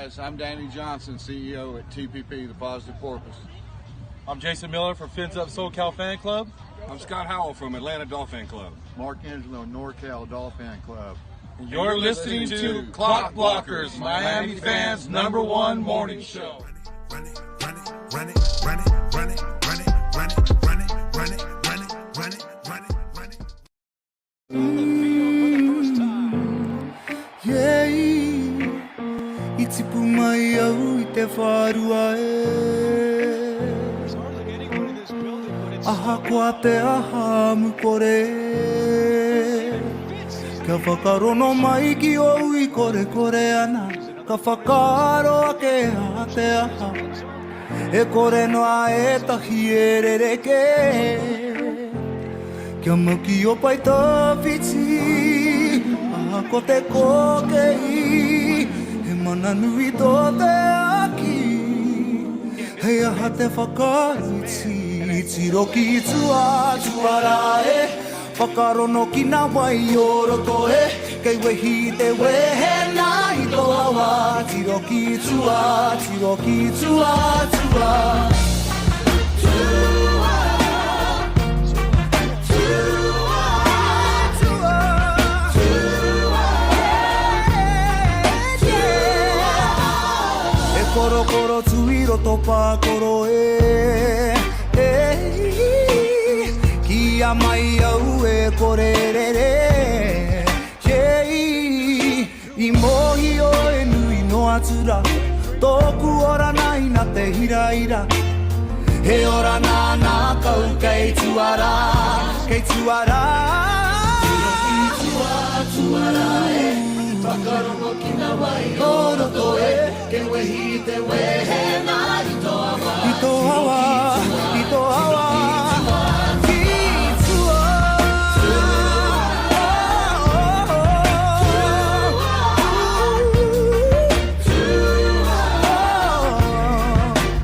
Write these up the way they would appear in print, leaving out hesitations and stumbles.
guys, I'm Danny Johnson, CEO at TPP, The Positive Porpoise. I'm Jason Miller from Fins Up SoCal Fan Club. I'm Scott Howell from Atlanta Dolphin Club. Mark Angelo, NorCal Dolphin Club. And you're listening to Clock Blockers, Miami fans' #1 morning show. Run it, run it, run it, run it, run it, run it, run it, run it, run it, run it, run it, run it, run it. On the field for the first time. Yeah, itipu mai au I te whārua There's hardly anyone in this building, but it's aha koa te aha mukore. Ka whakarono mai ki o I kore kore ana. Ka whakaro ake a te aha. E kore noa e tahi e rereke. Kia muki o pai tā whiti. Aha ko te kokei. He mana nui tō te aki. Hei aha te whakaiti. Tiro ki tua tuara e. Whakarono ki nā wai o roto e. Kei wehi te wehe nā I tō awa. Tiro ki tua, tiro ki tua, tua. Koro koro tuiro to pa koro e Ki a mai au e kore re re I mohi o e nui no atura Tōku ora nai na te hira ira He ora nā nā kau kei tuara Kei tuara Tuara e Whakarongo ki nā wai o roto e Ke wehi te wehe nā I tō awa I tō awa, I tō awa Ki tua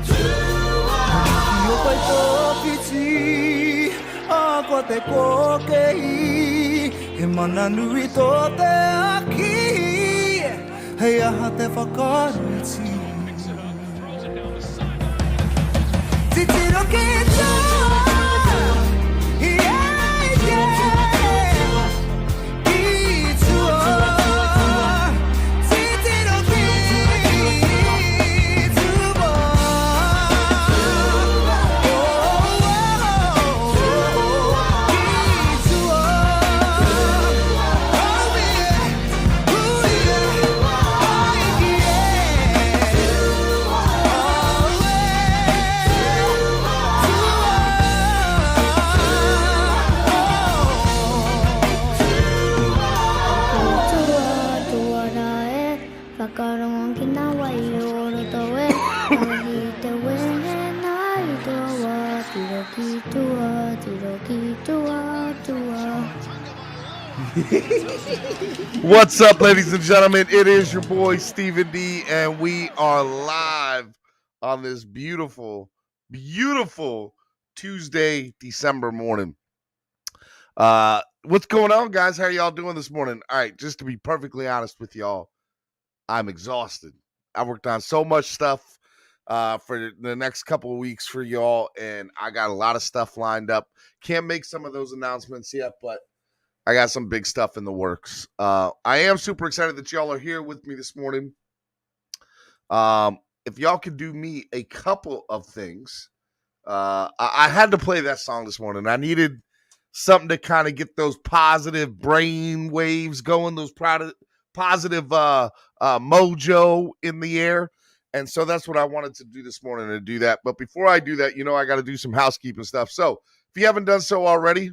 Ki o pai tō piti A koa te kokei He mana nui tō te aki Hei aha te whakariti Titiro ki tua Yeah, yeah Ki tua Titiro ki tua Ki tua Whakarongo ki nā wai o roto e Mahi te wehe nā I tō wā Tiro ki tua, tiro ki tua, tua What's up, ladies and gentlemen? It is your boy, Stephen D, and we are live on this beautiful, beautiful Tuesday, December morning. What's going on, guys? How are y'all doing this morning? All right, just to be perfectly honest with y'all, I'm exhausted. I worked on so much stuff for the next couple of weeks for y'all, and I got a lot of stuff lined up. Can't make some of those announcements yet, but I got some big stuff in the works. I am super excited that y'all are here with me this morning. If y'all could do me a couple of things, I had to play that song this morning. I needed something to kind of get those positive brain waves going, those positive mojo in the air. And so that's what I wanted to do this morning, to do that. But before I do that, I got to do some housekeeping stuff. So if you haven't done so already,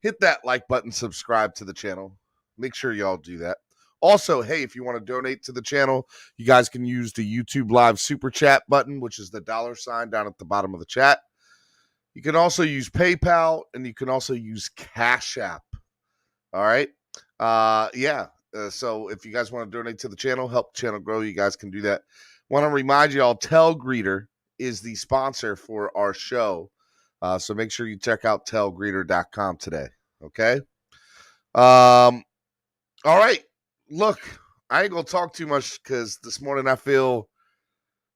hit that like button, subscribe to the channel. Make sure y'all do that. Also, hey, if you want to donate to the channel, you guys can use the YouTube Live Super Chat button, which is the $sign down at the bottom of the chat. You can also use PayPal, and you can also use Cash App. All right? So if you guys want to donate to the channel, help the channel grow, you guys can do that. Want to remind y'all, Tailgating is the sponsor for our show. So make sure you check out tailgating.com today. Okay? All right. Look, I ain't gonna talk too much because this morning I feel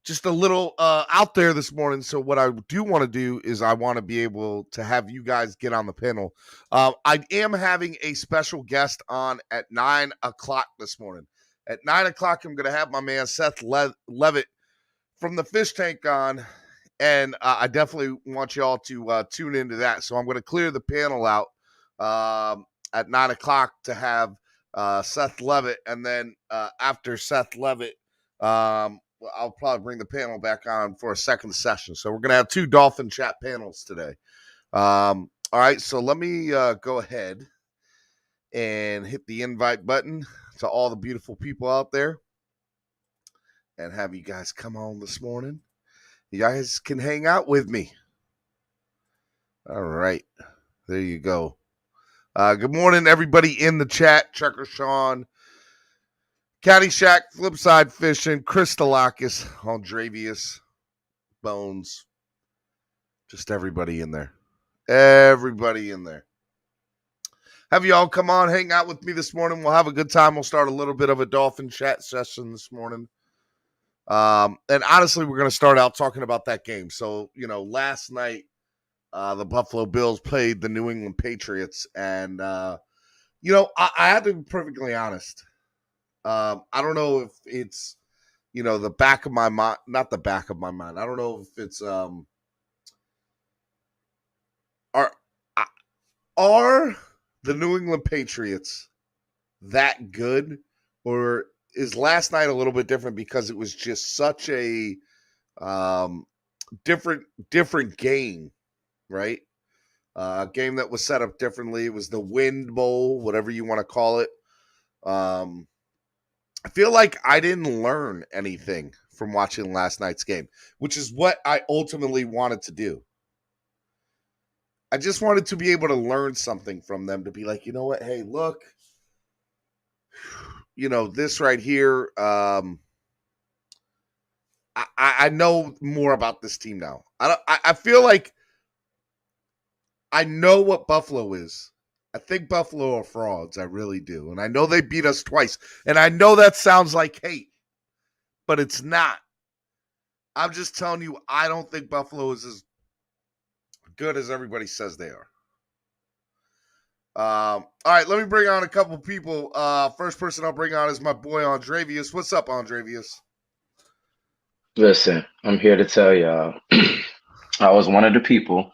just a little out there this morning. So what I do want to do is I want to be able to have you guys get on the panel. I am having a special guest on at 9 o'clock this morning. At 9 o'clock, I'm going to have my man Seth Levit from the Fish Tank on, and I definitely want you all to tune into that. So I'm going to clear the panel out at 9 o'clock to have Seth Levit, and then after Seth Levit, I'll probably bring the panel back on for a second session. So we're going to have 2 Dolphin Chat panels today. All right, so let me go ahead and hit the invite button to all the beautiful people out there and have you guys come on this morning. You guys can hang out with me. All right, there you go. Good morning, everybody in the chat. Checker Sean, Caddyshack, Flipside Fishing, Crystalakis, Aldravius, Bones, just everybody in there. Everybody in there. Have you all come on, hang out with me this morning. We'll have a good time. We'll start a little bit of a Dolphin chat session this morning. And honestly, we're going to start out talking about that game. So, last night, the Buffalo Bills played the New England Patriots. And, I had to be perfectly honest. I don't know if it's, the back of my mind, not the back of my mind. I don't know if it's, are the New England Patriots that good, or is last night a little bit different because it was just such a different game, right? A game that was set up differently. It was the Wind Bowl, whatever you want to call it. I feel like I didn't learn anything from watching last night's game, which is what I ultimately wanted to do. I just wanted to be able to learn something from them, to be like, you know what? Hey, look, this right here. I know more about this team now. I feel like I know what Buffalo is. I think Buffalo are frauds. I really do. And I know they beat us twice. And I know that sounds like hate, but it's not. I'm just telling you, I don't think Buffalo is as good as everybody says they are. All right, let me bring on a couple people. First person I'll bring on is my boy Andrevius. What's up, Andrevius? Listen, I'm here to tell y'all, I was one of the people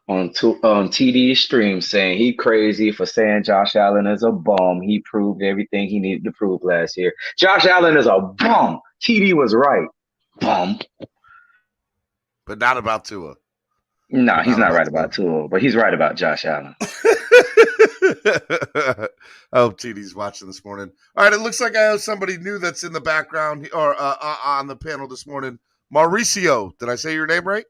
on TD's stream saying he crazy for saying Josh Allen is a bum. He proved everything he needed to prove last year. Josh Allen is a bum. TD was right. Bum. But not about Tua. No, he's not right about Tua, but he's right about Josh Allen. I hope TD's watching this morning. All right, it looks like I have somebody new that's in the background or on the panel this morning. Mauricio, did I say your name right?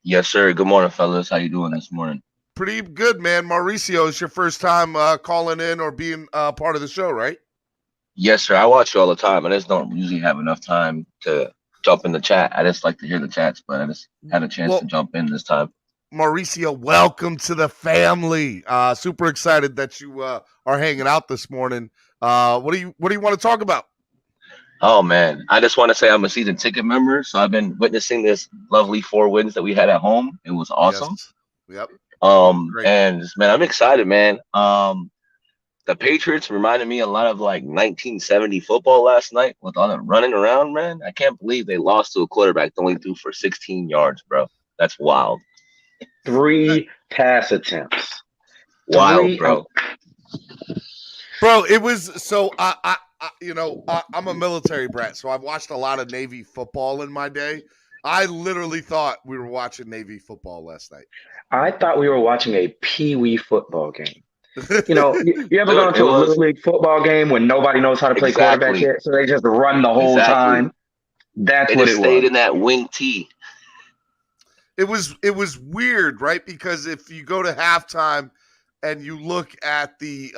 Yes, sir. Good morning, fellas. How you doing this morning? Pretty good, man. Mauricio, it's your first time calling in or being part of the show, right? Yes, sir. I watch you all the time. I just don't usually have enough time to jump in the chat. I just like to hear the chats, but I just had a chance to jump in this time. Mauricio, welcome to the family. Super excited that you are hanging out this morning. What do you want to talk about? Oh man, I just want to say I'm a season ticket member, so I've been witnessing this lovely 4 wins that we had at home. It was awesome. Yes. Yep. And man, I'm excited, man. The Patriots reminded me a lot of like 1970 football last night with all that running around, man. I can't believe they lost to a quarterback that only threw for 16 yards, bro. That's wild. 3 pass attempts. Wild, bro. Bro, it was so I'm a military brat, so I've watched a lot of Navy football in my day. I literally thought we were watching Navy football last night. I thought we were watching a Pee-wee football game. You ever gone to a Little League football game when nobody knows how to play quarterback yet, so they just run the whole time? That's what it was. Stayed in that wing T. It was weird, right? Because if you go to halftime and you look at the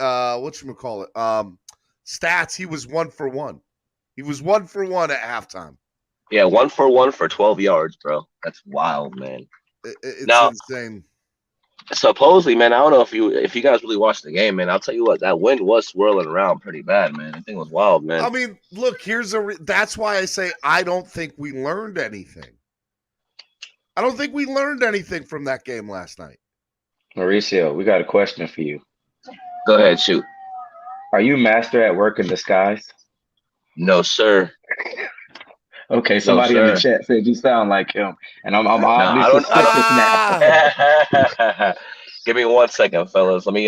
stats, he was 1 for 1. He was 1 for 1 at halftime. Yeah, 1 for 1 for 12 yards, bro. That's wild, man. It's insane. supposedly, man, I don't know if you guys really watched the game, man. I'll tell you what, that wind was swirling around pretty bad, man. That thing was wild, man. I mean, look, that's why I say I don't think we learned anything. I don't think we learned anything from that game last night. Mauricio, we got a question for you. Go ahead, shoot. Are you master at work in disguise? No, sir. Okay, somebody in the chat said you sound like him, and I'm obviously suspicious now. Give me 1 second, fellas. Let me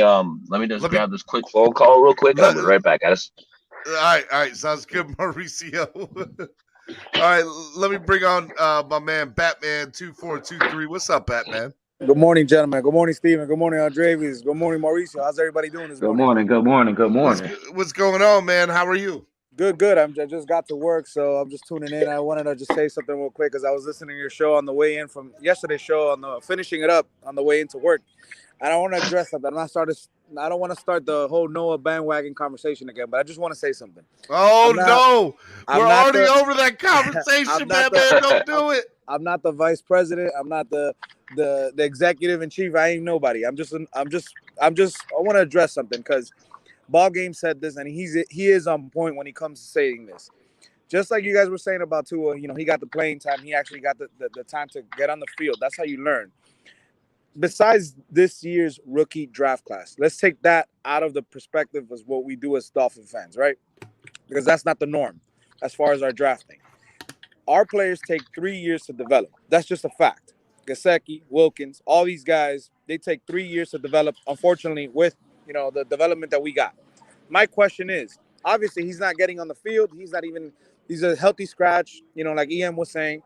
just grab this quick phone call real quick. I'll be right back. All right, sounds good, Mauricio. All right, let me bring on my man Batman 2423. What's up, Batman? Good morning, gentlemen. Good morning, Steven. Good morning, Andrevis. Good morning, Mauricio. How's everybody doing this morning? Good morning. What's going on, man? How are you? Good. I just got to work, so I'm just tuning in. I wanted to just say something real quick because I was listening to your show on the way in from yesterday's show finishing it up on the way into work. And I want to address something. I don't want to start the whole Noah bandwagon conversation again, but I just want to say something. We're already over that conversation, Batman. Don't do it. I'm not the vice president. I'm not the executive in chief. I ain't nobody. I want to address something because Ball Game said this, and he is on point when he comes to saying this. Just like you guys were saying about Tua, he got the playing time. He actually got the time to get on the field. That's how you learn. Besides this year's rookie draft class, let's take that out of the perspective as what we do as Dolphin fans, right? Because that's not the norm as far as our drafting. Our players take 3 years to develop. That's just a fact. Gesicki, Wilkins, all these guys, they take 3 years to develop, unfortunately, with the development that we got. My question is, obviously, he's not getting on the field. He's a healthy scratch, like EM was saying.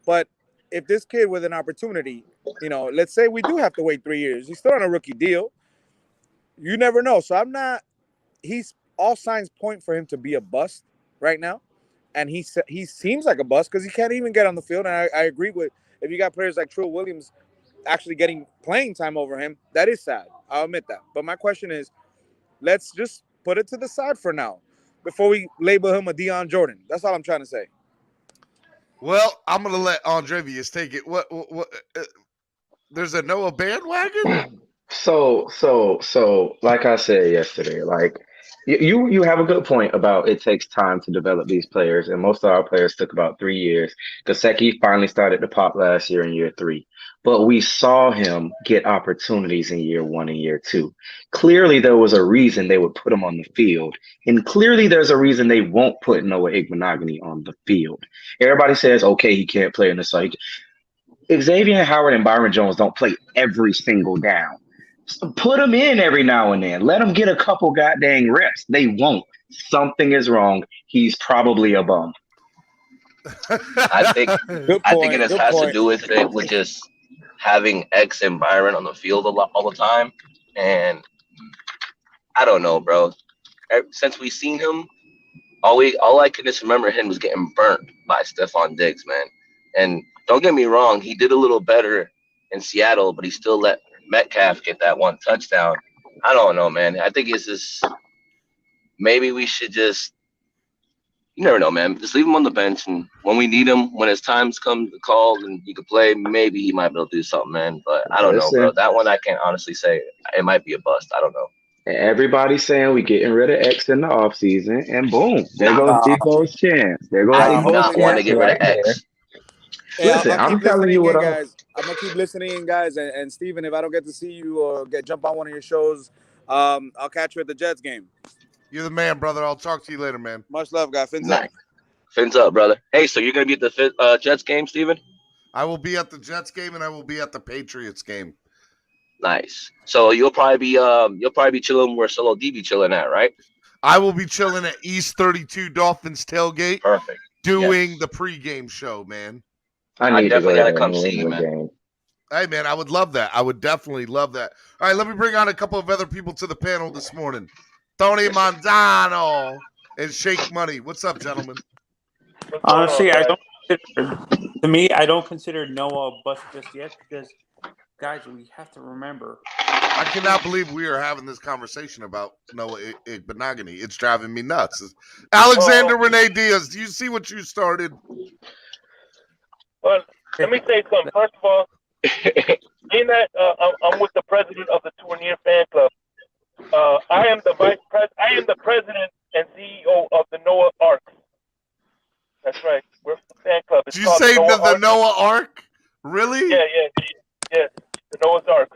But if this kid with an opportunity, let's say we do have to wait 3 years. He's still on a rookie deal. You never know. So all signs point for him to be a bust right now. And he seems like a bust because he can't even get on the field. And I agree with, if you got players like True Williams actually getting playing time over him, that is sad. I'll admit that. But my question is, let's just put it to the side for now before we label him a Deion Jordan. That's all I'm trying to say. Well, I'm going to let Andrevius take it. What there's a Noah bandwagon? So, like I said yesterday, like you have a good point about it takes time to develop these players, and most of our players took about 3 years. Gesicki finally started to pop last year in year 3, but we saw him get opportunities in year 1 and year 2. Clearly, there was a reason they would put him on the field, and clearly there's a reason they won't put Noah Igbinoghene on the field. Everybody says, okay, he can't play in the site. Xavier Howard and Byron Jones don't play every single down. So put them in every now and then. Let them get a couple goddamn reps. They won't. Something is wrong. He's probably a bum. I think it has to do with it with just having X and Byron on the field all the time. And I don't know, bro. Since we seen him, all I can just remember him was getting burnt by Stephon Diggs, man. And don't get me wrong, he did a little better in Seattle, but he still let Metcalf get that one touchdown. I don't know, man. I think it's just maybe we should just – you never know, man. Just leave him on the bench, and when we need him, when his times come to call and he could play, maybe he might be able to do something, man. But I don't know, bro. That one I can't honestly say. It might be a bust. I don't know. Everybody's saying we getting rid of X in the offseason, and boom, there goes Debo's chance. There goes I do not want to get rid of X. Listen, I'm telling you what guys. I'm gonna keep listening, guys. And Steven, if I don't get to see you or jump on one of your shows, I'll catch you at the Jets game. You're the man, brother. I'll talk to you later, man. Much love, guys. Fins up. Fins up, brother. Hey, so you're gonna be at the Jets game, Steven? I will be at the Jets game, and I will be at the Patriots game. Nice. So you'll probably be chilling where Solo D be chilling at, right? I will be chilling at East 32 Dolphins Tailgate. Perfect. Doing the pregame show, man. I definitely gotta come see you, man. Game. Hey, man, I would love that. I would definitely love that. All right, let me bring on a couple of other people to the panel this morning. Tony Manzano and Shake Money. What's up, gentlemen? Honestly, I don't consider Noah a bust just yet because, guys, we have to remember. I cannot believe we are having this conversation about Noah Igbinoghene. It's driving me nuts. Alexander Renee Diaz, do you see what you started? Well, let me say something. First of all, being that I'm with the president called say Noah the Ark. Noah Ark? Really? Yeah, the Noah's Ark.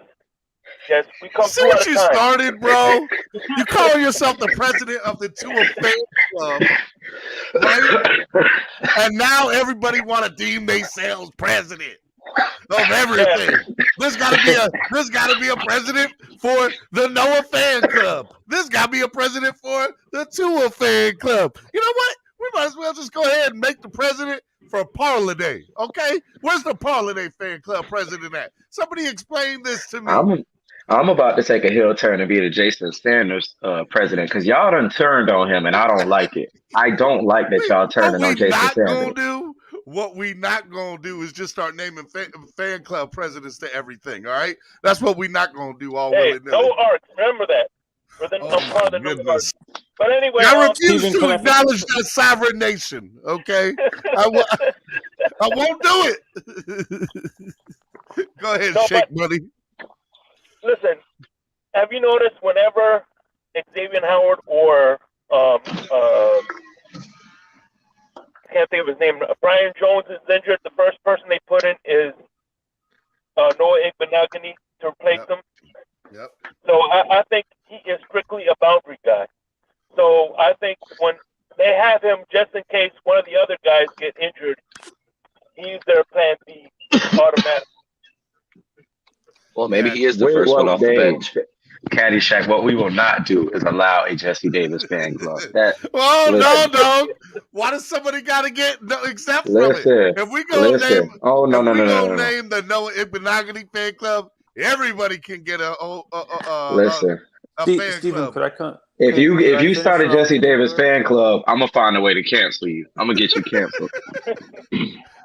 Yes, we come See through what at a you time. started, bro? You calling yourself the president of the Tua fan club, right? And now everybody want to deem themselves president of everything. There's got to be a president for the Noah fan club. There's got to be a president for the Tua fan club. You know what? We might as well just go ahead and make the president for Parlay, okay? Where's the Parlay fan club president at? Somebody explain this to me. I'm about to take a heel turn and be the Jason Sanders president because y'all done turned on him and I don't like it. I don't like that y'all turning on Jason Sanders. What we not gonna do is just start naming fan club presidents to everything. All right, that's what we not gonna do. No arcs. Remember that. I'm part of the Noah Ark. But anyway, I refuse to acknowledge that sovereign nation. Okay, I won't do it. Go ahead, shake, buddy. Listen, have you noticed whenever Xavier Howard or I can't think of his name, Brian Jones is injured, the first person they put in is Noah Igbinoghene to replace him. Yep. So I think he is strictly a boundary guy. So I think when they have him, just in case one of the other guys get injured, he's their plan B automatic. Well, maybe he is the first one off the bench. Caddyshack, what we will not do is allow a Jesse Davis fan club. No. Why does somebody got to get exempt from it? If we go name the Noah Igbinoghene fan club, everybody can get a fan Steven, club. could I come? If you start a Jesse Davis fan club, I'm gonna find a way to cancel you. I'm gonna get you canceled.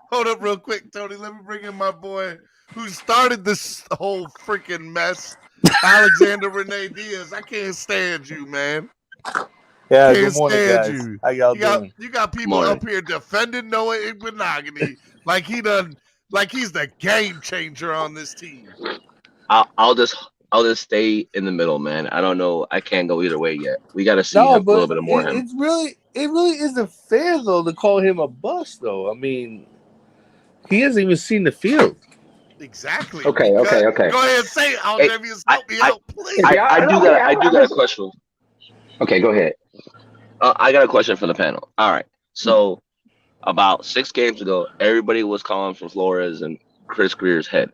Hold up real quick, Tony. Let me bring in my boy who started this whole freaking mess, Alexander Renee Diaz. I can't stand you, man. Yeah, good morning, guys. How y'all doing? You got people up here defending Noah Igbinoghene like he's the game changer on this team. I'll just stay in the middle, man. I don't know. I can't go either way yet. We got to see a little bit more of him. It really isn't fair though to call him a bust though. I mean, he hasn't even seen the field. Exactly. Okay. Go ahead, say it. Aljavius, help me out, please. I do got a question. Okay, go ahead. I got a question for the panel. All right. So about 6 games ago, everybody was calling for Flores and Chris Greer's head.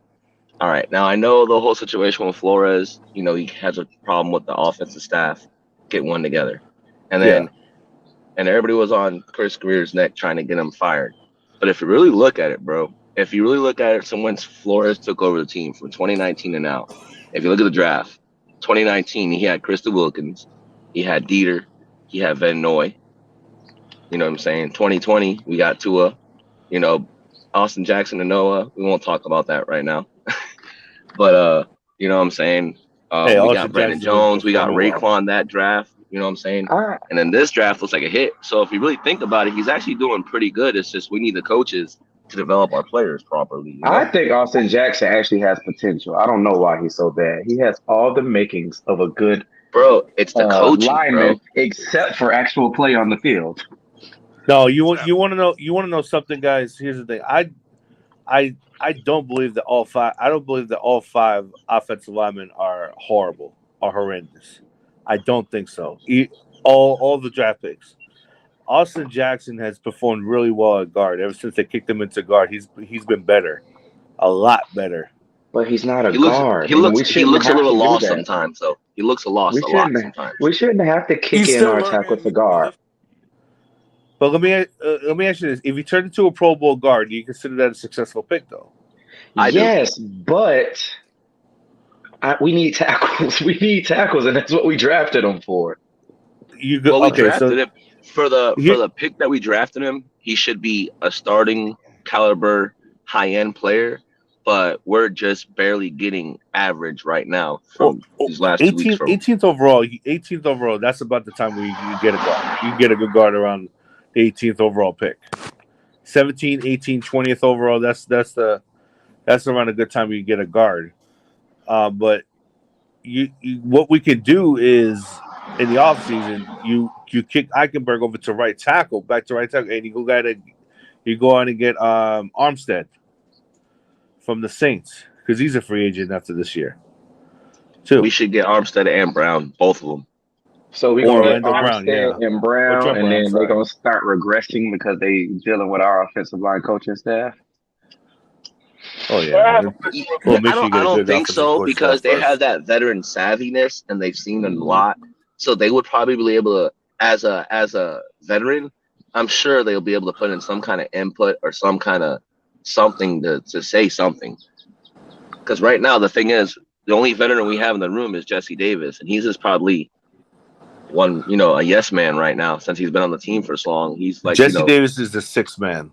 All right. Now I know the whole situation with Flores. You know, he has a problem with the offensive staff getting one together, and then and everybody was on Chris Greer's neck trying to get him fired. But if you really look at it, bro, since Flores took over the team from 2019 to now, if you look at the draft, 2019 he had Krista Wilkins, he had Dieter, he had Van Noy. You know what I'm saying? 2020 we got Tua, you know, Austin Jackson and Noah. We won't talk about that right now. But you know what I'm saying? We got Brandon Jones, we got Raekwon that draft. You know what I'm saying? And then this draft looks like a hit. So if you really think about it, he's actually doing pretty good. It's just we need the coaches to develop our players properly. You know? I think Austin Jackson actually has potential. I don't know why he's so bad. He has all the makings of a good it's the coaching, lineman, bro. except for actual play on the field. No, you want to know something, guys. Here's the thing. I don't believe that all five offensive linemen are horrible or horrendous. I don't think so. All the draft picks. Austin Jackson has performed really well at guard. Ever since they kicked him into guard, he's been better, a lot better. But he's not a guard. He looks a little lost sometimes, though. He looks a lot sometimes. We shouldn't have to kick in our tackle to guard. But let me ask you this: if he turned into a Pro Bowl guard, do you consider that a successful pick, though? Yes, but we need tackles. We need tackles, and that's what we drafted him for. We drafted him for the pick that we drafted him. He should be a starting caliber, high-end player. But we're just barely getting average right now from these last 2 weeks. 18th overall. That's about the time where you get a guard. You get a good guard around the 18th overall pick. 17, 18, 20th overall. That's around a good time where you get a guard. But you what we can do is in the offseason, you kick Eichenberg over to right tackle, and you You go on and get Armstead from the Saints because he's a free agent after this year. Too. We should get Armstead and Brown, both of them. So we're Or going to get Orlando Brown, Armstead yeah. and Or Brown, Trent and Brown, then sorry. they're going to start regressing because they dealing with our offensive line coaching staff. Oh yeah. Well, make sure you I get a don't good think offensive so coach because there they first. have that veteran savviness and they've seen a lot. So they would probably be able to, as a veteran, I'm sure they'll be able to put in some kind of input or some kind of something to say something. Because right now the thing is, the only veteran we have in the room is Jesse Davis, and he's just probably one, a yes man right now since he's been on the team for so long. He's like Jesse Davis is the sixth man.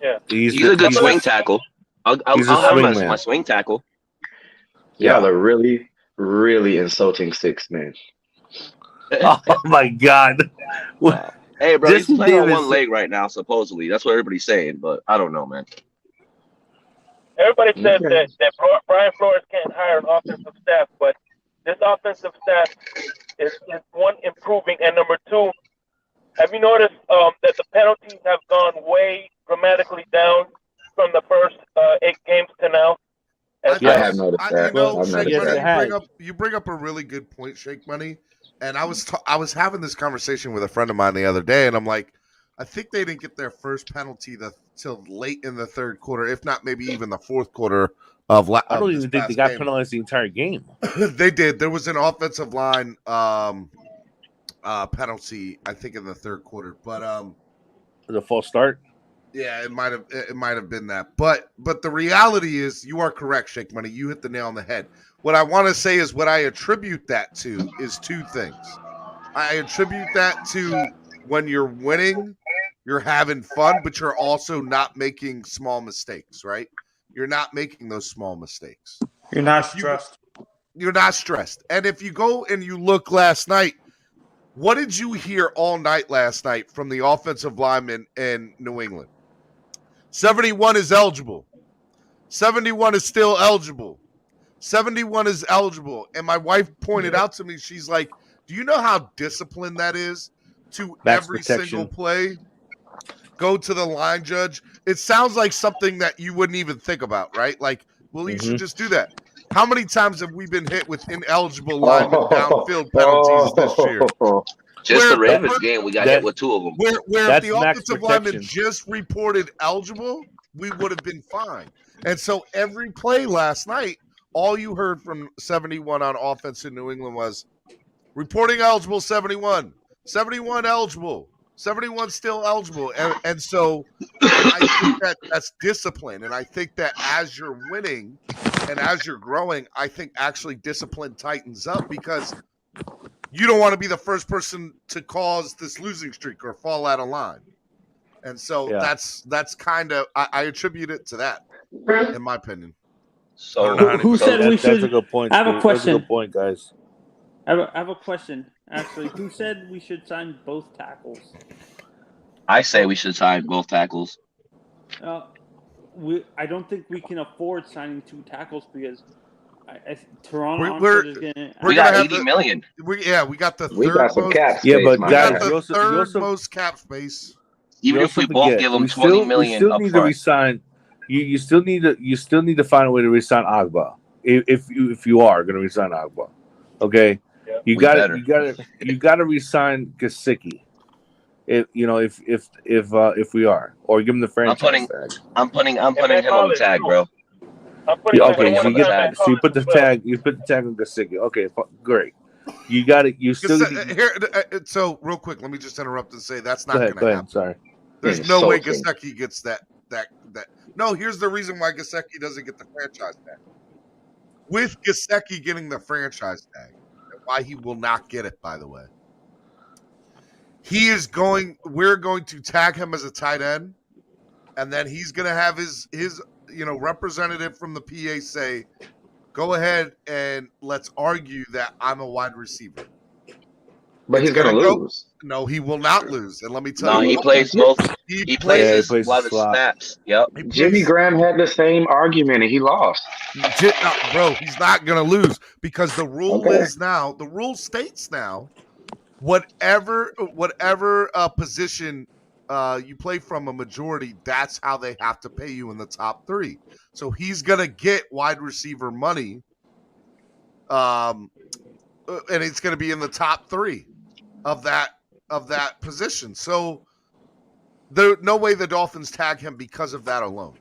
Yeah, he's a good swing tackle. I'll have him as my swing tackle. Y'all are really, really insulting six men. Oh my God! Hey, bro, Jesse he's playing on Davis- one leg right now, supposedly. That's what everybody's saying, but I don't know, man. Everybody says Okay. that Brian Flores can't hire an offensive staff, but this offensive staff is one, improving, and number two, have you noticed that the penalties have gone way dramatically down from the first 8 games to now? I have noticed that. Shake Money, you bring up a really good point, Shake Money. And I was having this conversation with a friend of mine the other day, and I'm like, I think they didn't get their first penalty till late in the third quarter, if not maybe even the fourth quarter of last. I don't even think they got penalized the entire game. They did. There was an offensive line penalty, I think, in the third quarter, but the false start. Yeah, it might have been that. But the reality is, you are correct, Shake Money. You hit the nail on the head. What I want to say is what I attribute that to is two things. I attribute that to when you're winning, you're having fun, but you're also not making small mistakes, right? You're not making those small mistakes. You're not stressed. You're not stressed. And if you go and you look last night, what did you hear all night last night from the offensive linemen in New England? 71 is eligible. 71 is still eligible. 71 is eligible. And my wife pointed out to me, she's like, do you know how disciplined that is to Max every protection. single play? Go to the line judge. It sounds like something that you wouldn't even think about, right? Like, well, you should just do that. How many times have we been hit with ineligible lineman downfield penalties this year? Just the Ravens game, we got hit with 2 of them. Where if the offensive lineman just reported eligible, we would have been fine. And so every play last night, all you heard from 71 on offense in New England was reporting eligible 71, 71 eligible, 71 still eligible. And so I think that's discipline. And I think that as you're winning and as you're growing, I think actually discipline tightens up because you don't want to be the first person to cause this losing streak or fall out of line. And so that's kind of, I attribute it to that, in my opinion. So who said we should? That's a good point. I have a Steve. question. That's a good point, guys. I have a question. Actually, who said we should sign both tackles? I say we should sign both tackles. I don't think we can afford signing 2 tackles because Toronto we got 80 million. We got the We third got some most. cap Yeah, space, but my guys, guy. you also, most cap space. Even if we both give them we 20 still, million we still up need front. to resign. You still need to find a way to resign Agba if you are going to resign Agba. Okay, you got to resign Gesicki. If we are, or give him the franchise tag. I'm putting him on the tag, bro. Okay, so you get so you put the tag on Gesicki. Okay, great. You got it. You still here. So real quick, let me just interrupt and say that's not going to happen. Go ahead. Sorry. There's no way Gesicki gets that. No, here's the reason why Gesicki doesn't get the franchise tag. With Gesicki getting the franchise tag, and why he will not get it, by the way. We're going to tag him as a tight end, and then he's going to have his representative from the PA say, go ahead and let's argue that I'm a wide receiver. But he's going to lose. No, he will not lose. And let me tell you. He plays both. He plays a lot of snaps. Yep. Jimmy Graham had the same argument and he lost. Bro, he's not going to lose because the rule the rule states now, whatever position you play from a majority, that's how they have to pay you in the top 3. So he's going to get wide receiver money, and it's going to be in the top 3 of that position. So there's no way the Dolphins tag him because of that alone.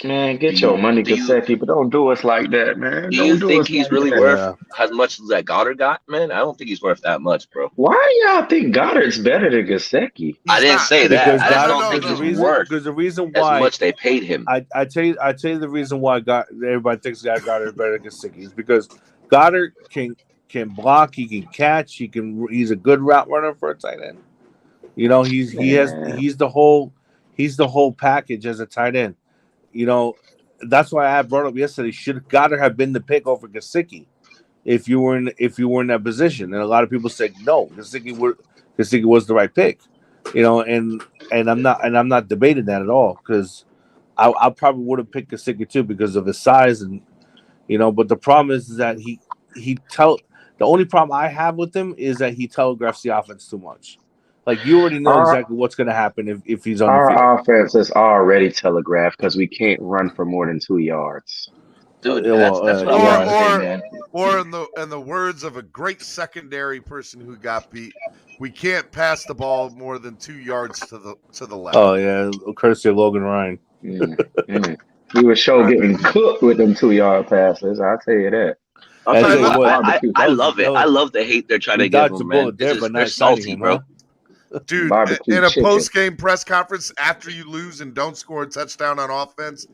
Man, get your money, Gesicki, but don't do us like that, man. Do you Don't do think us he's like really that. worth as much as that Goddard got, man? I don't think he's worth that much, bro. Why do y'all think Goddard's better than Gesicki? I didn't say that. Because I just Goddard, don't think because he's worth the reason as why much they paid him. I tell you the reason why everybody thinks Goddard is better than Gesicki is because Goddard can block, he can catch, he's a good route runner for a tight end. You know, he's the whole package as a tight end. You know, that's why I brought up yesterday. Should Goddard have been the pick over Gesicki if you were in that position? And a lot of people said no, Gesicki was the right pick. You know, and I'm not debating that at all because I probably would have picked Gesicki too because of his size and you know. But the problem is that the only problem I have with him is that he telegraphs the offense too much. Like you already know exactly what's going to happen if he's on the field. Our offense is already telegraphed because we can't run for more than 2 yards. Dude, that's what I want to say, man. Or in the words of a great secondary person who got beat, we can't pass the ball more than 2 yards to the left. Oh yeah, courtesy of Logan Ryan. He was getting cooked with them 2-yard passes. I'll tell you that. I love it. I love the hate they're trying to give him, man. They're salty, bro. Dude, in a post-game press conference after you lose and don't score a touchdown on offense,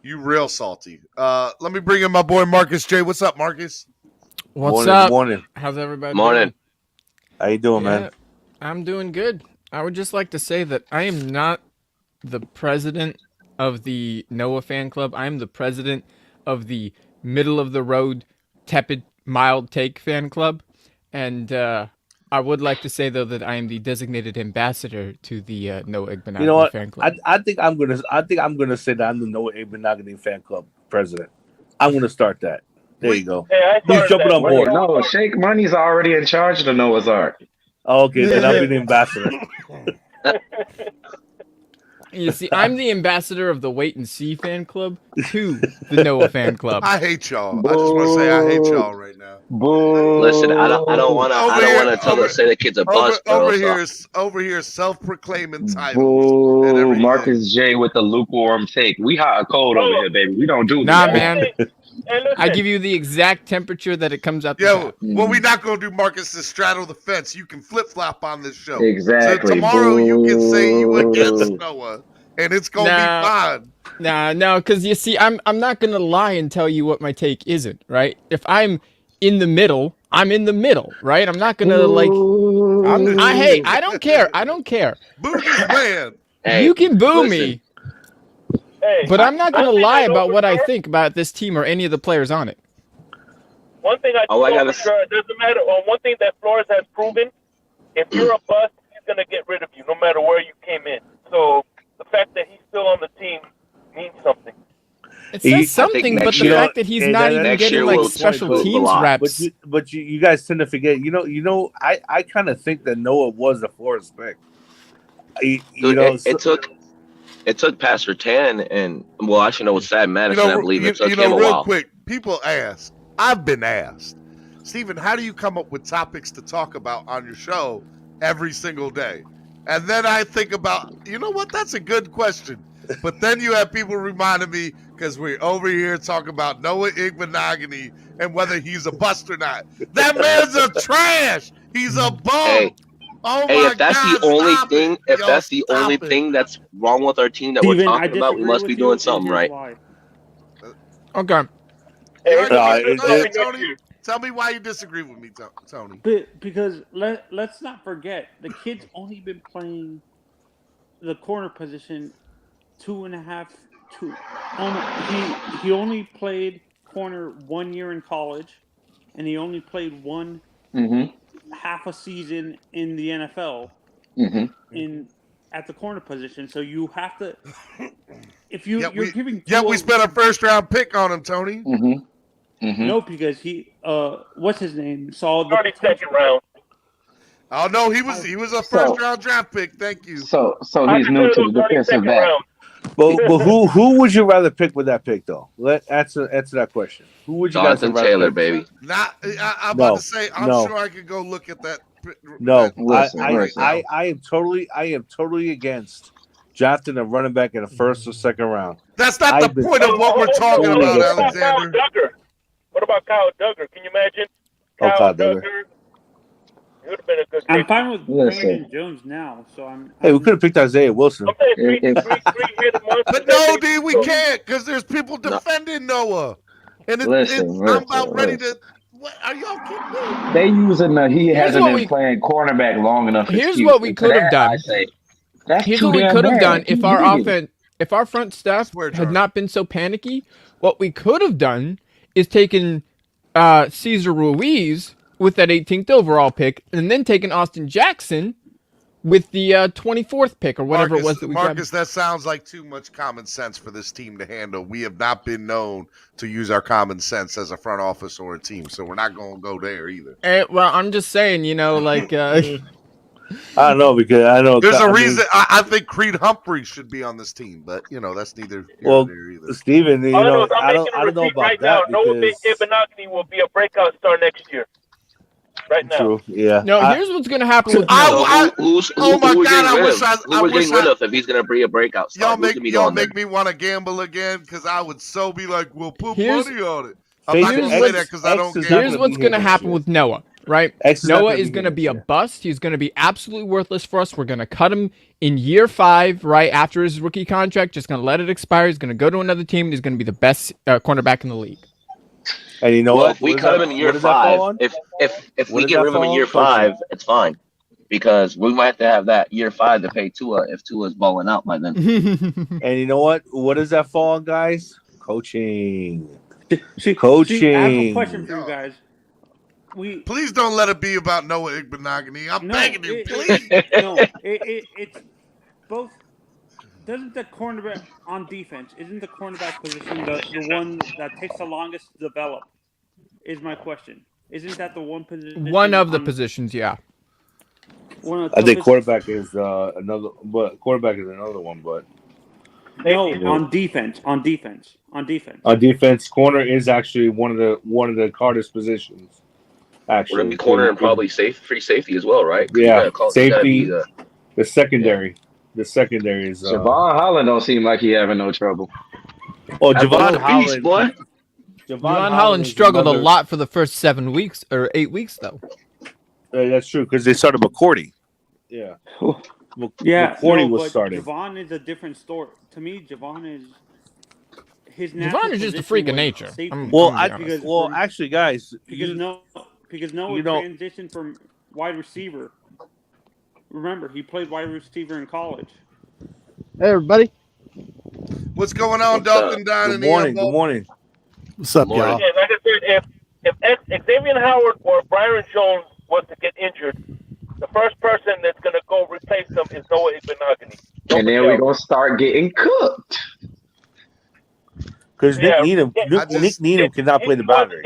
you real salty. Let me bring in my boy Marcus J. What's up, Marcus? What's up? Morning. How's everybody doing? How you doing, man? I'm doing good. I would just like to say that I am not the president of the Noah fan club. I am the president of the middle-of-the-road, tepid, mild take fan club. And I would like to say though that I am the designated ambassador to the Noah Igbinoghene fan club. I think I'm gonna say that I'm the Noah Igbinoghene fan club president. I'm gonna start that. There you go. He's jumping on board. No, Shake Money's already in charge of the Noah's Ark. Oh, okay, then I'll be the ambassador. You see, I'm the ambassador of the Wait and See fan club to the Noah fan club. I hate y'all. I just want to say I hate y'all right now. Boo. Listen, I don't want to say the kid's a bust, bro. Over here, self-proclaiming titles. Boo. Marcus J with the lukewarm take. We hot cold over here, baby. We don't do that. Nah, man. I give you the exact temperature that it comes out. Well, we're not gonna do Marcus to straddle the fence. You can flip flop on this show. Exactly. So tomorrow you can say you against Noah, and it's gonna be fine. No, because you see, I'm not gonna lie and tell you what my take isn't. Right? If I'm in the middle, I'm in the middle. Right? I'm not gonna Hey, I don't care. I don't care. Boo this man. Hey, you can boo me. Hey, but I'm not going to lie about what I think about this team or any of the players on it. One thing I know for sure, it doesn't matter. One thing that Flores has proven, if you're a bust, he's going to get rid of you no matter where you came in. So the fact that he's still on the team means something. It says something, but the fact that he's not even getting like special teams reps. But you guys tend to forget. I kind of think that Noah was a Flores pick. It took Pastor Tan and actually no, it was Sad Madison. I believe it took him a real while. Quick, people ask. I've been asked, Stephen, how do you come up with topics to talk about on your show every single day? And then I think about, you know what? That's a good question. But then you have people reminding me because we're over here talking about Noah Igbinoghene and whether he's a bust or not. That man's a trash. He's a bum. Hey, if that's God, the only thing, if that's the only thing that's wrong with our team that we're talking about, we must be doing something right. Okay. Tell me why you disagree with me, Tony. Because let's not forget, the kid's only been playing the corner position 2.5. He only played corner 1 year in college, and he only played half a season in the NFL at the corner position. So you have to, if you're giving, we spent a first-round pick on him, Tony. No, because he, what's his name? Saw the second round. Oh no, he was a first round draft pick. Thank you. So he's new to the defensive back. But who would you rather pick with that pick though? Answer that question. Who would you guys Jonathan rather Taylor, pick? baby. I'm about to say. I'm sure I could go look at that. No, listen. I am totally against drafting a running back in the first or second round. That's not the point of what we're talking about, Alexander. What about Kyle Duggar? Can you imagine? Kyle Duggar. He would have been a good. I'm fine with Brandon Jones now, so I'm. Hey, we could have picked Isaiah Wilson. But no, D, we can't because there's people defending Noah, and I'm about ready to. What are y'all kidding me? They using he hasn't been playing cornerback long enough. Here's what we could have done. Here's what we could have done if our front staff had not been so panicky. What we could have done is taken Cesar Ruiz with that 18th overall pick, and then taken Austin Jackson with the 24th pick or whatever it was that we got. Marcus, that sounds like too much common sense for this team to handle. We have not been known to use our common sense as a front office or a team, so we're not going to go there either. Well, I'm just saying, like... I don't know, because I know... There's a reason. I think Creed Humphrey should be on this team, but, that's neither here nor there either. Steven, I don't know about right that. Now, Noah Igbinoghene will be a breakout star next year. Right now. True. Yeah. No, here's what's going to happen with Who's getting rid of if he's going to be a breakout star? Y'all make me want to gamble again because I would so be like, we'll put money on it. I'm not going to say that because I don't gamble. Here's what's going to happen with Noah, right? Noah is going to be a bust. He's going to be absolutely worthless for us. We're going to cut him in year 5, right after his rookie contract. Just going to let it expire. He's going to go to another team. And he's going to be the best cornerback in the league. And you know what? If we cut him in year 5, if we get rid of him in year 5, it's fine. Because we might have to have that year 5 to pay Tua if Tua's balling out by then. And you know what? What does that fall on, guys? Coaching. Coaching. I have a question for you guys. Please don't let it be about Noah Igbinoghene. I'm begging you, please. It's both. Doesn't the cornerback on defense, isn't the cornerback position the one that takes the longest to develop? Is my question. Isn't that the one position? One of the positions, yeah. I think quarterback is another, but quarterback is another one. But no, on defense, corner is actually one of the hardest positions. Actually, we're corner and probably free safety as well, right? Yeah, safety. The secondary. The secondary is Javon Holland don't seem like he having no trouble. Oh, Javon Holland, boy. Javon Holland struggled a lot for the first 7 weeks or 8 weeks, though. That's true because they started McCourty. Yeah, McCourty was starting. Javon is a different story to me. Javon is Javon is just a freak of nature. Actually, guys, because Noah transitioned from wide receiver. Remember, he played wide receiver in college. Hey, everybody. What's going on, Dalton? Good morning. What's up, y'all? Yeah, like I said, if Xavier Howard or Byron Jones was to get injured, the first person that's going to go replace them is Noah Igbinoghene. And then we're going to start getting cooked. Because Nick Needham cannot play the boundary.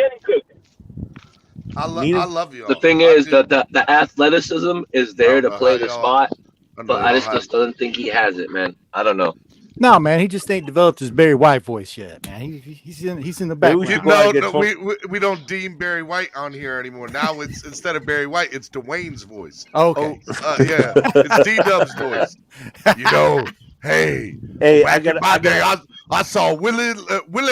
I love you. The thing is that the athleticism is there to play the spot, but I just don't think he has it, man. I don't know. No, man, he just ain't developed his Barry White voice yet, man. He's in the back. We don't deem Barry White on here anymore. Now it's instead of Barry White, it's Dwayne's voice. Okay. Yeah, it's D-Dub's voice. Hey, back in my day, I saw Willie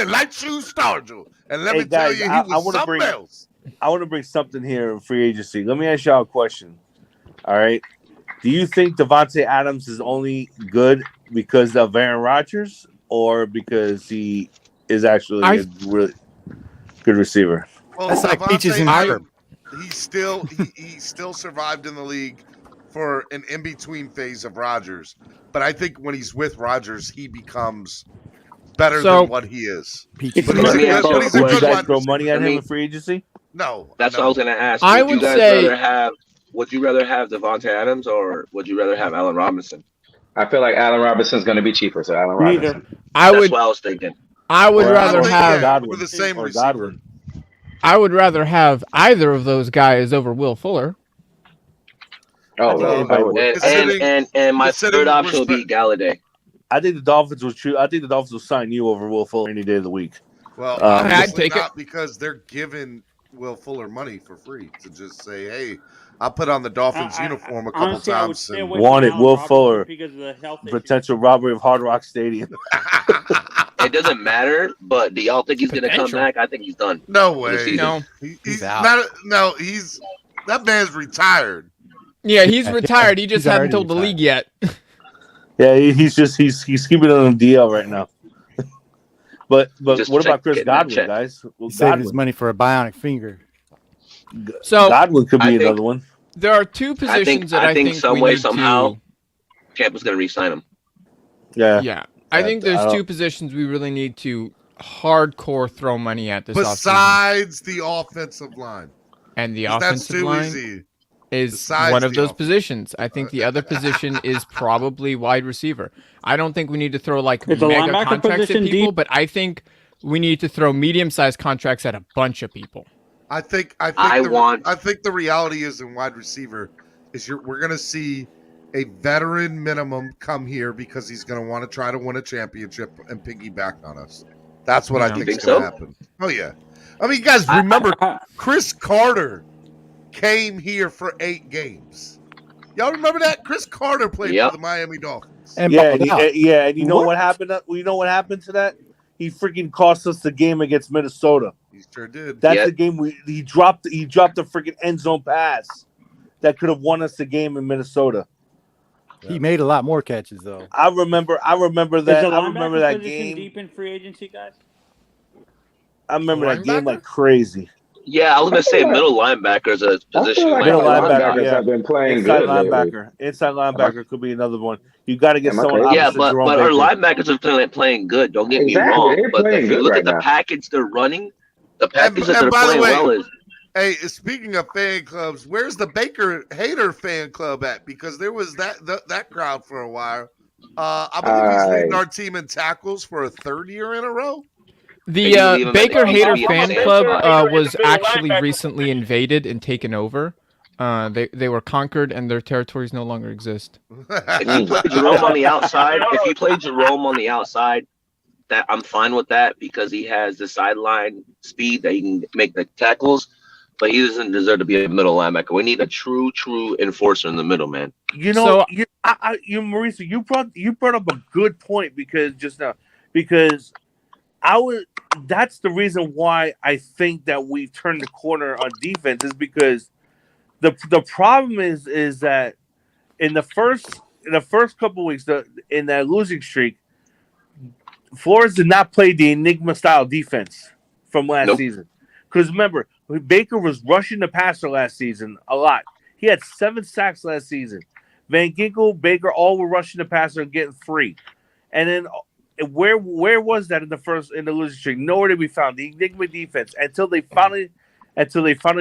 Light Shoes Stargell, and let me tell you, he was something else. I want to bring something here in free agency. Let me ask y'all a question. All right. Do you think Davante Adams is only good because of Aaron Rodgers or because he is actually a really good receiver? Well, that's like peaches and cream. He still survived in the league for an in-between phase of Rodgers. But I think when he's with Rodgers, he becomes better than what he is. Would you guys throw money at him in free agency? No. That's what I was going to ask. Would you rather have Davante Adams or would you rather have Allen Robinson? I feel like Allen Robinson's going to be cheaper, so Allen Robinson. That's what I was thinking. I would rather have Godwin the same receiver. Godwin. I would rather have either of those guys over Will Fuller. Oh, Well, and my third option will be Galladay. I think the Dolphins will choose. I think the Dolphins will sign you over Will Fuller any day of the week. Well, obviously not because they're giving Will Fuller money for free to just say, "Hey, I put on the Dolphins uniform a couple honestly, I would times." stay And away from wanted Allen Will Robinson Fuller because of the health issues. potential robbery of Hard Rock Stadium. It doesn't matter, but do y'all think he's going to come back? I think he's done. No for the way. season. He's out. No, that man's retired. Yeah, he's retired. He just He's hadn't already told the retired. league yet. Yeah, he's keeping it on DL right now. But Just what about Chris getting that Godwin, check. guys? Well, He saved his money for a bionic finger. So Godwin could be I think- another one. there are two positions that I think some we way, need somehow, to. Tampa's going to re-sign him. Yeah. I think there's don't- two positions we really need to hardcore throw money at this offseason. Besides the offensive line. And the 'Cause that's offensive too line easy. is Besides one of the those offense. positions. I think the other position is probably wide receiver. I don't think we need to throw like It's a mega linebacker contracts at position people, deep. but I think we need to throw medium-sized contracts at a bunch of people. I think the reality is in wide receiver is we're going to see a veteran minimum come here because he's going to want to try to win a championship and piggyback on us. That's what I think is going to happen. Oh yeah. I mean, you guys remember Chris Carter came here for 8 games. Y'all remember that? Chris Carter played for the Miami Dolphins. And And you know what happened? You know what happened to that? He freaking cost us the game against Minnesota. He sure did. That's the game he dropped a freaking end zone pass that could have won us the game in Minnesota. He made a lot more catches though. I remember that. Is the I remember linebacker that position game. deep in free agency, guys? I remember that game like crazy. Yeah, I was going to say middle linebacker is a position. Middle linebacker, have been playing inside good lately. linebacker. Inside linebacker could be another one. You got to get someone opposite Yeah, but Jerome our Baker. linebackers are playing good. Don't get me Exactly, wrong. they're But playing if you good look right at the now. package they're running, the package that And they're by the playing way, well is. Hey, speaking of fan clubs, where's the Baker hater fan club at? Because there was that crowd for a while. I believe he's leading our team in tackles for a 3rd year in a row. The Baker Hater fan club was middle actually linebacker recently invaded and taken over. They were conquered and their territories no longer exist. If you play Jerome on the outside, that I'm fine with that because he has the sideline speed that he can make the tackles, but he doesn't deserve to be a middle linebacker. We need a true enforcer in the middle, man. You know, Marisa, you brought up a good point because that's the reason why I think that we've turned the corner on defense is because the problem is that in the first couple of weeks in that losing streak, Flores did not play the Enigma style defense from last season. Because remember, Baker was rushing the passer last season a lot. He had 7 sacks last season. Van Ginkel, Baker, all were rushing the passer and getting free. And then where was that in the losing streak? Nowhere to be found. The Enigma defense until they finally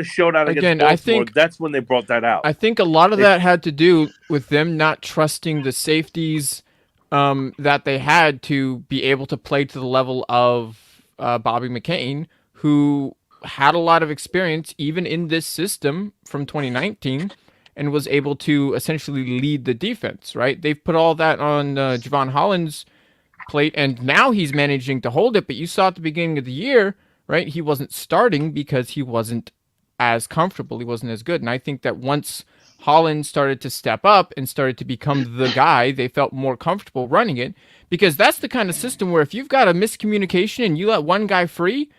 showed out against Baltimore. I think that's when they brought that out. I think a lot of that had to do with them not trusting the safeties that they had to be able to play to the level of Bobby McCain, who had a lot of experience even in this system from 2019 and was able to essentially lead the defense, right? They've put all that on Javon Holland's plate, and now he's managing to hold it, but you saw at the beginning of the year, right, he wasn't starting because he wasn't as comfortable, he wasn't as good, and I think that once Holland started to step up and started to become the guy, they felt more comfortable running it, because that's the kind of system where if you've got a miscommunication and you let one guy free,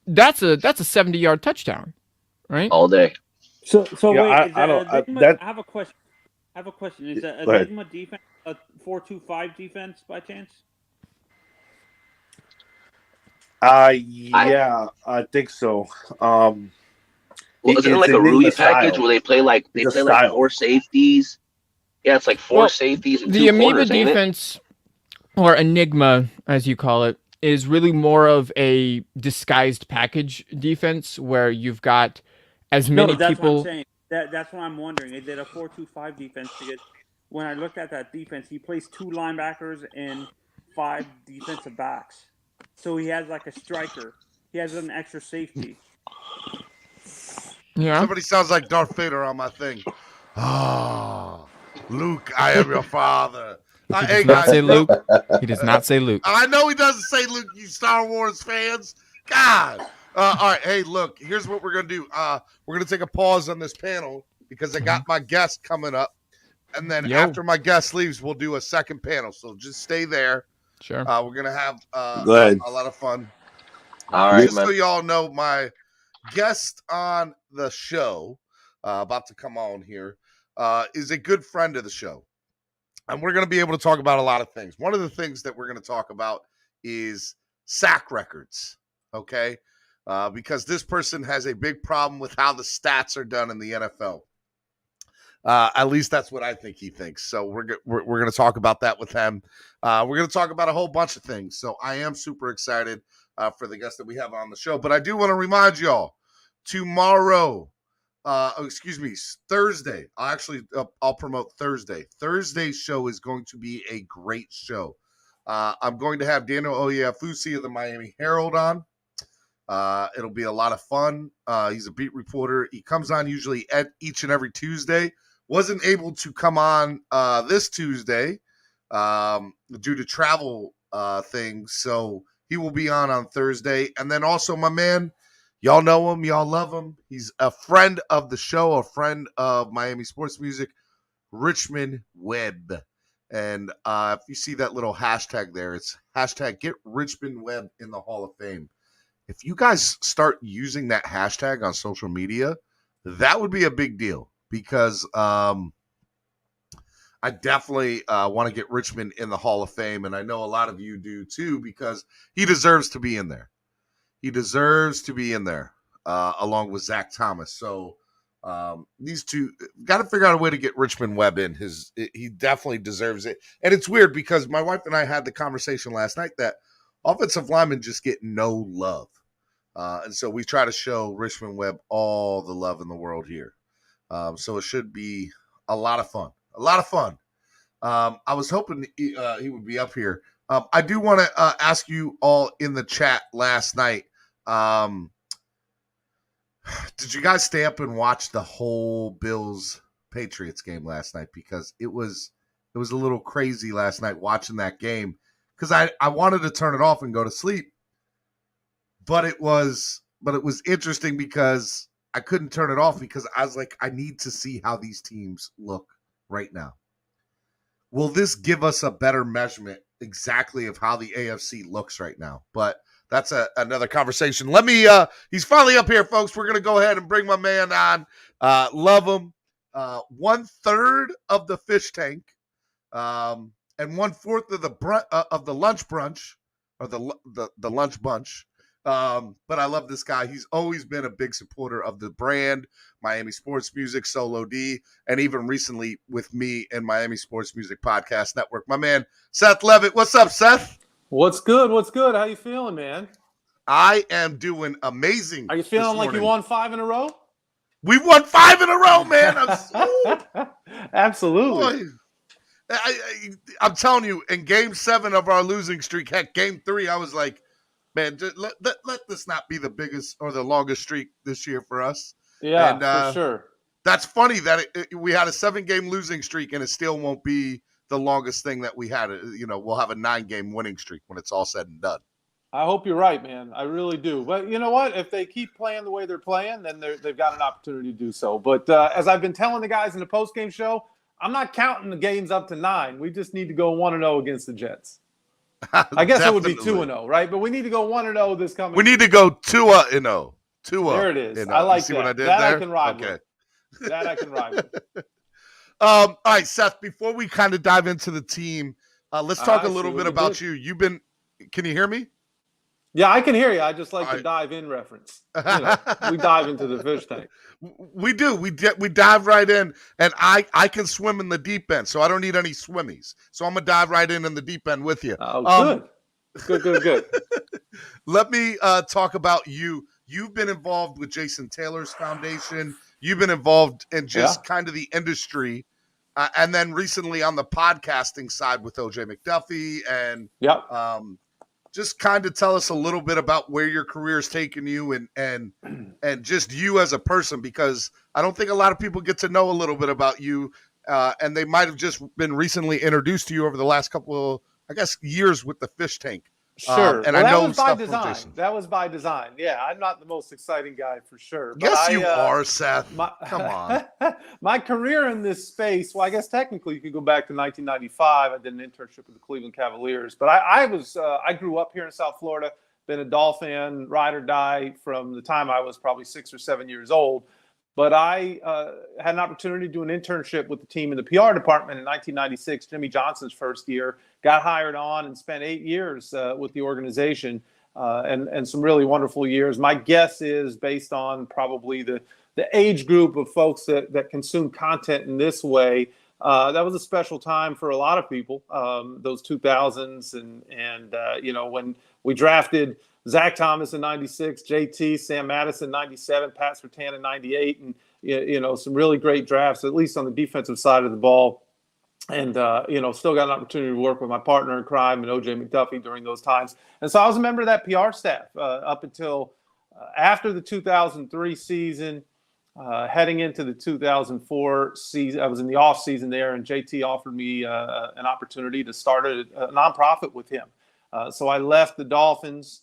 that's a 70-yard touchdown, right? All day. So Yeah, wait, I I have a question. Is that Go ahead. Enigma defense a 4-2-5 defense by chance? Yeah, I think so. Well, isn't it it's like a Enigma Rudy style. package where they play like style. 4 safeties? Yeah, it's like 4 safeties and 2 the Amoeba corners, ain't it? defense, or Enigma as you call it, is really more of a disguised package defense where you've got as many that's people. what I'm saying. That's what I'm wondering. Is it a 4-2-5 defense? Because when I looked at that defense, he plays 2 linebackers and 5 defensive backs. So he has like a striker. He has an extra safety. Yeah. Somebody sounds like Darth Vader on my thing. Oh, Luke, I am your father. He Hey does not guys, say Luke. He does not say Luke. I know he doesn't say Luke, you Star Wars fans. God. All right. Hey, look, here's what we're going to do. We're going to take a pause on this panel because I got my guest coming up. And then after my guest leaves, we'll do a second panel. So just stay there. Sure. We're going to have Go ahead. a lot of fun. All right, just man. so y'all know, my guest on the show, about to come on here, is a good friend of the show. And we're going to be able to talk about a lot of things. One of the things that we're going to talk about is sack records, okay? Because this person has a big problem with how the stats are done in the NFL. At least that's what I think he thinks. So we're going to talk about that with him. We're going to talk about a whole bunch of things. So I am super excited for the guest that we have on the show. But I do want to remind y'all, tomorrow, Thursday. I'll promote Thursday. Thursday's show is going to be a great show. I'm going to have Daniel Oyefusi of the Miami Herald on. It'll be a lot of fun. He's a beat reporter. He comes on usually each and every Tuesday. Wasn't able to come on this Tuesday due to travel things. So he will be on Thursday. And then also my man, y'all know him. Y'all love him. He's a friend of the show, a friend of Miami Sports Music, Richmond Webb. And if you see that little hashtag there, it's hashtag Get Richmond Webb in the Hall of Fame. If you guys start using that hashtag on social media, that would be a big deal because I definitely want to get Richmond in the Hall of Fame. And I know a lot of you do too, because he deserves to be in there. He deserves to be in there along with Zach Thomas. So these two got to figure out a way to get Richmond Webb in. He definitely deserves it. And it's weird because my wife and I had the conversation last night that offensive linemen just get no love. And so we try to show Richmond Webb all the love in the world here. So it should be a lot of fun. A lot of fun. I was hoping he would be up here. I do want to ask you all in the chat last night. Did you guys stay up and watch the whole Bills Patriots game last night? Because it was a little crazy last night watching that game. Because I wanted to turn it off and go to sleep. But it was interesting because I couldn't turn it off because I was like, I need to see how these teams look right now. Will this give us a better measurement exactly of how the AFC looks right now? But that's another conversation. Let me, he's finally up here, folks. We're going to go ahead and bring my man on. Love him. 1/3 of the fish tank and 1/4 of the lunch brunch or the lunch bunch. But I love this guy. He's always been a big supporter of the brand, Miami Sports Music, Solo D, and even recently with me and Miami Sports Music Podcast Network. My man, Seth Levit. What's up, Seth? What's good? What's good? How you feeling, man? I am doing amazing. Are you feeling like you won 5 in a row? We won 5 in a row, man. Absolutely. Boy, I'm telling you, in Game 7 of our losing streak, heck, Game 3, I was like, man, just let this not be the biggest or the longest streak this year for us. Yeah, and, for sure. That's funny that we had a 7-game losing streak, and it still won't be the longest thing that we had. We'll have a 9-game winning streak when it's all said and done. I hope you're right, man. I really do. But you know what? If they keep playing the way they're playing, then they've got an opportunity to do so. But as I've been telling the guys in the postgame show, I'm not counting the games up to 9. We just need to go 1-0 against the Jets. I guess it would be 2-0, right? But we need to go 1-0 this coming. We need to go 2-0. There it is. I like that. What I did that there? I can ride okay. with. That I can ride with. All right, Seth, before we kind of dive into the team, let's talk a little bit about you. Can you hear me? Yeah, I can hear you. I just like the dive in reference. We dive into the fish tank. We do. We dive right in, and I can swim in the deep end, so I don't need any swimmies. So I'm going to dive right in the deep end with you. Oh, good. Let me talk about you. You've been involved with Jason Taylor's foundation. You've been involved in just kind of the industry. And then recently on the podcasting side with OJ McDuffie and just kind of tell us a little bit about where your career has taken you and just you as a person, because I don't think a lot of people get to know a little bit about you, and they might have just been recently introduced to you over the last couple of, I guess, years with the fish tank. Sure. And well, I know that was by stuff design. from Jason. That was by design. Yeah, I'm not the most exciting guy for sure. But Yes, you are, Seth. Come on. My career in this space, well, I guess technically you could go back to 1995. I did an internship with the Cleveland Cavaliers. But I grew up here in South Florida, been a Dolphin, ride or die from the time I was probably 6 or 7 years old. But I had an opportunity to do an internship with the team in the PR department in 1996, Jimmy Johnson's first year. Got hired on and spent 8 years with the organization and some really wonderful years. My guess is, based on probably the age group of folks that consume content in this way, that was a special time for a lot of people, those 2000s. And when we drafted Zach Thomas in 96, JT, Sam Madison 97, Pat Surtain in 98, and some really great drafts, at least on the defensive side of the ball. And still got an opportunity to work with my partner in crime and OJ McDuffie during those times. And so I was a member of that PR staff up until after the 2003 season, heading into the 2004 season. I was in the off season there, and JT offered me an opportunity to start a nonprofit with him. So I left the Dolphins.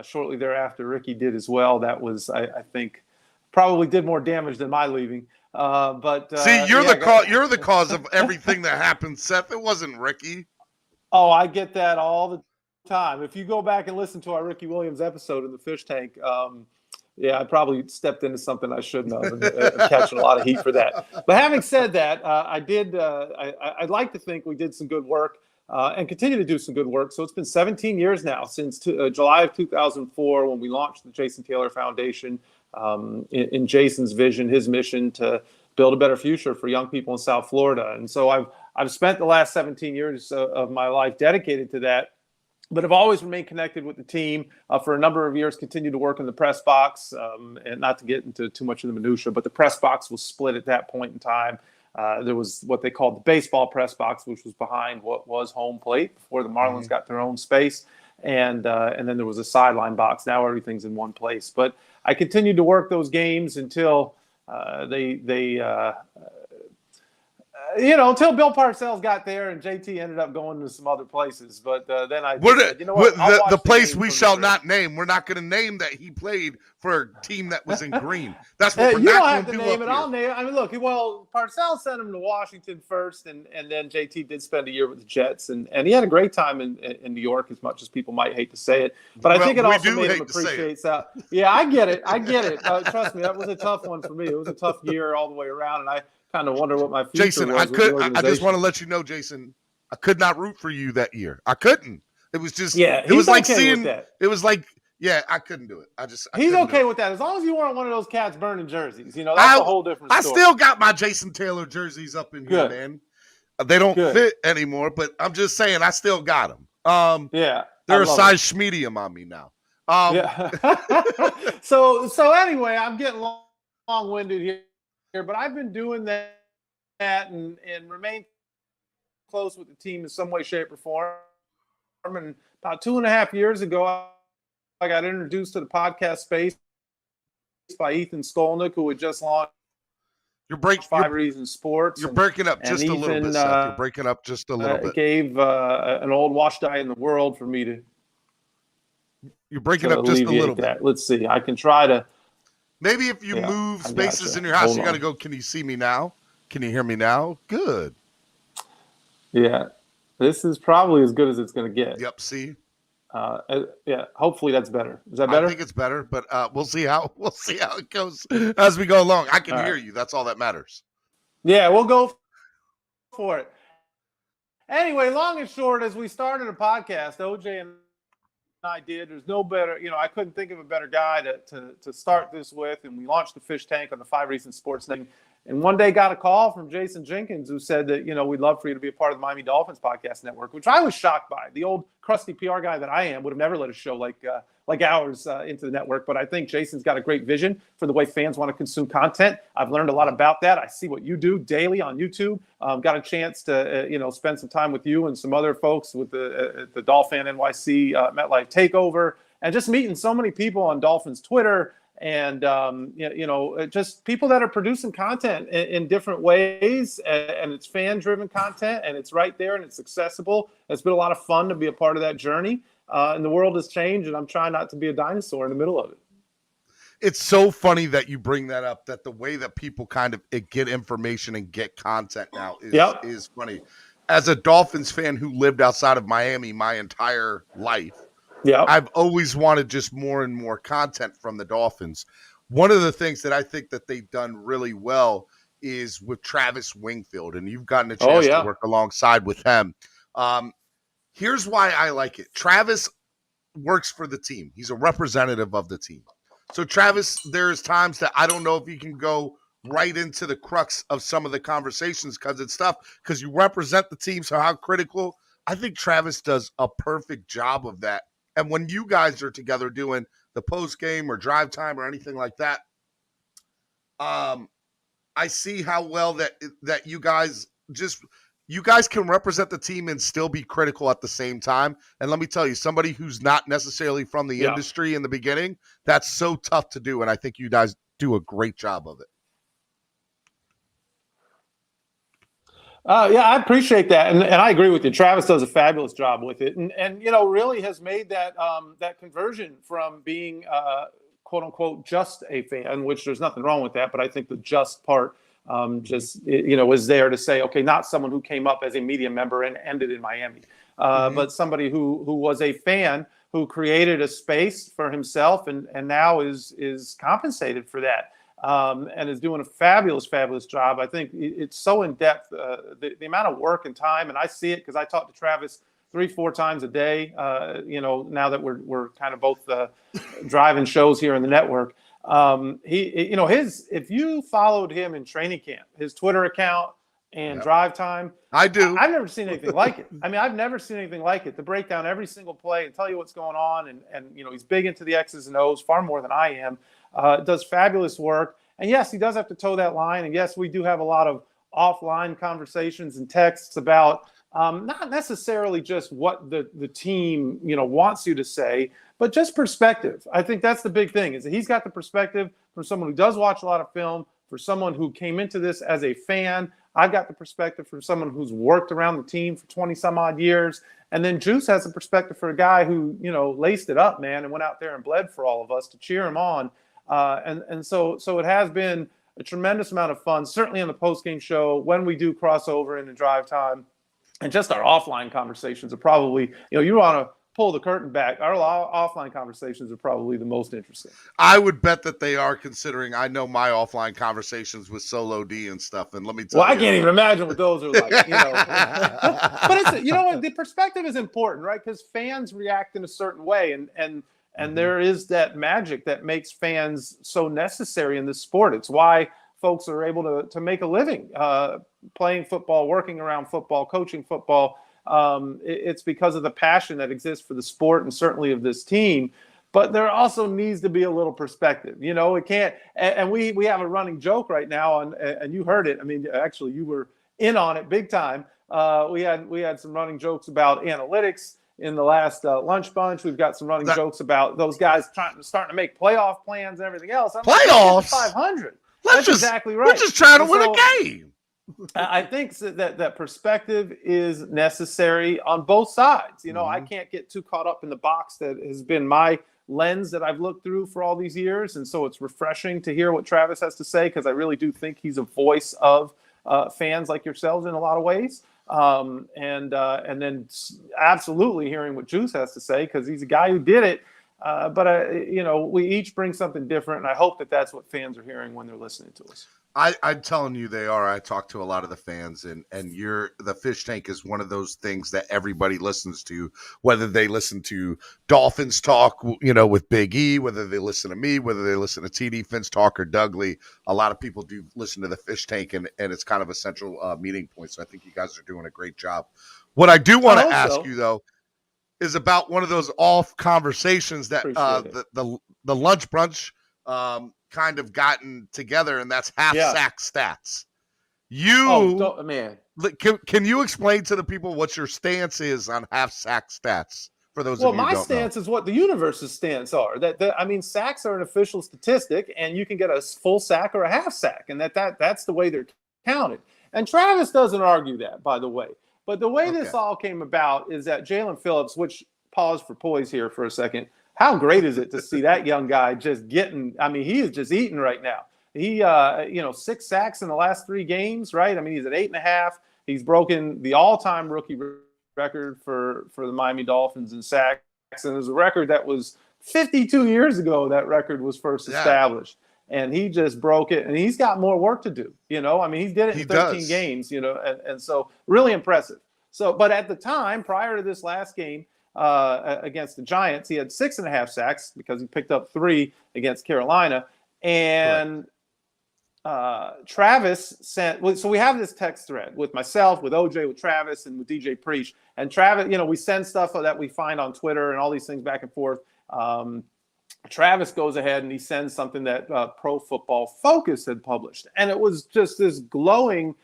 Shortly thereafter, Ricky did as well. That was, I think, probably did more damage than my leaving. See, you're the cause of everything that happened, Seth. It wasn't Ricky. Oh, I get that all the time. If you go back and listen to our Ricky Williams episode in the fish tank, I probably stepped into something I shouldn't have, and catching a lot of heat for that. But having said that, I'd like to think we did some good work. And continue to do some good work. So it's been 17 years now since July of 2004 when we launched the Jason Taylor Foundation in Jason's vision, his mission to build a better future for young people in South Florida. And so I've spent the last 17 years of my life dedicated to that, but I've always remained connected with the team for a number of years, continued to work in the press box, and not to get into too much of the minutia, but the press box was split at that point in time. There was what they called the baseball press box, which was behind what was home plate before the Marlins got their own space. And then there was a sideline box. Now everything's in one place. But I continued to work those games until until Bill Parcells got there and JT ended up going to some other places. But then I said, you know what? The place we shall not name. We're not going to name that he played for a team that was in green. That's what we're not going to do. You don't have to name it. I'll name it. I mean, look, Parcells sent him to Washington first, and then JT did spend a year with the Jets, and he had a great time in New York, as much as people might hate to say it. But I think it also made him appreciate South. Yeah, I get it. Trust me, that was a tough one for me. It was a tough year all the way around, and I kind of wonder what my future Jason, was. I just want to let you know, Jason, I could not root for you that year. I couldn't. It was just, it was like okay seeing, that. it was like, I couldn't do it. He's okay with that. As long as you weren't one of those cats burning jerseys, that's a whole different story. I still got my Jason Taylor jerseys up in here, man. They don't fit anymore, but I'm just saying I still got them. They're a size medium on me now. So anyway, I'm getting long-winded here, but I've been doing that and remain close with the team in some way, shape, or form. And about 2.5 years ago, I got introduced to the podcast space by Ethan Skolnick, who had just launched Five Reasons Sports. You're breaking up just a little bit, Seth. You're breaking up just a little bit. Gave an old wash guy in the world for me to. You're breaking up just a little bit. Let's see. I can try to. Maybe if you move spaces in your house, you got to go. Can you see me now? Can you hear me now? Good. Yeah, this is probably as good as it's going to get. Yep. See. Hopefully that's better. Is that better? I think it's better, but we'll see how it goes as we go along. I can hear you. That's all that matters. Yeah, we'll go for it. Anyway, long and short, as we started a podcast, OJ and I did. There's no better, I couldn't think of a better guy to start this with, and we launched the Fish Tank on the 5 Reasons Sports thing. And one day got a call from Jason Jenkins, who said that, we'd love for you to be a part of the Miami Dolphins podcast network, which I was shocked by. The old crusty PR guy that I am would have never let a show like like ours into the network. But I think Jason's got a great vision for the way fans want to consume content. I've learned a lot about that. I see what you do daily on YouTube. Got a chance to spend some time with you and some other folks with the Dolphin NYC MetLife Takeover, and just meeting so many people on Dolphins Twitter. And just people that are producing content in different ways, and it's fan-driven content, and it's right there, and it's accessible. It's been a lot of fun to be a part of that journey, and the world has changed, and I'm trying not to be a dinosaur in the middle of it. It's so funny that you bring that up, that the way that people kind of get information and get content now is funny. As a Dolphins fan who lived outside of Miami my entire life, I've always wanted just more and more content from the Dolphins. One of the things that I think that they've done really well is with Travis Wingfield, and you've gotten a chance to work alongside with him. Here's why I like it. Travis works for the team. He's a representative of the team. So Travis, there's times that I don't know if you can go right into the crux of some of the conversations because it's tough because you represent the team. So how critical? I think Travis does a perfect job of that. And when you guys are together doing the post game or drive time or anything like that, I see how well that you guys can represent the team and still be critical at the same time. And let me tell you, somebody who's not necessarily from the industry in the beginning, that's so tough to do. And I think you guys do a great job of it. I appreciate that, and I agree with you. Travis does a fabulous job with it, and really has made that that conversion from being quote unquote just a fan, which there's nothing wrong with that, but I think the just part is there to say, okay, not someone who came up as a media member and ended in Miami, but somebody who was a fan who created a space for himself and now is compensated for that. And is doing a fabulous job. I think it's so in depth, the amount of work and time, and I see it because I talk to Travis 3-4 times a day. Now that we're kind of both driving shows here in the network. If you followed him in training camp, his Twitter account and drive time, I do. I've never seen anything like it. I mean, I've never seen anything like it. To break down every single play and tell you what's going on, and he's big into the X's and O's far more than I am. Does fabulous work. And yes, he does have to toe that line. And yes, we do have a lot of offline conversations and texts about not necessarily just what the team, wants you to say, but just perspective. I think that's the big thing, is that he's got the perspective from someone who does watch a lot of film, for someone who came into this as a fan. I've got the perspective from someone who's worked around the team for 20 some odd years. And then Juice has the perspective for a guy who, laced it up, man, and went out there and bled for all of us to cheer him on. So it has been a tremendous amount of fun, certainly on the post-game show when we do crossover in the drive time, and just our offline conversations are probably, you want to pull the curtain back. Our offline conversations are probably the most interesting. I would bet that they are, considering I know my offline conversations with Solo D and stuff. And let me tell you, I can't even imagine what those are like. But it's the perspective is important, right? Because fans react in a certain way, and there is that magic that makes fans so necessary in this sport. It's why folks are able to make a living playing football, working around football, coaching football. It's because of the passion that exists for the sport and certainly of this team. But there also needs to be a little perspective. It can't. And we have a running joke right now, and you heard it. I mean, actually, you were in on it big time. We had some running jokes about analytics in the last lunch bunch. We've got some running jokes about those guys starting to make playoff plans and everything else. Playoffs? 500. That's exactly right. We're just trying to win a game. I think that perspective is necessary on both sides. I can't get too caught up in the box that has been my lens that I've looked through for all these years. And so it's refreshing to hear what Travis has to say, because I really do think he's a voice of fans like yourselves in a lot of ways. And then absolutely hearing what Juice has to say, because he's a guy who did it. But we each bring something different, and I hope that that's what fans are hearing when they're listening to us. I'm telling you, they are. I talk to a lot of the fans, and the Fish Tank is one of those things that everybody listens to, whether they listen to Dolphins talk, with Big E, whether they listen to me, whether they listen to TD Finch talk or Dougley. A lot of people do listen to the Fish Tank, and it's kind of a central meeting point. So I think you guys are doing a great job. What I do want to ask you, though, is about one of those off conversations that the lunch brunch kind of gotten together, and that's half sack stats. Man. Can you explain to the people what your stance is on half sack stats? For those of you who don't know. My stance is what the universe's stance are. Sacks are an official statistic, and you can get a full sack or a half sack, and that's the way they're counted. And Travis doesn't argue that, by the way. But the way this all came about is that Jalen Phillips, which pause for poise here for a second. How great is it to see that young guy just getting? I mean, he is just eating right now. He, 6 sacks in the last 3 games, right? I mean, he's at 8.5. He's broken the all-time rookie record for the Miami Dolphins in sacks, and there's a record that was 52 years ago. That record was first established, and he just broke it. And he's got more work to do. He did it in 13 games. And so really impressive. So, but at the time, prior to this last game against the Giants, he had 6.5 sacks because he picked up 3 against Carolina, and. Travis sent, so we have this text thread with myself, with OJ, with Travis, and with DJ Preach. And Travis, we send stuff that we find on Twitter and all these things back and forth. Travis goes ahead and he sends something that Pro Football Focus had published. And it was just this glowing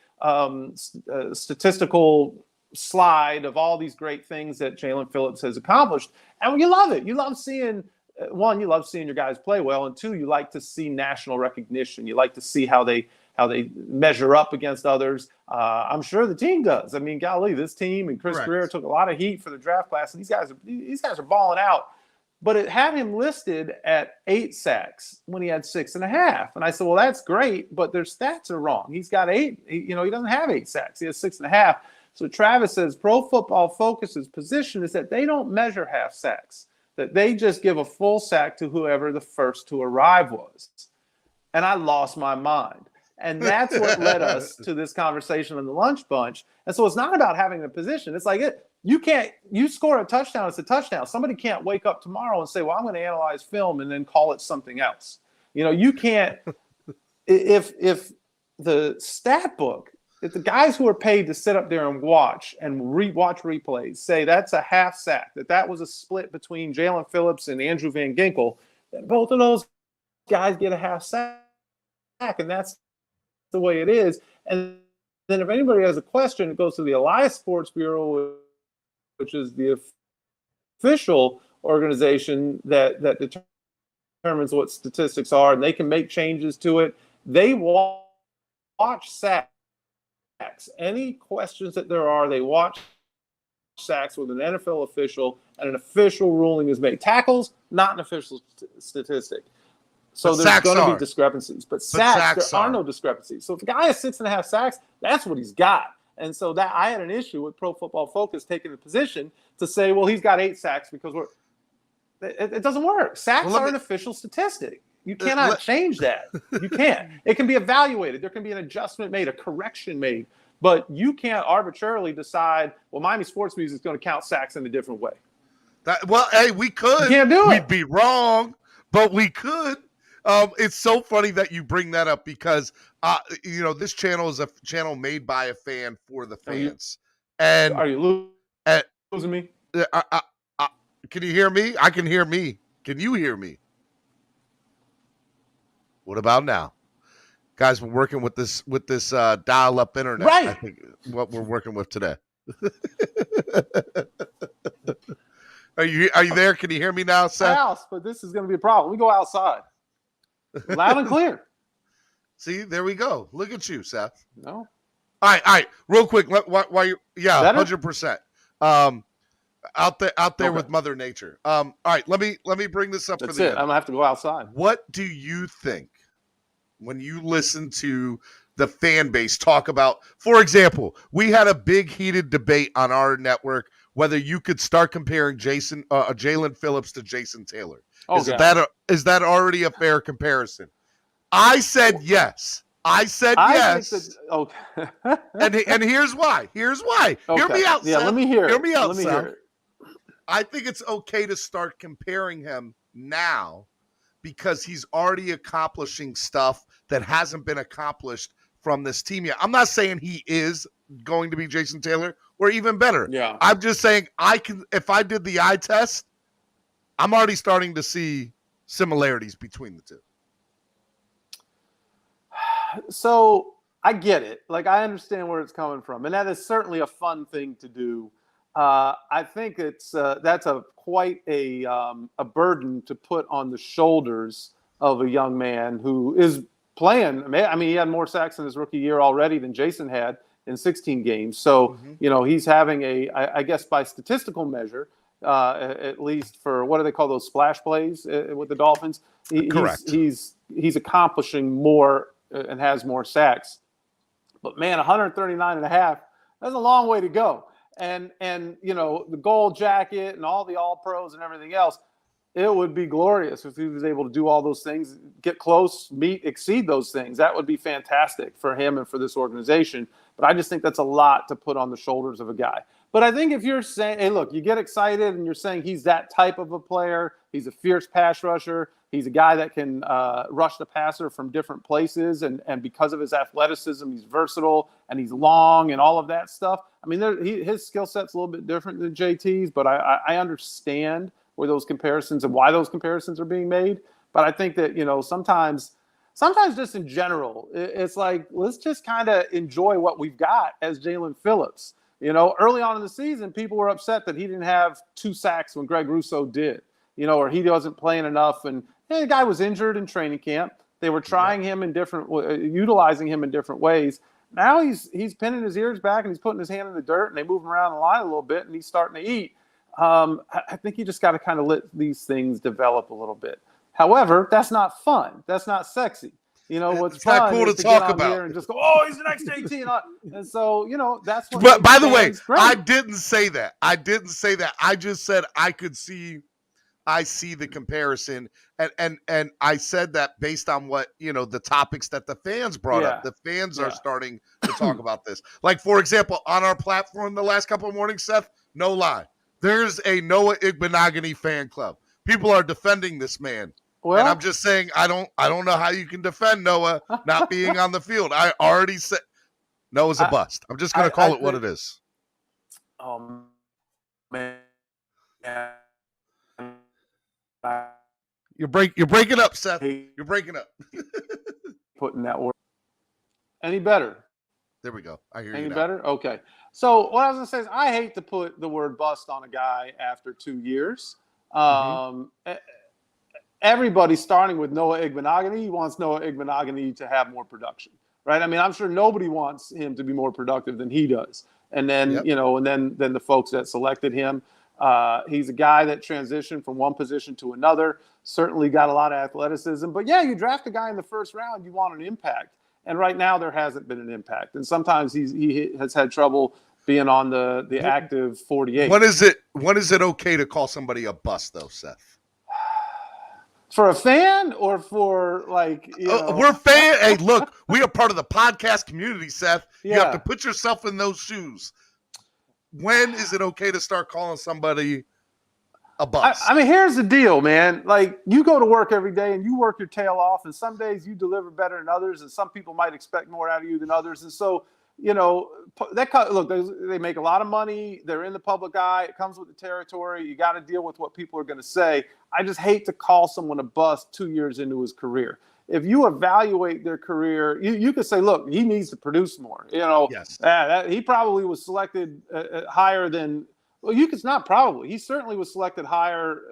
statistical slide of all these great things that Jalen Phillips has accomplished. And you love it. You love seeing one, you love seeing your guys play well, and 2, you like to see national recognition. You like to see how they measure up against others. I'm sure the team does. I mean, golly, this team and Chris Greer took a lot of heat for the draft class, and these guys are balling out. But it had him listed at 8 sacks when he had 6.5, and I said, well, that's great, but their stats are wrong. He's got 8. He doesn't have 8 sacks. He has 6.5. So Travis says Pro Football Focus's position is that they don't measure half sacks. That they just give a full sack to whoever the first to arrive was. And I lost my mind. And that's what led us to this conversation in the lunch bunch. And so it's not about having a position. It's like you score a touchdown, it's a touchdown. Somebody can't wake up tomorrow and say, well, I'm going to analyze film and then call it something else. You can't, if the stat book, if the guys who are paid to sit up there and watch replays say that's a half sack, that was a split between Jalen Phillips and Andrew Van Ginkel, then both of those guys get a half sack, and that's the way it is. And then if anybody has a question, it goes to the Elias Sports Bureau, which is the official organization that determines what statistics are, and they can make changes to it. They watch sacks. Any questions that there are, they watch sacks with an NFL official, and an official ruling is made. Tackles, not an official statistic. So there's going to be discrepancies. But sacks, there are no discrepancies. So if a guy has 6.5 sacks, that's what he's got. And so that I had an issue with Pro Football Focus taking the position to say, well, he's got 8 sacks because it doesn't work. Sacks are an official statistic. You cannot change that. You can't. It can be evaluated. There can be an adjustment made, a correction made. But you can't arbitrarily decide, well, Miami Sports Music is going to count sacks in a different way. Hey, we could. You can't do it. We'd be wrong, but we could. It's so funny that you bring that up because, this channel is a channel made by a fan for the fans. Are you losing me? Can you hear me? I can hear me. Can you hear me? What about now? Guys, we're working with this dial-up internet. Right. I think what we're working with today. Are you there? Can you hear me now, Seth? House, but this is going to be a problem. We go outside. Loud and clear. See, there we go. Look at you, Seth. No. All right. Real quick, while you 100%. Out there with Mother Nature. All right, let me bring this up. That's for the it. I'm gonna have to go outside. What do you think when you listen to the fan base talk about? For example, we had a big heated debate on our network whether you could start comparing Jalen Phillips to Jason Taylor. Is that already a fair comparison? I said yes. Yes. And here's why. Okay. Hear me out, Seth. Let me hear it. Hear me out, let me Seth. hear it. I think it's okay to start comparing him now because he's already accomplishing stuff that hasn't been accomplished from this team yet. I'm not saying he is going to be Jason Taylor or even better. Yeah. I'm just saying if I did the eye test, I'm already starting to see similarities between the two. So I get it. Like, I understand where it's coming from, and that is certainly a fun thing to do. I think that's quite a burden to put on the shoulders of a young man who is playing. I mean, he had more sacks in his rookie year already than Jason had in 16 games. So, he's having I guess by statistical measure, at least for what do they call those splash plays with the Dolphins? Correct. He's accomplishing more and has more sacks. But man, 139 and a half, that's a long way to go. And the gold jacket and all the all-pros and everything else, it would be glorious if he was able to do all those things, get close, exceed those things. That would be fantastic for him and for this organization. But I just think that's a lot to put on the shoulders of a guy. But I think if you're saying, hey, look, you get excited and you're saying he's that type of a player, he's a fierce pass rusher, he's a guy that can rush the passer from different places, and because of his athleticism, he's versatile and he's long and all of that stuff. I mean, his skill set's a little bit different than JT's, but I understand where those comparisons and why those comparisons are being made. But I think that, sometimes just in general, it's like, let's just kind of enjoy what we've got as Jalen Phillips. Early on in the season, people were upset that he didn't have 2 sacks when Greg Rousseau did, or he wasn't playing enough. And the guy was injured in training camp. They were trying him utilizing him in different ways. Now he's pinning his ears back and he's putting his hand in the dirt, and they move him around the line a little bit, and he's starting to eat. I think you just got to kind of let these things develop a little bit. However, that's not fun. That's not sexy. What's it's fun not cool is to get talk on about here and just go, oh, he's the next JT. And so, that's what. But by the way, great. I didn't say that. I just said I see the comparison, and I said that based on what the topics that the fans brought up. The fans are starting to talk about this. Like, for example, on our platform the last couple of mornings, Seth, no lie, there's a Noah Igbinoghene fan club. People are defending this man. Well, and I'm just saying, I don't know how you can defend Noah not being on the field. I already said Noah's a bust. I'm just going to call it what it is. Oh, man. You're breaking up, Seth. You're breaking up. Putting that word. Any better? There we go. I hear you now. Any better? Okay. So what I was going to say is I hate to put the word bust on a guy after 2 years. Everybody, starting with Noah Igbinoghene, wants Noah Igbinoghene to have more production, right? I mean, I'm sure nobody wants him to be more productive than he does. And then, then the folks that selected him, he's a guy that transitioned from one position to another, certainly got a lot of athleticism. But, yeah, you draft a guy in the first round, you want an impact. And right now there hasn't been an impact. And sometimes he has had trouble being on the active 48. When is it okay to call somebody a bust, though, Seth? For a fan or for we're fan. Hey, look, we are part of the podcast community, Seth. Yeah. You have to put yourself in those shoes. When is it okay to start calling somebody a bust? I mean, here's the deal, man. Like, you go to work every day and you work your tail off, and some days you deliver better than others, and some people might expect more out of you than others. And so, they make a lot of money. They're in the public eye. It comes with the territory. You got to deal with what people are going to say. I just hate to call someone a bust 2 years into his career. If you evaluate their career, you could say, look, he needs to produce more. Yes. He probably was selected higher than – well, not probably. He certainly was selected higher.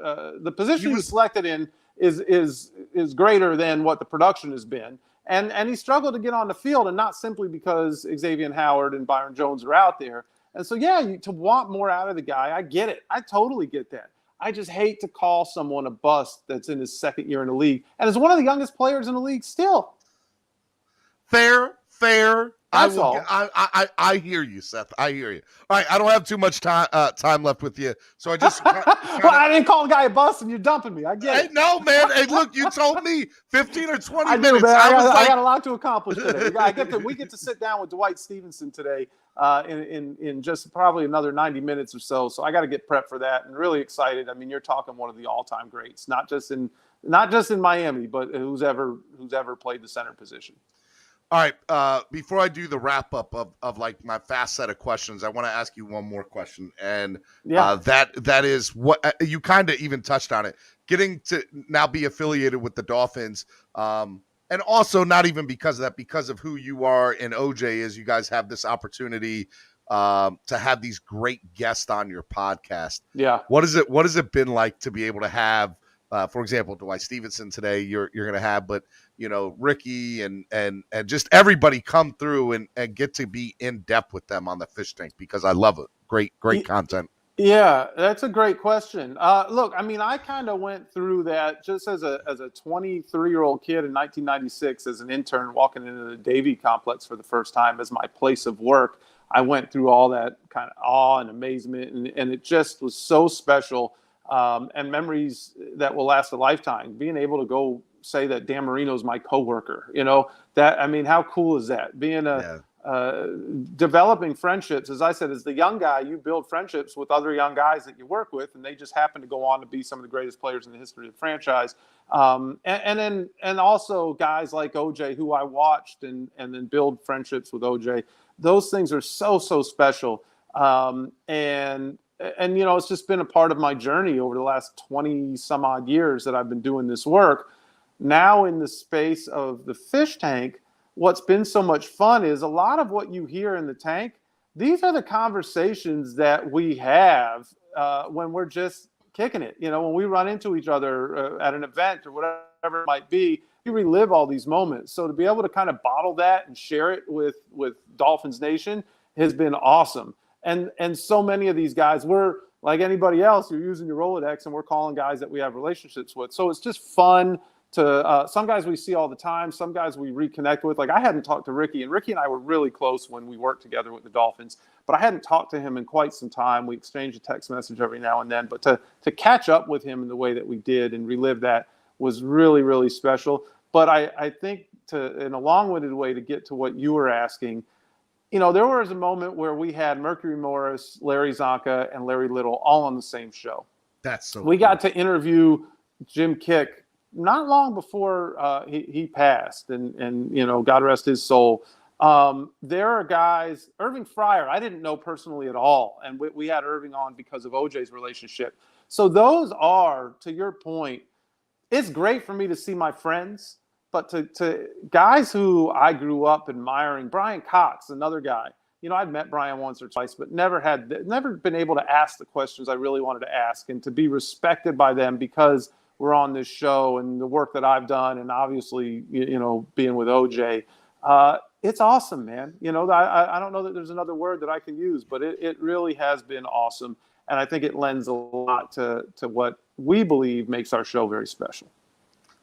The position he was selected in is greater than what the production has been. And he struggled to get on the field, and not simply because Xavier Howard and Byron Jones are out there. And so, to want more out of the guy, I get it. I totally get that. I just hate to call someone a bust that's in his second year in the league and is one of the youngest players in the league still. Fair. That's all. I hear you, Seth. I hear you. All right, I don't have too much time left with you, so I just. Well, I didn't call a guy a bust, and you're dumping me. I get it. No, man. Hey, look, you told me 15 or 20 I minutes. Do, man. I got a lot to accomplish today. We get to sit down with Dwight Stevenson today in just probably another 90 minutes or so. So I got to get prepped for that, and really excited. I mean, you're talking one of the all-time greats, not just in Miami, but who's ever played the center position. All right. Before I do the wrap up of like my fast set of questions, I want to ask you one more question, and that is what you kind of even touched on it. Getting to now be affiliated with the Dolphins, and also not even because of that, because of who you are and OJ is. You guys have this opportunity to have these great guests on your podcast. Yeah. What has it been like to be able to have, for example, Dwight Stevenson today? You're going to have, but Ricky and just everybody come through and get to be in depth with them on the fish tank, because I love it. Great content. Yeah, that's a great question. Look, I mean, I kind of went through that just as a 23-year-old kid in 1996 as an intern walking into the Davie complex for the first time as my place of work. I went through all that kind of awe and amazement, and it just was so special, and memories that will last a lifetime. Being able to go say that Dan Marino's my coworker, how cool is that? Being developing friendships, as I said, as the young guy, you build friendships with other young guys that you work with, and they just happen to go on to be some of the greatest players in the history of the franchise. And also guys like OJ, who I watched and then build friendships with OJ. Those things are so special. And it's just been a part of my journey over the last 20 some odd years that I've been doing this work. Now in the space of the fish tank, what's been so much fun is a lot of what you hear in the tank. These are the conversations that we have when we're just kicking it. When we run into each other at an event or whatever it might be, you relive all these moments. So to be able to kind of bottle that and share it with Dolphins Nation has been awesome. And so many of these guys, we're like anybody else, you're using your Rolodex and we're calling guys that we have relationships with. So it's just fun to some guys we see all the time, some guys we reconnect with. Like I hadn't talked to Ricky, and Ricky and I were really close when we worked together with the Dolphins, but I hadn't talked to him in quite some time. We exchanged a text message every now and then, but to catch up with him in the way that we did and relive that was really, really special. But I think in a long-winded way to get to what you were asking, there was a moment where we had Mercury Morris, Larry Zonka, and Larry Little all on the same show. That's so we cool. got to interview Jim Kick not long before he passed, and God rest his soul. There are guys, Irving Fryer, I didn't know personally at all, and we had Irving on because of OJ's relationship. So those are, to your point, it's great for me to see my friends, but to guys who I grew up admiring, Brian Cox, another guy. I'd met Brian once or twice, but never been able to ask the questions I really wanted to ask, and to be respected by them because we're on this show and the work that I've done, and obviously, being with OJ, it's awesome, man. I don't know that there's another word that I can use, but it really has been awesome. And I think it lends a lot to what we believe makes our show very special.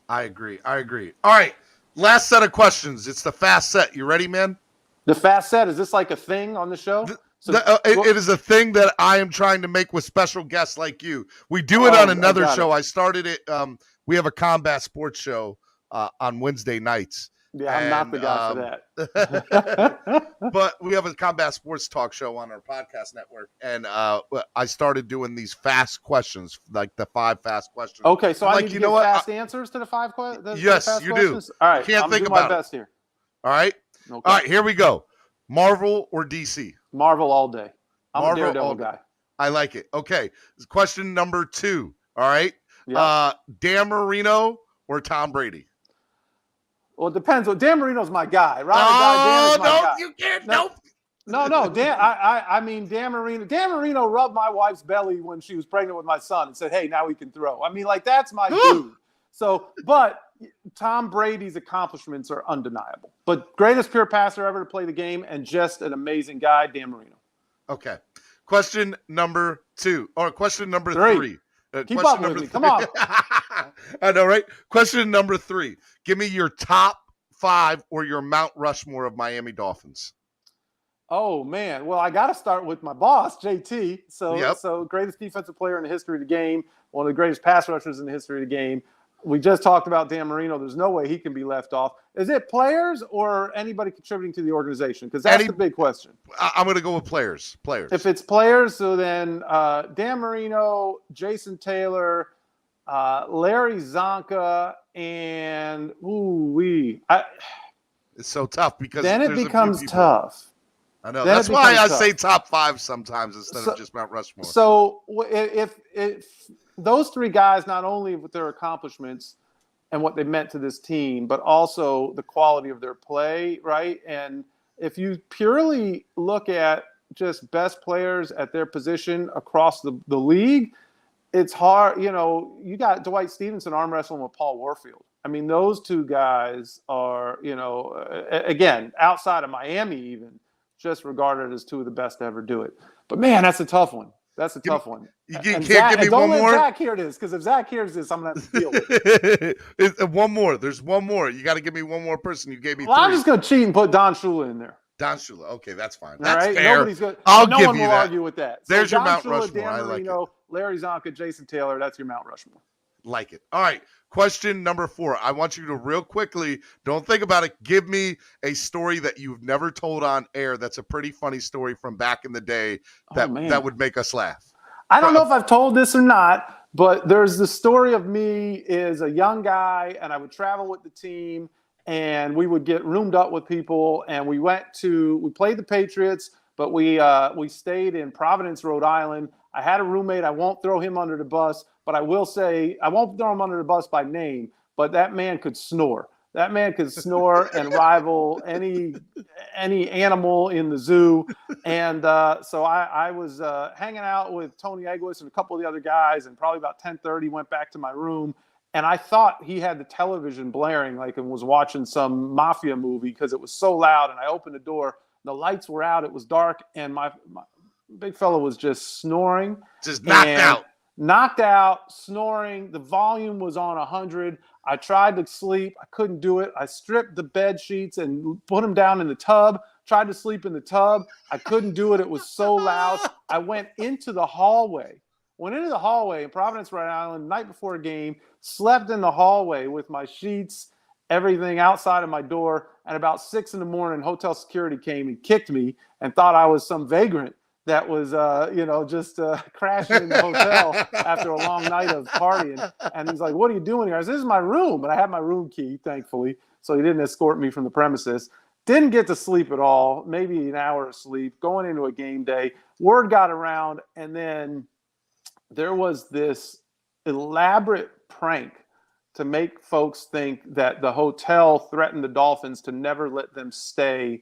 I agree. All right. Last set of questions. It's the fast set. You ready, man? The fast set, is this like a thing on the show? It is a thing that I am trying to make with special guests like you. We do it on another show. I started it. We have a combat sports show on Wednesday nights. Yeah, I'm not the guy for that. But we have a combat sports talk show on our podcast network. And I started doing these fast questions, like the 5 fast questions. Okay, so I need to give fast answers to the 5 questions? Yes, you questions? do. All right, you can't I'm think doing about my best here. All right? Okay. All right, here we go. Marvel or DC? Marvel all day. I'm Marvel a Daredevil guy. I like it. Okay. Question number 2. All right. Yeah. Dan Marino or Tom Brady? Well, it depends. Dan Marino's my guy, right? Dan is my guy. You can't. No. Dan. I mean, Dan Marino. Dan Marino rubbed my wife's belly when she was pregnant with my son and said, "Hey, now he can throw." I mean, like that's my dude. So, but Tom Brady's accomplishments are undeniable. But greatest pure passer ever to play the game, and just an amazing guy, Dan Marino. Okay. Question number 2 or question number 3. Keep up with me. Come on. I know, right? Question number 3. Give me your top 5 or your Mount Rushmore of Miami Dolphins. Oh, man. Well, I got to start with my boss, JT. So greatest defensive player in the history of the game, one of the greatest pass rushers in the history of the game. We just talked about Dan Marino. There's no way he can be left off. Is it players or anybody contributing to the organization? Because that's the big question. I'm going to go with players. If it's players, so then Dan Marino, Jason Taylor, Larry Zonka, and It's so tough because then it there's a few becomes people. tough. I know. Then That's why I say top 5 sometimes instead of just Mount Rushmore. So if those 3 guys, not only with their accomplishments and what they meant to this team, but also the quality of their play, right? And if you purely look at just best players at their position across the league, it's hard. You got Dwight Stevenson arm wrestling with Paul Warfield. I mean, those 2 guys are, again, outside of Miami even, just regarded as 2 of the best to ever do it. But, man, that's a tough one. That's a tough one. You can't give me one more? Don't let Zach hear this, because if Zach hears this, I'm going to have to deal with it. One more. There's one more. You got to give me one more person. You gave me 3. I'm just going to cheat and put Don Shula in there. Don Shula. Okay, that's fine. All That's right? fair. Nobody's gonna, I'll no give one you will that. argue with that. There's so your Mount Shula, Rushmore. Dan I like Marino, Larry Zonka, Jason Taylor. That's your Mount Rushmore. Like it. All right. Question number 4. I want you to real quickly, don't think about it. Give me a story that you've never told on air. That's a pretty funny story from back in the day that would make us laugh. I don't know if I've told this or not, but there's the story of me as a young guy, and I would travel with the team, and we would get roomed up with people, and we played the Patriots, but we stayed in Providence, Rhode Island. I had a roommate. I won't throw him under the bus, but I will say I won't throw him under the bus by name, but that man could snore. That man could snore and rival any animal in the zoo. And so I was hanging out with Tony Egglis and a couple of the other guys, and probably about 10:30 went back to my room. And I thought he had the television blaring and was watching some mafia movie because it was so loud. And I opened the door. The lights were out. It was dark. And my big fella was just snoring. Just knocked out, snoring. The volume was on 100. I tried to sleep. I couldn't do it. I stripped the bed sheets and put them down in the tub. Tried to sleep in the tub. I couldn't do it. It was so loud. I went into the hallway. In Providence, Rhode Island, the night before a game, slept in the hallway with my sheets, everything outside of my door. And about 6 a.m, hotel security came and kicked me and thought I was some vagrant that was, just crashing in the hotel after a long night of partying. And he's like, "What are you doing here?" I said, "This is my room." And I had my room key, thankfully, so he didn't escort me from the premises. Didn't get to sleep at all, maybe an hour of sleep, going into a game day. Word got around, and then there was this elaborate prank to make folks think that the hotel threatened the Dolphins to never let them stay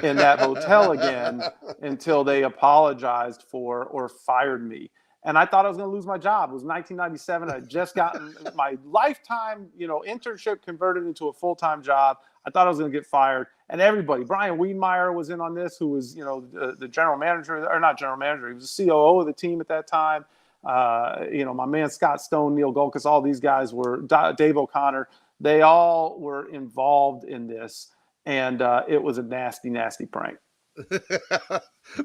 in that hotel again until they apologized for or fired me. And I thought I was going to lose my job. It was 1997. I had just gotten my lifetime, internship converted into a full-time job. I thought I was going to get fired. And everybody, Brian Wiedemeyer was in on this, who was, the general manager, or not general manager. He was the COO of the team at that time. My man Scott Stone, Neil Golkus, all these guys were, Dave O'Connor, they all were involved in this. And it was a nasty, nasty prank.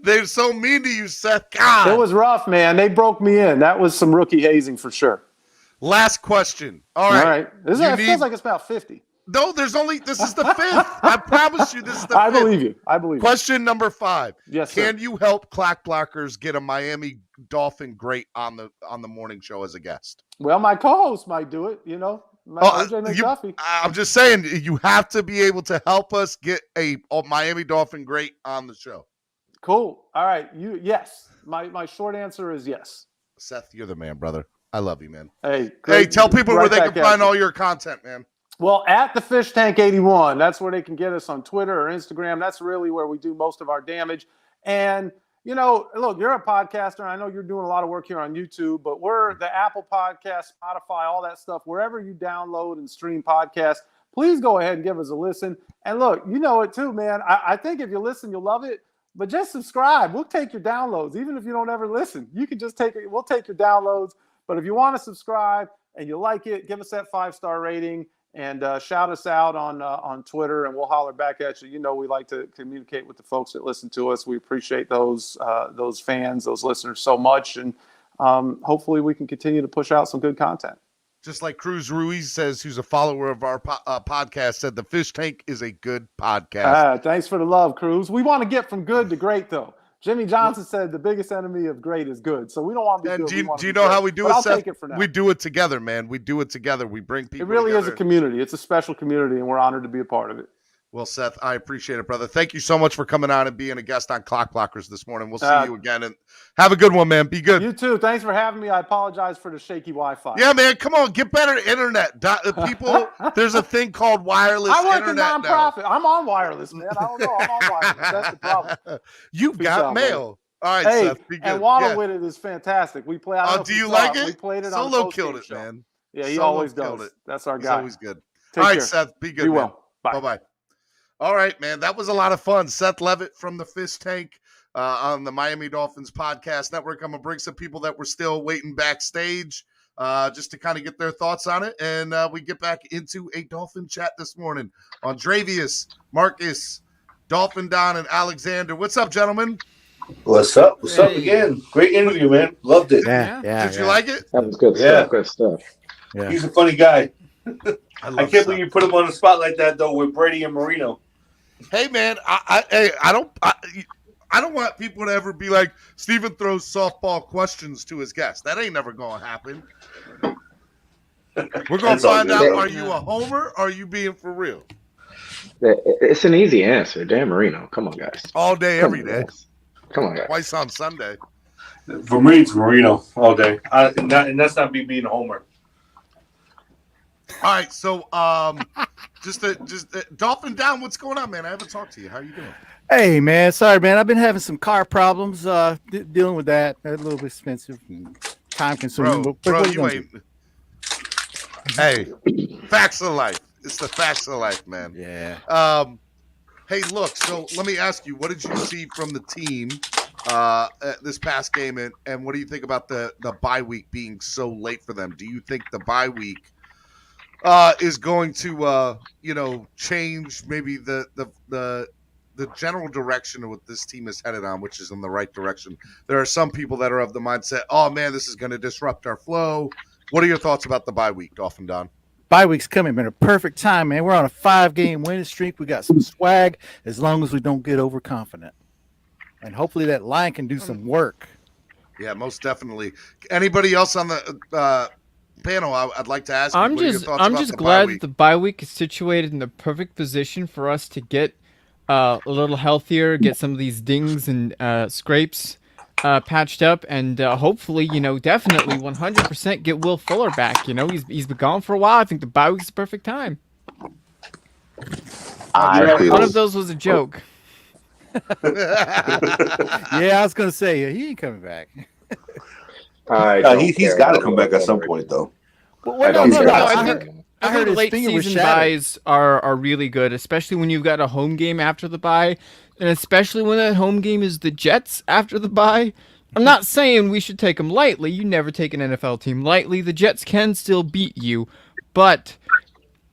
They're so mean to you, Seth. God. It was rough, man. They broke me in. That was some rookie hazing for sure. Last question. All right. It feels like it's about 50. No, this is the 5th. I promise you this is the 5th. I believe you. Question number 5. Yes, sir. Can you help Clock Blockers get a Miami Dolphin great on the morning show as a guest? Well, my co-host might do it, OJ McDuffie. I'm just saying, you have to be able to help us get a Miami Dolphin great on the show. Cool. All right. Yes. My short answer is yes. Seth, you're the man, brother. I love you, man. Hey, tell people where they can find all your content, man. Well, at the Fish Tank 81, that's where they can get us on Twitter or Instagram. That's really where we do most of our damage. And, look, you're a podcaster. I know you're doing a lot of work here on YouTube, but we're the Apple Podcast, Spotify, all that stuff. Wherever you download and stream podcasts, please go ahead and give us a listen. And look, you know it too, man. I think if you listen, you'll love it. But just subscribe. We'll take your downloads. Even if you don't ever listen, you can just we'll take your downloads. But if you want to subscribe and you like it, give us that 5-star rating. And shout us out on Twitter, and we'll holler back at you. We like to communicate with the folks that listen to us. We appreciate those fans, those listeners so much, and hopefully we can continue to push out some good content. Just like Cruz Ruiz says, who's a follower of our podcast, said the Fish Tank is a good podcast. Thanks for the love, Cruz. We want to get from good to great, though. Jimmy Johnson said the biggest enemy of great is good. So we don't want to be good. Do you know how we do it, I'll Seth? take it for now. We do it together, man. We do it together. We bring people It really together. is a community. It's a special community, and we're honored to be a part of it. Well, Seth, I appreciate it, brother. Thank you so much for coming on and being a guest on Clock Blockers this morning. We'll see you again, and have a good one, man. Be good. You too. Thanks for having me. I apologize for the shaky Wi-Fi. Yeah, man. Come on, get better internet. People, there's a thing called wireless I work internet in nonprofit. I'm on wireless, man. I don't know. I'm on wireless. That's the problem. You've Peace got out, mail. man. All right, hey, Seth. Be good. And Waddle yeah. with it is fantastic. We play. Oh, do you like it? We played it Solo on the killed it, show. man. Yeah, he Solo always killed does. it. That's our He's guy. always good. Take All right, care. Seth. Be good. Be man. well. Bye. Bye-bye. All right, man. That was a lot of fun. Seth Levitt from the Fist Tank on the Miami Dolphins Podcast Network. I'm going to bring some people that were still waiting backstage just to kind of get their thoughts on it. And we get back into a Dolphin chat this morning on Dravius, Marcus, Dolphin Don, and Alexander. What's up, gentlemen? What's up? What's up again? Great interview, man. Loved it. Did you like it? That was good stuff. Good stuff. Yeah. He's a funny guy. I can't believe you put him on the spot like that, though, with Brady and Marino. Hey, man, I don't want people to ever be like, Steven throws softball questions to his guests. That ain't never going to happen. We're going to find out, are you a homer or are you being for real? It's an easy answer. Dan Marino. Come on, guys. All day, every day. Come on, guys. Twice on Sunday. For me, it's Marino all day. And that's not me being a homer. All right, so just Dolphin Down, what's going on, man? I haven't talked to you. How are you doing? Hey, man. Sorry, man. I've been having some car problems. Dealing with that. A little bit expensive and time consuming. Bro, you ain't. Hey, facts of life. It's the facts of life, man. Yeah. Hey, look. So let me ask you, what did you see from the team this past game, and what do you think about the bye week being so late for them? Do you think the bye week is going to change maybe the general direction of what this team is headed on, which is in the right direction? There are some people that are of the mindset, oh man, this is going to disrupt our flow. What are your thoughts about the bye week, Dolphin Don? Bye week's coming, man. A perfect time, man. We're on a 5-game winning streak. We got some swag as long as we don't get overconfident. And hopefully that line can do some work. Yeah, most definitely. Anybody else on the panel, I'd like to ask you, I'm just glad the bye week is situated in the perfect position for us to get a little healthier, get some of these dings and scrapes patched up, and hopefully, definitely 100% get Will Fuller back. He's been gone for a while. I think the bye week's the perfect time. One of those was a joke. Yeah, I was gonna say he ain't coming back. He's got to come back at some point, though. I heard late season buys are really good, especially when you've got a home game after the bye, and especially when that home game is the Jets after the bye. I'm not saying we should take them lightly. You never take an NFL team lightly. The Jets can still beat you, but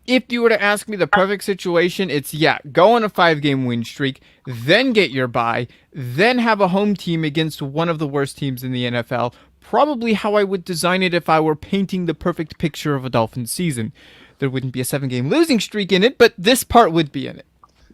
if you were to ask me the perfect situation, it's go on a 5-game win streak, then get your bye, then have a home team against one of the worst teams in the NFL. Probably how I would design it if I were painting the perfect picture of a Dolphins season. There wouldn't be a 7-game losing streak in it, but this part would be in it.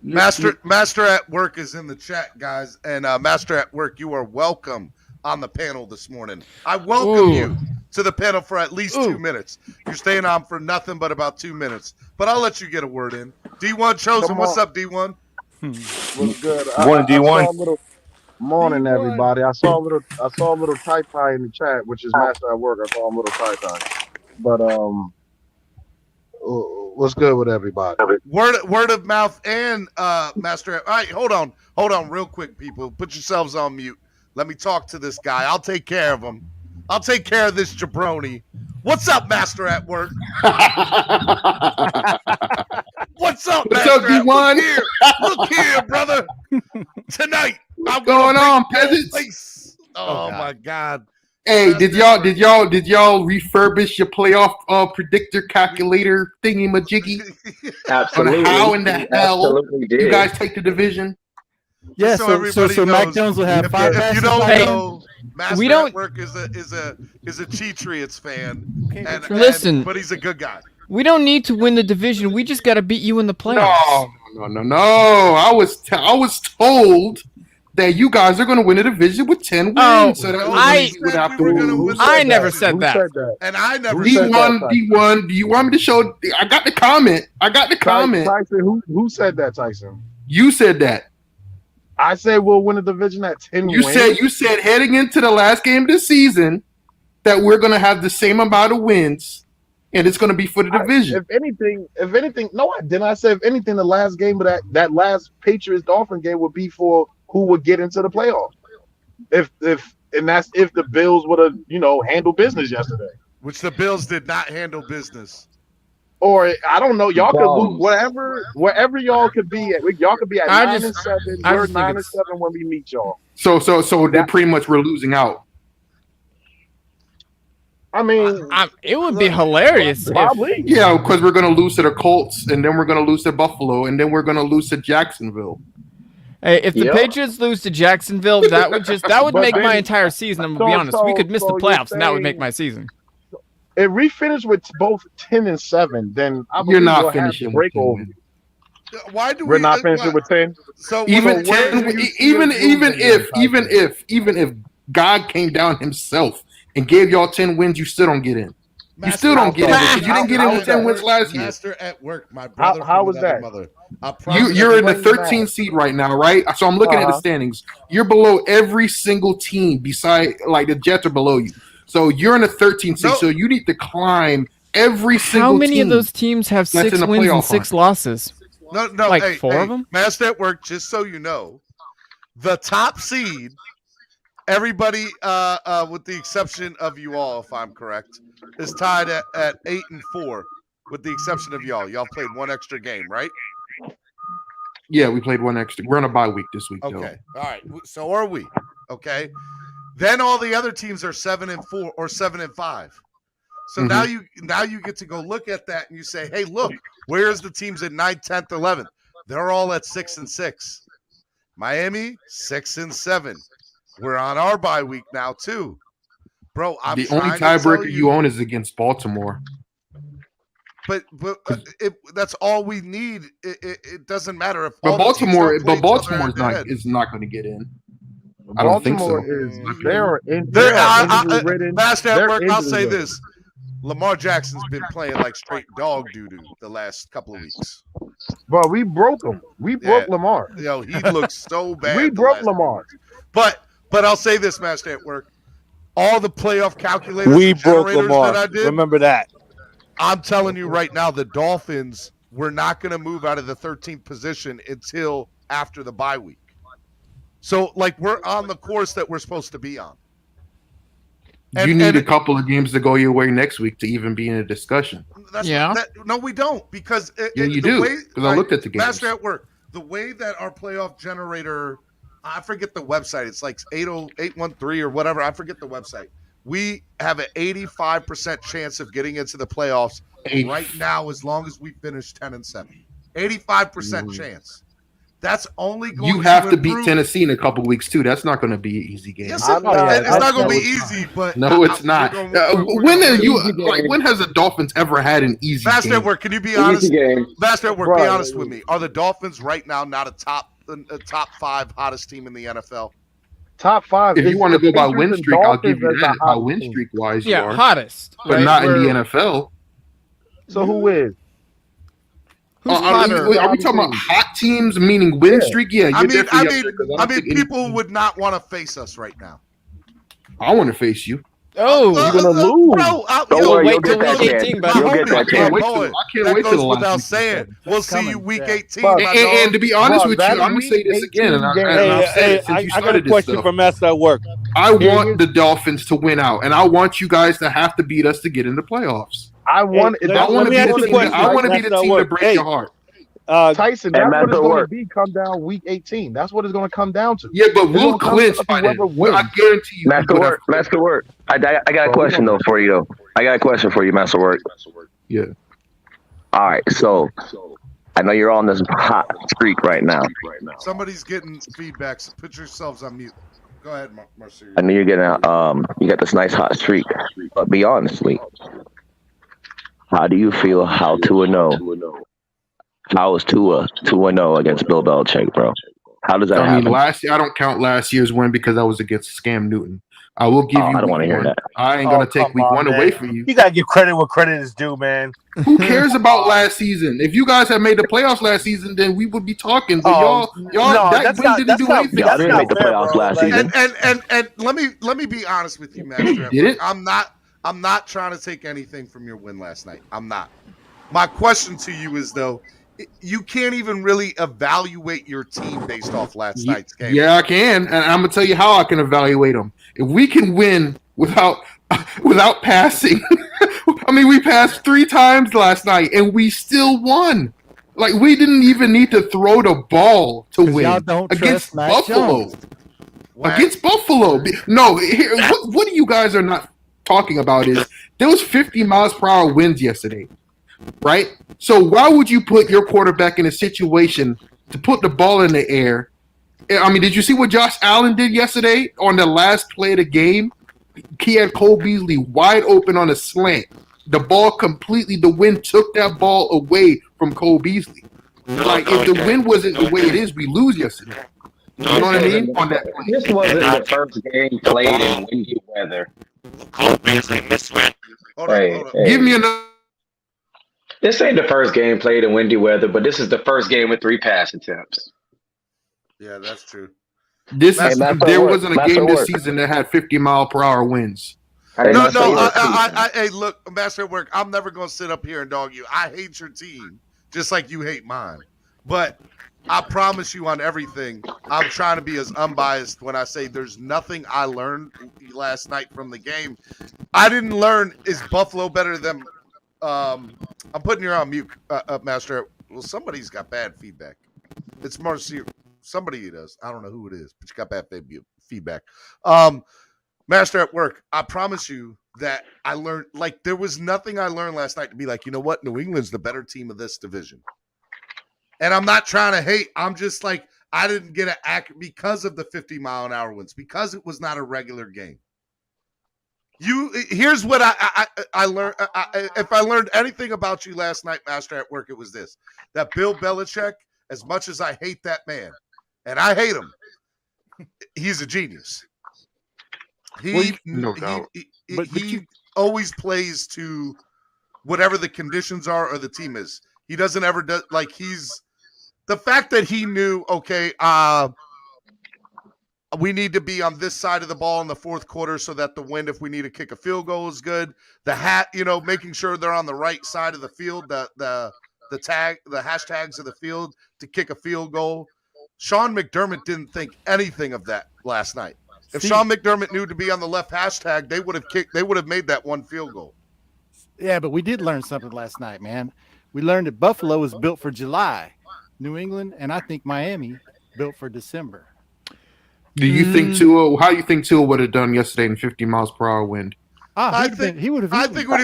Master at Work is in the chat, guys, and Master at Work, you are welcome on the panel this morning. I welcome you to the panel for at least 2 minutes. You're staying on for nothing but about 2 minutes, but I'll let you get a word in. D1 Chosen, what's up, D1? What's good? Morning, D1. Morning, everybody. I saw a little typo in the chat, which is Master at Work. I saw a little typo, but what's good with everybody? Word of mouth and Master. All right, hold on, real quick, people. Put yourselves on mute. Let me talk to this guy. I'll take care of him. I'll take care of this jabroni. What's up, Master at Work? What's up, Master at Work? Look here, brother. Tonight, I'm going on, peasants? Oh my God. Hey, did y'all refurbish your playoff predictor calculator thingy majiggy? Absolutely. On how in the hell did. you guys take the division? Yeah, so Mac Jones will have 5 if you don't know, Master we don't at Work is a Cheatriots fan. Listen, but he's a good guy. We don't need to win the division. We just got to beat you in the playoffs. No. I was told that you guys are going to win a division with 10 wins. Oh, so that would have to lose. I never said that. And I never D1, D1. Do you want me to show? I got the comment. Tyson, who said that, Tyson? You said that. I said we'll win a division at 10 You said heading into the last game of the season that we're going to have the same amount of wins, and it's going to be for the division. If anything, no, I didn't. I said if anything, the last game of that last Patriots Dolphin game would be for who would get into the playoffs. If the Bills would have handled business yesterday, which the Bills did not handle business. Or I don't know, y'all could lose wherever y'all could be at. Y'all could be at 9-7. We're 9-7 when we meet y'all. So they're pretty much we're losing out. I mean, it would be hilarious. Yeah, because we're going to lose to the Colts, and then we're going to lose to Buffalo, and then we're going to lose to Jacksonville. Hey, if the Patriots lose to Jacksonville, that would make my entire season. I'm gonna be honest. We could miss the playoffs, and that would make my season. If we finish with both 10-7, then I believe you're not we'll finishing have break over. Why do we're not finishing with 10? So even if God came down himself and gave y'all 10 wins, you still don't get in. You still don't get in because you didn't get in with 10 wins last year. Master at work, my brother. How was that? Mother. You're in the 13th seed right now, right? So I'm looking at the standings. You're below every single team beside, like the Jets are below you. So you're in the 13th seed. So you need to climb every single team. How many of those teams have 6 wins and 6 losses? No, like hey, 4 of them? Master at work, just so you know, the top seed, everybody, with the exception of you all, if I'm correct, is tied at 8-4, with the exception of y'all. Y'all played one extra game, right? Yeah, we played one extra. We're on a bye week this week. Okay, all right. So are we? Okay. Then all the other teams are 7-4 or 7-5. So now you get to go look at that and you say, hey, look, where's the teams at 9th, 10th, 11th? They're all at 6-6. Miami 6-7. We're on our bye week now too, bro. The only tiebreaker you own is against Baltimore. But that's all we need. It doesn't matter if. But Baltimore is not going to get in. I don't think so. They're Master at work. I'll say this: Lamar Jackson's been playing like straight dog doo-doo the last couple of weeks. But we broke him. We broke Lamar. Yo, he looks so bad. We broke Lamar. But I'll say this, Master at work: all the playoff calculators we broke Lamar. that I did, remember that. I'm telling you right now, the Dolphins were not going to move out of the 13th position until after the bye week. So, like, we're on the course that we're supposed to be on. You need a couple of games to go your way next week to even be in a discussion. No, we don't, because you do. Because I looked at the games. Master at work, the way that our playoff generator, I forget the website. It's like 813 or whatever. I forget the website. We have an 85% chance of getting into the playoffs right now, as long as we finish 10-7. 85% chance. That's only going to You have to beat Tennessee in a couple weeks too. That's not going to be an easy game. Yes, it's not going to be easy, but no, it's not. When has the Dolphins ever had an easy game? Master at work, can you be honest? Master at work, be honest with me. Are the Dolphins right now not a top 5 hottest team in the NFL? Top 5. If you want to go by win streak, I'll give you that. By win streak wise, you are hottest, but not in the NFL. So who is? Are we talking about hot teams, meaning win streak? Yeah, I mean, people would not want to face us right now. I want to face you. Oh, you're gonna lose. Bro, don't worry, you'll get that chance. You'll get that chance. I can't wait till the last without saying. We'll see you week 18. And to be honest with you, I'm gonna say this again, and I've said it since you started this stuff. I got a question for Master at work. I want the Dolphins to win out, and I want you guys to have to beat us to get in the playoffs. I want to be the team to break your heart. Tyson, that's what it's going to be. Come down week 18. That's what it's going to come down to. Yeah, but we'll clinch by then. I guarantee you. Master work. I got a question though for you though. I got a question for you, Master work. Yeah. All right, so I know you're on this hot streak right now. Somebody's getting feedback, so put yourselves on mute. Go ahead, Marcia. I know you're getting you got this nice hot streak, but be honestly, how do you feel? How is Tua 2-0 against Bill Belichick, bro? How does that I mean, happen? I don't count last year's win because that was against Scam Newton. I will give you I don't week want to hear 1. that. I ain't gonna take week 1 away from you. You gotta give credit where credit is due, man. Who cares about last season? If you guys had made the playoffs last season, then we would be talking. But y'all, no, that that's win not. didn't That's do not. anything. Y'all That's didn't make not the fair, playoffs bro. last Like, season. And let me be honest with you, Master. Did it? I'm not trying to take anything from your win last night. I'm not. My question to you is though, you can't even really evaluate your team based off last night's game. Yeah, I can, and I'm gonna tell you how I can evaluate them. If we can win without passing, I mean, we passed 3 times last night, and we still won. Like we didn't even need to throw the ball to win y'all don't against trust Mac Buffalo. Jones. Against Buffalo, no. Here, what you guys are not talking about is there was 50 miles per hour winds yesterday, right? So why would you put your quarterback in a situation to put the ball in the air? I mean, did you see what Josh Allen did yesterday on the last play of the game? He had Cole Beasley wide open on a slant. The wind took that ball away from Cole Beasley. Like, if the wind wasn't the way it is, we lose yesterday. You know what I mean? On that play. This wasn't the first game played in windy weather. Cole Beasley misread. Hold on. Give me another. This ain't the first game played in windy weather, but this is the first game with 3 pass attempts. Yeah, that's true. There wasn't a game this season that had 50-mile-per-hour winds. No. Hey, look, Master at Work. I'm never going to sit up here and dog you. I hate your team, just like you hate mine. But I promise you on everything, I'm trying to be as unbiased when I say there's nothing I learned last night from the game. I didn't learn, is Buffalo better than I'm putting you on mute, Master. Well, somebody's got bad feedback. It's Marcia. Somebody does. I don't know who it is, but you got bad feedback. Master at Work, I promise you that I learned, like, there was nothing I learned last night to be like, you know what? New England's the better team of this division. And I'm not trying to hate. I'm just like, I didn't get an accurate because of the 50-mile-an-hour winds, because it was not a regular game. Here's what I learned. If I learned anything about you last night, Master at Work, it was this: that Bill Belichick, as much as I hate that man, and I hate him, he's a genius. He always plays to whatever the conditions are or the team is. He doesn't ever do, like, he's the fact that he knew, okay, we need to be on this side of the ball in the fourth quarter so that the wind, if we need to kick a field goal, is good. Making sure they're on the right side of the field, the hashtags of the field to kick a field goal. Sean McDermott didn't think anything of that last night. If Sean McDermott knew to be on the left hashtag, they would have made that one field goal. Yeah, but we did learn something last night, man. We learned that Buffalo is built for July, New England, and I think Miami built for December. Do you think Tua? How do you think Tua would have done yesterday in 50 miles per hour wind? I think we'd have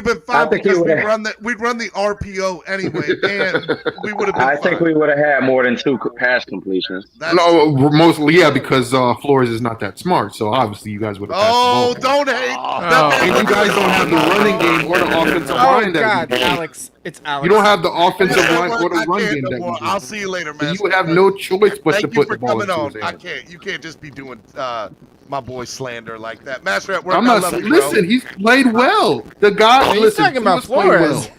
been fine because we'd run the RPO anyway, and we would have been I think we would have had more than 2 pass completions. Mostly, yeah, because Flores is not that smart. So obviously, you guys would have. Oh, don't hate! And you guys don't have the running game or the offensive line. Alex, it's Alex. You don't have the offensive line or the run game that we do. I'll see you later, man. So you would have no choice but to put the ball into his hands. You can't just be doing my boy slander like that. Master at Work. I'm not. Listen, he's played well. The guy. He's talking about Flores.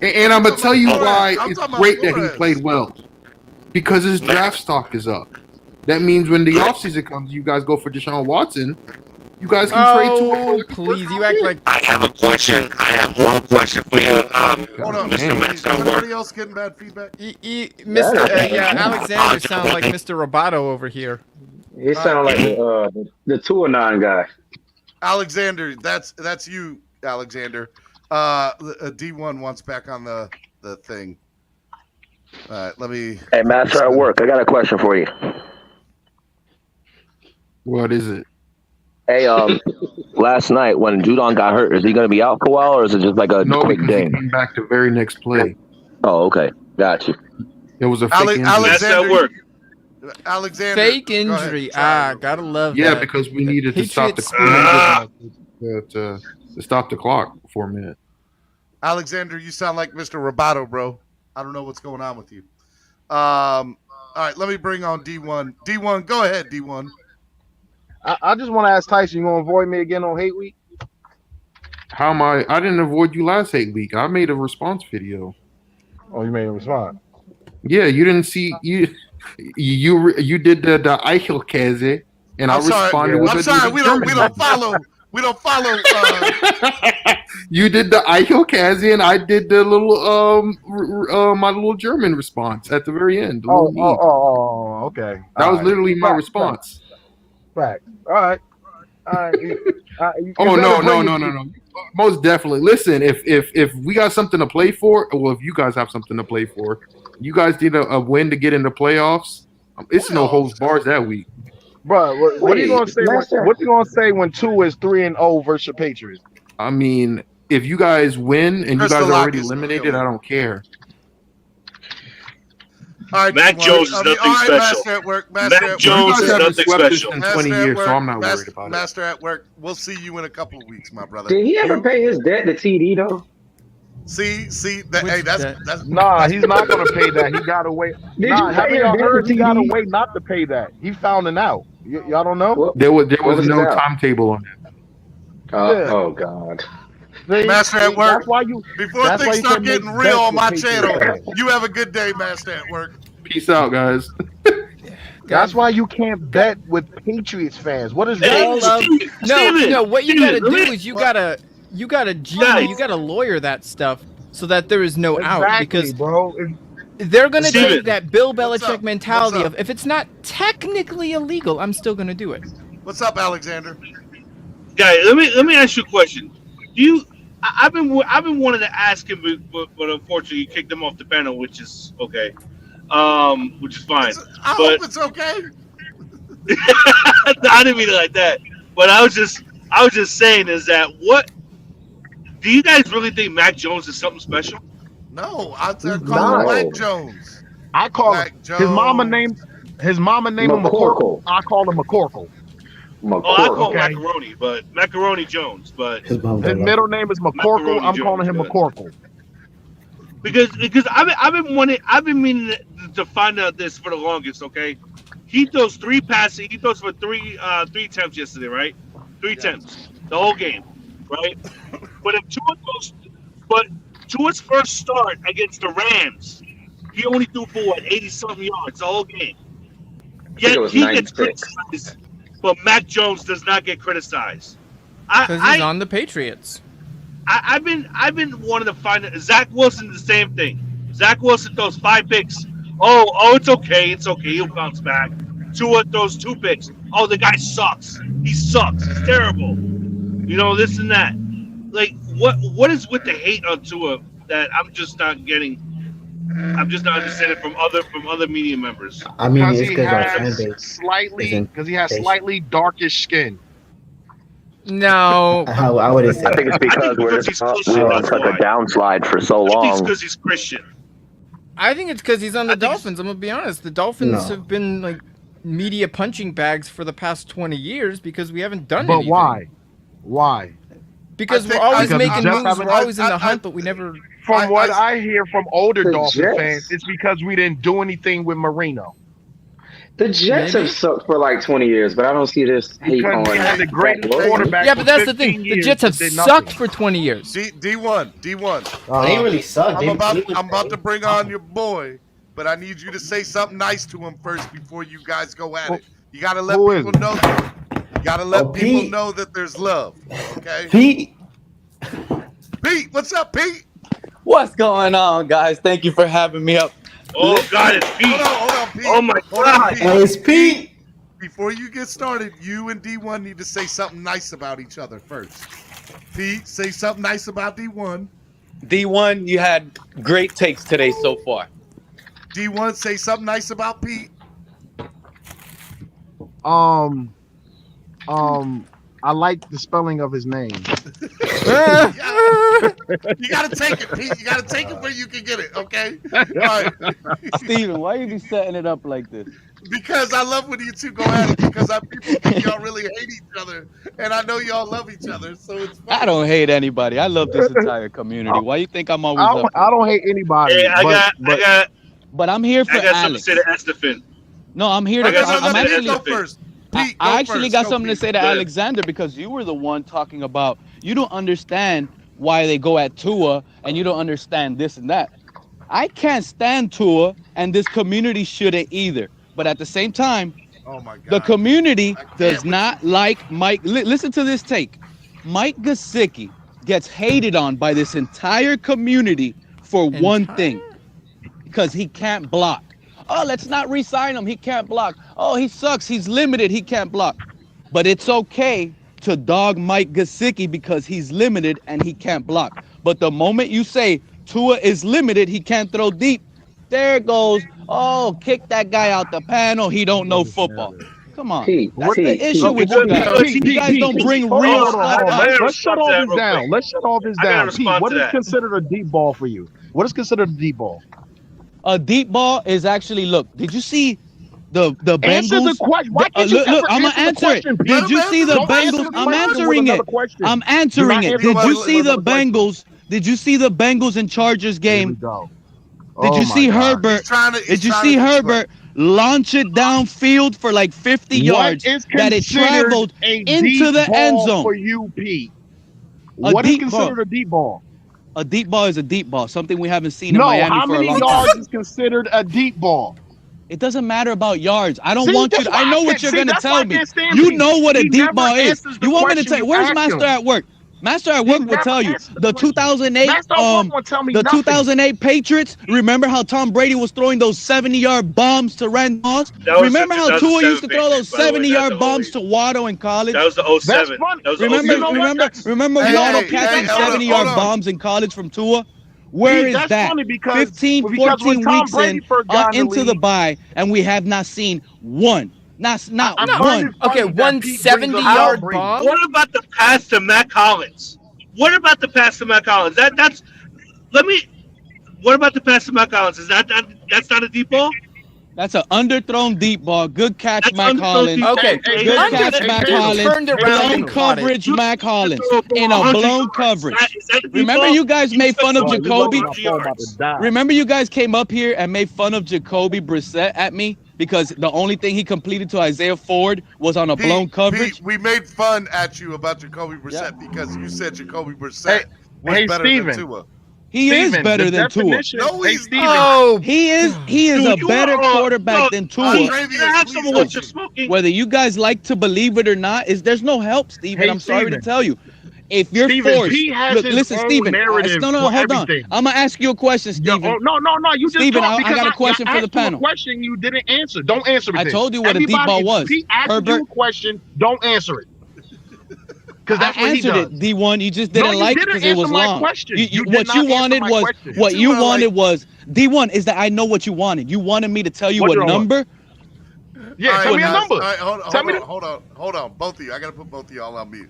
And I'm gonna tell you why it's great that he played well. Because his draft stock is up. That means when the offseason comes, you guys go for Deshaun Watson. You guys can trade to him. Please, you act like. I have a question. I have one question for you. Hold on, Mr. Master at Work. Anybody else getting bad feedback? Alexander sounds like Mr. Roboto over here. He sounds like the 209 guy. Alexander, that's you, Alexander. D1 wants back on the thing. All right, let me. Hey, Master at Work, I got a question for you. What is it? Hey, last night when Judon got hurt, is he going to be out for a while, or is it just like a quick game? He came back the very next play. Oh, okay, got you. It was a fake injury. Alexander, Alexander, fake injury. Gotta love that. Yeah, because we needed to stop the clock for a minute. Alexander, you sound like Mr. Roboto, bro. I don't know what's going on with you. All right, let me bring on D1. D1, go ahead, D1. I just want to ask Tyson, you gonna avoid me again on Hate Week? How am I? I didn't avoid you last hate week. I made a response video. Oh, you made a response. Yeah, you didn't see you did the Eichelkäse, and I responded with I'm a sorry. We don't German. follow. We don't follow. You did the Eichelkäse, and I did the little my little German response at the very end. Okay. That was literally my response. Right. All right. Oh no. Most definitely. Listen, if we got something to play for, well, if you guys have something to play for, you guys need a win to get in the playoffs. It's no holds bars that week. Bro, what are you gonna say? What you gonna say when 2 is 3-0 versus the Patriots? I mean, if you guys win and you guys are already eliminated, I don't care. All right, Mac Jones is nothing special. Master at work. Mac Jones is nothing special. In 20 years, so I'm not worried about it. Master at work. We'll see you in a couple of weeks, my brother. Did he ever pay his debt to TD though? See, that's Nah, he's not gonna pay that. He gotta wait. Haven't y'all heard he gotta wait not to pay that? He found it out. Y'all don't know? There was no timetable on it. Oh God. Master at work. That's why you. Before things start getting real on my channel, you have a good day, Master at work. Peace out, guys. That's why you can't bet with Patriots fans. What is wrong? No. What you gotta do is you gotta lawyer that stuff so that there is no out, because bro. They're gonna take that Bill Belichick mentality of, if it's not technically illegal, I'm still gonna do it. What's up, Alexander? Guy, let me ask you a question. I've been wanting to ask him, but unfortunately he kicked him off the panel, which is okay. Which is fine. I hope it's okay. I didn't mean it like that. But I was just saying is that what do you guys really think Mac Jones is something special? No, I call him Black Jones. I call him his mama named him McCorkle. I call him McCorkle. Oh, I call him Macaroni, but Macaroni Jones, but his middle name is McCorkle. I'm calling him McCorkle. Because I've been meaning to find out this for the longest. Okay, he throws 3 passes. He throws for three attempts yesterday, right? 3 attempts the whole game, right? But Tua's first start against the Rams, he only threw for 80-something yards the whole game. Yet he gets criticized, but Mac Jones does not get criticized. Because he's on the Patriots. I've been wanting to find it. Zach Wilson, the same thing. Zach Wilson throws 5 picks. Oh, it's okay. He'll bounce back. Tua throws 2 picks. Oh, the guy sucks. He sucks. He's terrible. This and that. Like, what is with the hate on Tua that I'm just not getting? I'm just not understanding from other media members. I mean, it's because he has slightly darkish skin. No, I wouldn't say. I think it's because we're on such a downslide for so long. I think it's because he's Christian. I think it's because he's on the Dolphins. I'm gonna be honest. The Dolphins have been like media punching bags for the past 20 years because we haven't done anything. But why? Because we're always making moves. We're always in the hunt, but we never. From what I hear from older Dolphin fans, it's because we didn't do anything with Marino. The Jets have sucked for like 20 years, but I don't see this hate on. We had the greatest quarterback. Yeah, but that's the thing. The Jets have sucked for 20 years. D1. They ain't really sucked. I'm about to bring on your boy, but I need you to say something nice to him first before you guys go at it. You got to let people know. You got to let people know that there's love. Okay. Pete, what's up, Pete? What's going on, guys? Thank you for having me up. Oh God, it's Pete. Hold on, Pete. Oh my God. Hey, it's Pete. Before you get started, you and D1 need to say something nice about each other first. Pete, say something nice about D1. D1, you had great takes today so far. D1, say something nice about Pete. I like the spelling of his name. You gotta take it, Pete. You gotta take it where you can get it, okay? All right. Steven, why you be setting it up like this? Because I love when you two go at it, because people think y'all really hate each other, and I know y'all love each other, so it's fun. I don't hate anybody. I love this entire community. Why you think I'm always up? I don't hate anybody. Hey, I But I'm here for I got Alex. something to say to Estefan. No, I'm here I to. got something I'm to say actually. to Estefan. I actually got something to say to Go ahead. Alexander because you were the one talking about you don't understand why they go at Tua and you don't understand this and that. I can't stand Tua and this community shouldn't either. But at the same time, oh my God, the community does not like Mike. Listen to this take. Mike Gesicki gets hated on by this entire community for one thing, because he can't block. Oh, let's not re-sign him. He can't block. Oh, he sucks. He's limited. He can't block. But it's okay to dog Mike Gesicki because he's limited and he can't block. But the moment you say Tua is limited, he can't throw deep, there goes, oh, kick that guy out the panel. He don't know football. Come on. That's the issue with you guys. You guys don't bring real stuff up. Let's shut all this down. Let's shut all this down. Pete, what is considered a deep ball for you? What is considered a deep ball? A deep ball is actually, look, did you see the Bengals? Answer the question. Why can't you look, ever I'm answer gonna answer the it. question, Did you see the Don't answer Bengals? the I'm question answering with it. another question. I'm answering Do it. not Did answer you with see the another question. Bengals? Did you see the Bengals and Chargers game? Here we go. Did Oh you my see God. Herbert? Did you see Herbert launch it downfield for like 50 yards What is that it considered traveled a into deep the end ball zone? for you, Pete? What is considered a deep ball? A deep ball is a deep ball, something we haven't seen in No, Miami how for a many long yards time. is considered a deep ball? It doesn't matter about yards. I don't See, want you that's to. why I know I what can't- you're see, going to that's why tell I me. can't stand You Pete. know what a He deep never ball is. answers the You want me to question tell you? you Where's ask Master him. at work? Master at He work will never tell you. answered the The question. 2008 Master at work won't tell me the nothing. 2008 Patriots, remember how Tom Brady was throwing those 70-yard bombs to Randy Moss? That was Remember the how Tua 2007 used to throw those Patriots, by the way, not 70-yard the bombs 08. to Watto in college? That was the 07. That was the 07 Remember You know Watto what, Pete, catching that's funny. 70-yard Hold on. bombs in college from Tua? Where Pete, is that's that? funny because 15, when 14 Tom weeks Brady in first got in the into the league- bye, and we have not seen one. Not I find one. it funny that Pete brings up Tom Brady. What about the pass to Matt Collins? What about the pass to Matt Collins? What about the pass to Matt Collins? That's not a deep ball? That's an underthrown deep ball. Good catch, That's Mac underthrown Hollins. deep ball. Okay, Hey, Good hey, catch, hey, Mac hey, Hollins. turned around Blown and caught it. coverage, Mac Hollins. In a 100 blown yards. coverage. Is that a deep Remember ball? you guys made fun of Boy, you Jacoby? lucky my phone about to die. Remember you guys came up here and made fun of Jacoby Brissett at me because the only thing he completed to Isaiah Ford was on a blown coverage? Pete, we made fun at you about Jacoby Brissett because you said Jacoby Brissett was hey, better Steven. than Tua. He is Steven, better the than Tua. definition- No, Hey, he's Steven. not. He is a better quarterback than Tua. Can I have some of what you're smoking? Whether you guys like to believe it or not, there's no help, Steven. Hey, I'm sorry to Steven. tell you. If you're Steven, forced, Pete has look, his listen, own Steven. narrative No, for hold on. everything. I'm gonna ask you a question, Steven. No. You just Steven, talked I because got a question for the asked you panel. A question you didn't answer. Don't answer it. I then. told you what a deep Everybody, ball if was. Pete asked Herbert. you a question, don't answer it. Because that's I what he answered does. it, D1. You just No, didn't you like it didn't because it was answer my long. question. You did What not you answer wanted my was question. what You you two are wanted like- was D1 is that I know what you wanted. You wanted me to tell you What what you want? number. Yeah, All tell right, me a guys. number. All right, Tell me hold on. Both of you. I got to put both of y'all on mute.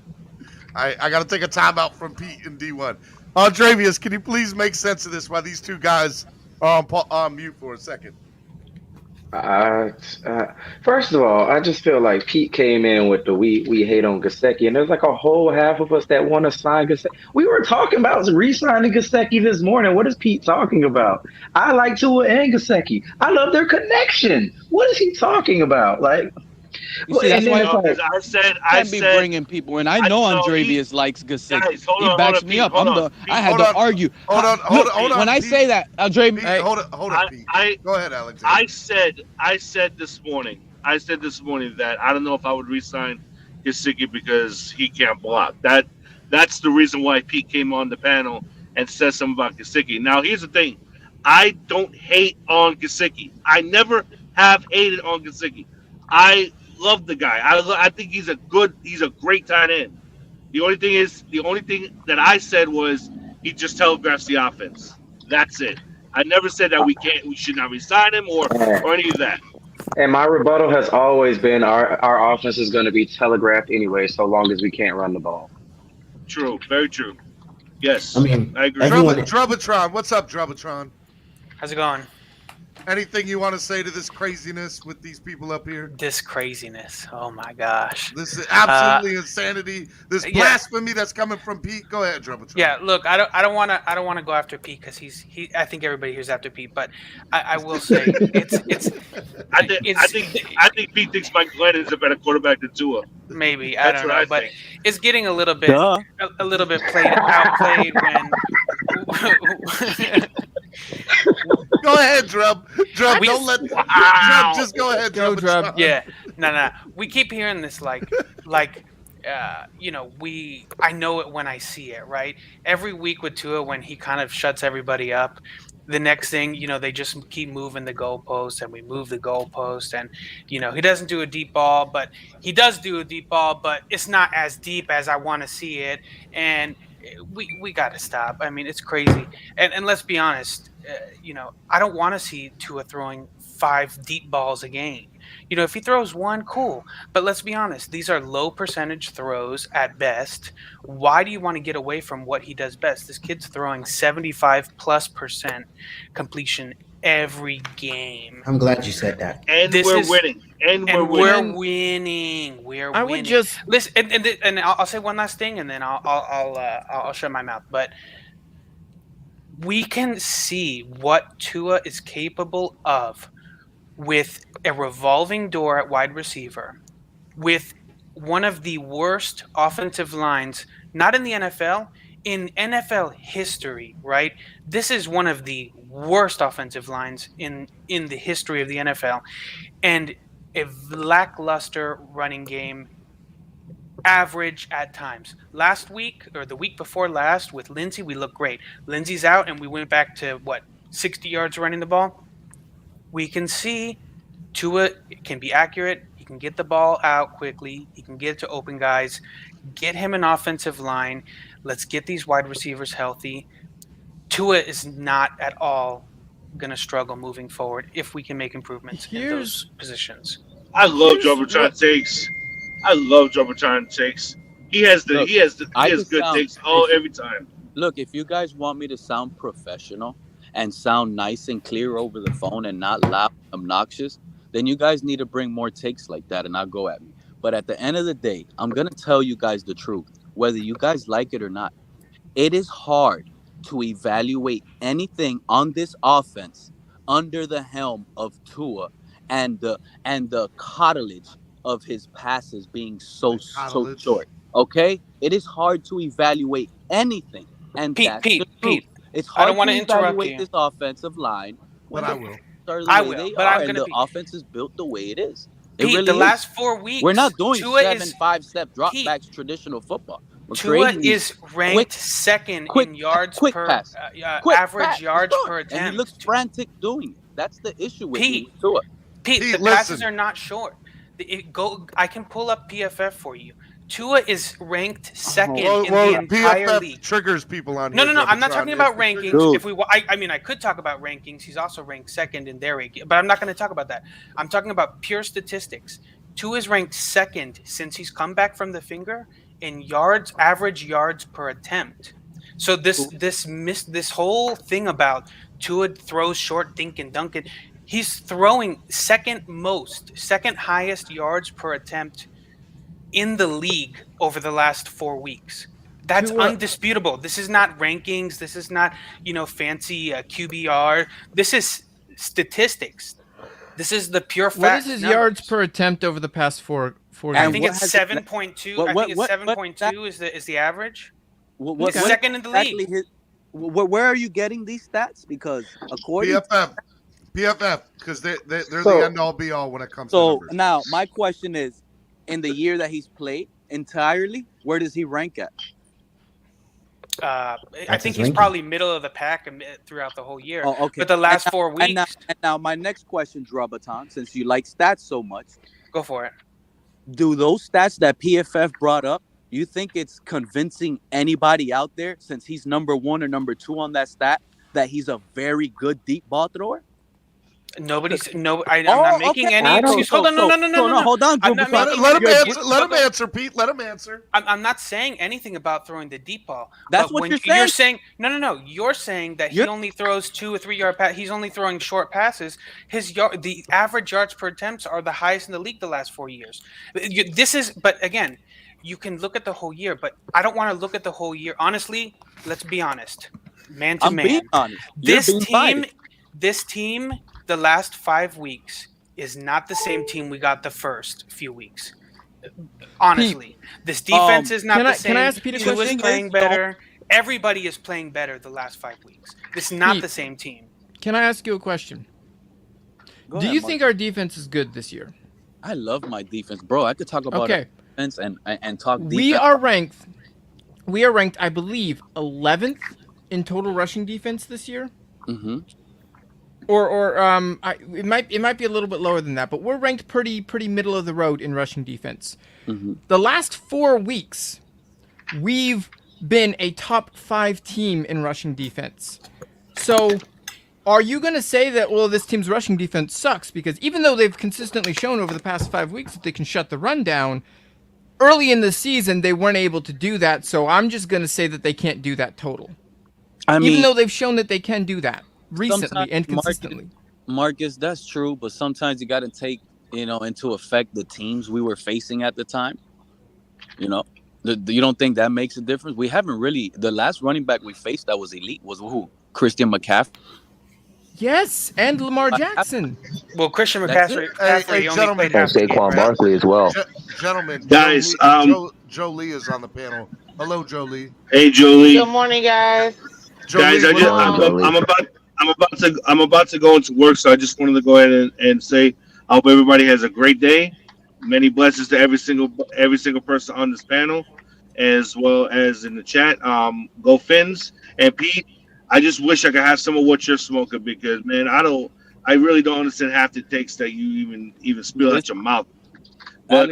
I got to take a timeout from Pete and D1. Andrevius, can you please make sense of this while these two guys are on mute for a second? First of all, I just feel like Pete came in with the we hate on Gesicki, and there's like a whole half of us that want to sign Gesicki. We were talking about re-signing Gesicki this morning. What is Pete talking about? I like Tua and Gesicki. I love their connection. What is he talking about? Like, You see, that's and why then it's like, I can't be bringing people in. I know Andrevius likes Gesicki. Guys, hold He on, backs hold on, me Pete, up. hold on. I had Hold to on. argue. Hold on, When I Pete. say that, Andrevius, Pete, hold on, Pete. Go ahead, Alexander. I said this morning that I don't know if I would re-sign Gesicki because he can't block. That's the reason why Pete came on the panel and said something about Gesicki. Now, here's the thing. I don't hate on Gesicki. I never have hated on Gesicki. I love the guy. I think he's a great tight end. The only thing that I said was he just telegraphs the offense. That's it. I never said that we should not re-sign him or any of that. and my rebuttal has always been our offense is going to be telegraphed anyway, so long as we can't run the ball. True, very true. Yes, I mean, I agree. Drubatron, what's up, Drubatron? How's it going? Anything you want to say to this craziness with these people up here? This craziness. Oh my gosh. This is absolutely insanity. This yeah. blasphemy that's coming from Pete. Go ahead, Drubbatron. Yeah, look, I don't want to go after Pete because I think everybody here's after Pete, but I will say I think Pete thinks Mike Glenn is a better quarterback than Tua. Maybe That's I don't what know, I but think. it's getting a little bit outplayed when. Go ahead, Drub. Drub, don't let. Drub, just go ahead, Go, Drub. Yeah, no. We keep hearing this like, you know, I know it when I see it, right? Every week with Tua, when he kind of shuts everybody up, the next thing, you know, they just keep moving the goalpost, and we move the goalpost, and you know, he doesn't do a deep ball, but he does do a deep ball, but it's not as deep as I want to see it, and we got to stop. I mean, it's crazy, and let's be honest. You know, I don't want to see Tua throwing 5 deep balls a game. You know, if he throws one, cool. But let's be honest, these are low percentage throws at best. Why do you want to get away from what he does best? This kid's throwing 75+% completion every game. I'm glad you said that. And we're winning. And we're winning. I would just listen, and I'll say one last thing, and then I'll shut my mouth. But we can see what Tua is capable of with a revolving door at wide receiver, with one of the worst offensive lines, not in the NFL, in NFL history, right? This is one of the worst offensive lines in the history of the NFL, and a lackluster running game. Average at times. Last week or the week before last with Lindsey, we looked great. Lindsey's out, and we went back to 60 yards running the ball. We can see Tua can be accurate. He can get the ball out quickly. He can get it to open guys. Get him an offensive line. Let's get these wide receivers healthy. Tua is not at all going to struggle moving forward if we can make improvements in those positions. I love Jumbotron takes. I love Jumbotron takes. He has good takes every time. Look, if you guys want me to sound professional and sound nice and clear over the phone and not loud and obnoxious, then you guys need to bring more takes like that and not go at me. But at the end of the day, I'm going to tell you guys the truth, whether you guys like it or not. It is hard to evaluate anything on this offense under the helm of Tua and the cartilage of his passes being so short. Okay? It is hard to evaluate anything. And Pete, it's hard I don't want to interrupt evaluate you. this offensive line. But I will. The offense is built the way it is. It Pete, really the is. last 4 weeks, we're not doing Tua 5-step dropbacks traditional football. We're Tua creating is ranked second in yards per pass. average yards per attempt. And he looks frantic doing it. That's the issue with Tua. Pete, the passes are not short. I can pull up PFF for you. Tua is ranked second in the entire PFF league. Triggers people on No, here. I'm not talking about rankings. Dude. If I could talk about rankings. He's also ranked second in their ranking, but I'm not going to talk about that. I'm talking about pure statistics. Tua is ranked second since he's come back from the finger in average yards per attempt. So this whole thing about Tua throws short, dink and dunk it. He's throwing second highest yards per attempt in the league over the last 4 weeks. That's undisputable. This is not rankings. This is not, fancy QBR. This is statistics. This is the pure fact. What is his yards per attempt over the past four years? I think it's 7.2. I think it's 7.2 is the average. He's second in the league. Where are you getting these stats? Because according PFF, because they're the end all be all when it comes to numbers. So now my question is, in the year that he's played entirely, where does he rank at? I think he's probably middle of the pack throughout the whole year. Oh, okay. But the last 4 weeks. And now my next question, Drubaton, since you like stats so much. Go for it. Do those stats that PFF brought up, you think it's convincing anybody out there, since he's number 1 or number 2 on that stat, that he's a very good deep ball thrower? I'm not making any excuse. Hold on, no. Hold on, I'm not making. Let him answer, Pete. Let him answer. I'm not saying anything about throwing the deep ball. That's but what when you're saying? No. You're saying that he only throws 2 or 3 yard pass. He's only throwing short passes. The average yards per attempts are the highest in the league the last 4 years. But again, you can look at the whole year, but I don't want to look at the whole year. Honestly, let's be honest. Man to I'm man. being honest. This team, the last 5 weeks is not the same team we got the first few weeks. Honestly, this defense is not the same. Can I ask Pete a Tua is question? playing better. Everybody is playing better the last 5 weeks. This is not Pete, the same team. Can I ask you a question? Go Do ahead, you Mark. think our defense is good this year? I love my defense, bro. I could talk about defense and talk defense. We are ranked, I believe, 11th in total rushing defense this year. Mm-hmm. It might be a little bit lower than that, but we're ranked pretty middle of the road in rushing defense. Mm-hmm. The last 4 weeks, we've been a top 5 team in rushing defense. So, are you going to say that, well, this team's rushing defense sucks? Because even though they've consistently shown over the past 5 weeks that they can shut the run down, early in the season, they weren't able to do that. So I'm just going to say that they can't do that total. Even though they've shown that they can do that recently and consistently. Marcus, that's true, but sometimes you got to take, into effect the teams we were facing at the time. You don't think that makes a difference? We haven't really. The last running back we faced that was elite was who? Christian McCaffrey. Yes, and Lamar Jackson. Well, Christian McCaffrey only played half the game, Saquon right? Barkley as well. Gentlemen, Guys, Joe Lee is on the panel. Hello, Joe Lee. Hey, Jolie. Good morning, guys. Guys, I'm about to go into work, so I just wanted to go ahead and say I hope everybody has a great day. Many blessings to every single person on this panel, as well as in the chat. Go Fins and Pete. I just wish I could have some of what you're smoking because, man, I really don't understand half the takes that you even spill out your mouth. But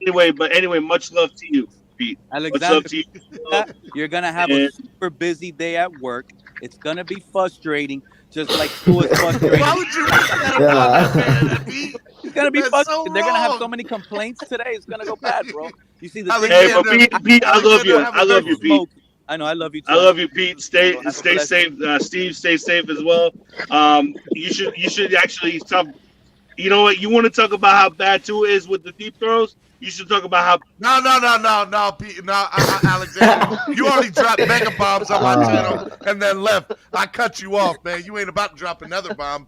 anyway, much love to you, Pete. Alexander, much love to you. You're gonna have a super busy day at work. It's gonna be frustrating, just like Tua's frustrating. Why would you make that about that, Pete? It's gonna be frustrating. So They're gonna have wrong. so many complaints today. It's gonna go bad, bro. You see the Hey, but Pete, I love you, Pete. I know, I love you too. I love you, Pete. Stay safe. Steve, stay safe as well. You should actually stop. You know what? You want to talk about how bad Tua is with the deep throws? You should talk about how. No, Pete. No, Alexander. You already dropped mega bombs on my channel and then left. I cut you off, man. You ain't about to drop another bomb.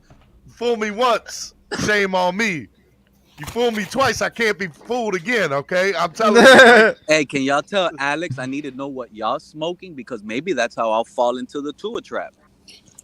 Fool me once, shame on me. You fool me twice, I can't be fooled again, okay? I'm telling you. Hey, can y'all tell Alex I need to know what y'all smoking? Because maybe that's how I'll fall into the Tua trap.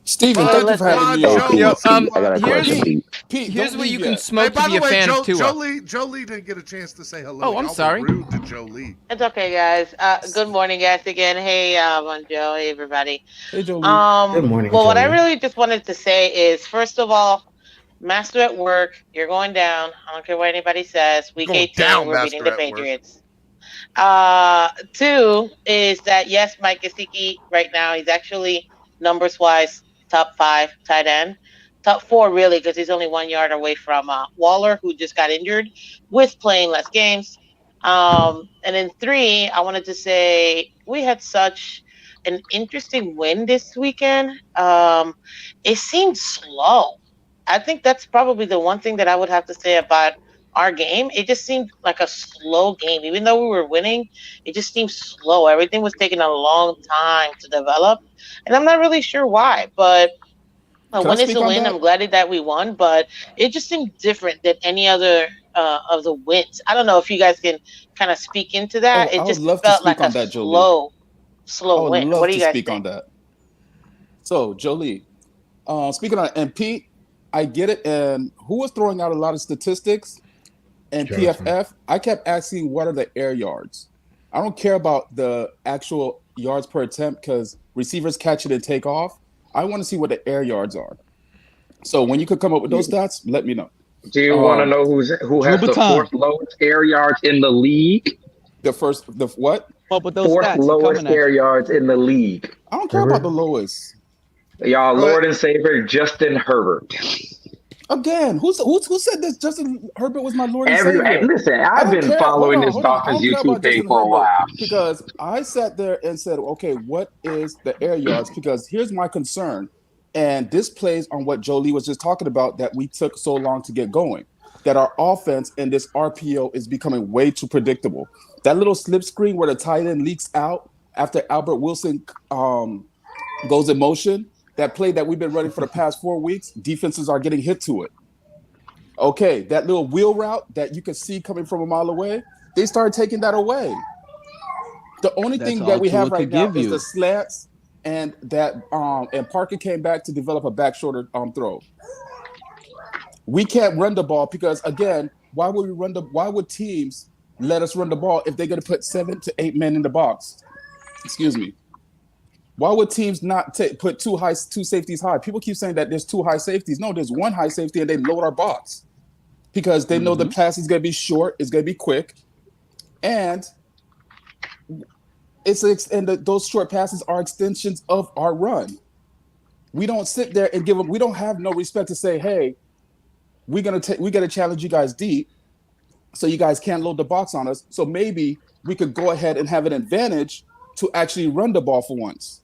Steven, thank you for having me on. I got a question, Pete. Here's what you can smoke to be a fan of Tua. Joe Lee didn't get a chance to say hello. Oh, I'm sorry. Rude to Joe Lee. It's okay, guys. Good morning, guys. Again, hey, Joe, hey, everybody. Hey, Joe Lee. Good morning. Well, what I really just wanted to say is, first of all, Master at work, you're going down. I don't care what anybody says. Week 18, we're beating the Patriots. 2 is that, yes, Mike Gesicki right now, he's actually, numbers-wise, top 5 tight end. Top 4, really, because he's only 1 yard away from Waller, who just got injured with playing less games. And then 3, I wanted to say we had such an interesting win this weekend. It seemed slow. I think that's probably the one thing that I would have to say about our game. It just seemed like a slow game. Even though we were winning, it just seemed slow. Everything was taking a long time to develop. And I'm not really sure why, but a win is a win. I'm glad that we won, but it just seemed different than any other of the wins. I don't know if you guys can kind of speak into that. It just felt like a slow win. What do you guys think? On that. So, Jolie, speaking on and Pete, I get it. And who was throwing out a lot of statistics and PFF? I kept asking, what are the air yards? I don't care about the actual yards per attempt because receivers catch it and take off. I want to see what the air yards are. So when you could come up with those stats, let me know. Do you want to know who has the 4th lowest air yards in the league? The what? But those 4th lowest air yards in the league. I don't care about the lowest. Y'all, Lord and Savior Justin Herbert. Again, who said this? Justin Herbert was my Lord and Savior. Listen, I I've don't been care. following this Hold on. I Dolphins don't care YouTube about page Justin for a Herbert while. because I sat there and said, okay, what is the air yards? Because here's my concern. And this plays on what Jolie was just talking about that we took so long to get going. That our offense and this RPO is becoming way too predictable. That little slip screen where the tight end leaks out after Albert Wilson goes in motion, that play that we've been running for the past 4 weeks, defenses are getting hit to it. Okay, that little wheel route that you could see coming from a mile away, they started taking that away. The only thing that we have right now is the slants, and that and Parker came back to develop a back shoulder throw. We can't run the ball because again, why would teams let us run the ball if they're going to put 7 to 8 men in the box? Excuse me. Why would teams not put two safeties high? People keep saying that there's 2 high safeties. No, there's 1 high safety, and they load our box because they know the pass is going to be short, it's going to be quick, and those short passes are extensions of our run. We don't sit there and give them. We don't have no respect to say, hey, we got to challenge you guys deep, so you guys can't load the box on us. So maybe we could go ahead and have an advantage to actually run the ball for once.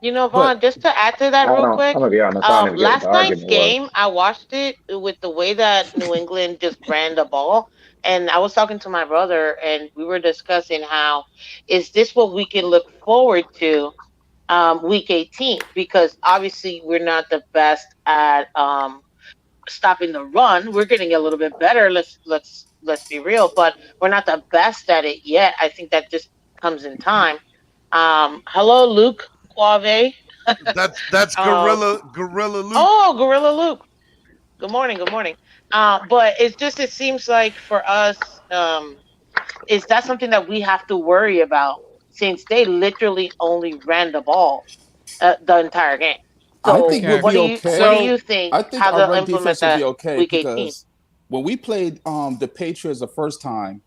You know, Vaughn, just to add to that real quick, I'm gonna be honest, I don't even get what last the night's argument game, I watched it with the way that New England just ran the ball. And I was talking to my brother, and we were discussing how, is this what we can look forward to week 18? Because obviously we're not the best at stopping the run. We're getting a little bit better. Let's be real, but we're not the best at it yet. I think that just comes in time. Hello, Luke Quave. That's Gorilla Luke. Oh, Gorilla Luke. Good morning. But it seems like for us, is that something that we have to worry about since they literally only ran the ball the entire game. So I think we'll be okay. What do you think? I think how our they'll run implement defense will that be okay week 18? because when we played the Patriots the first time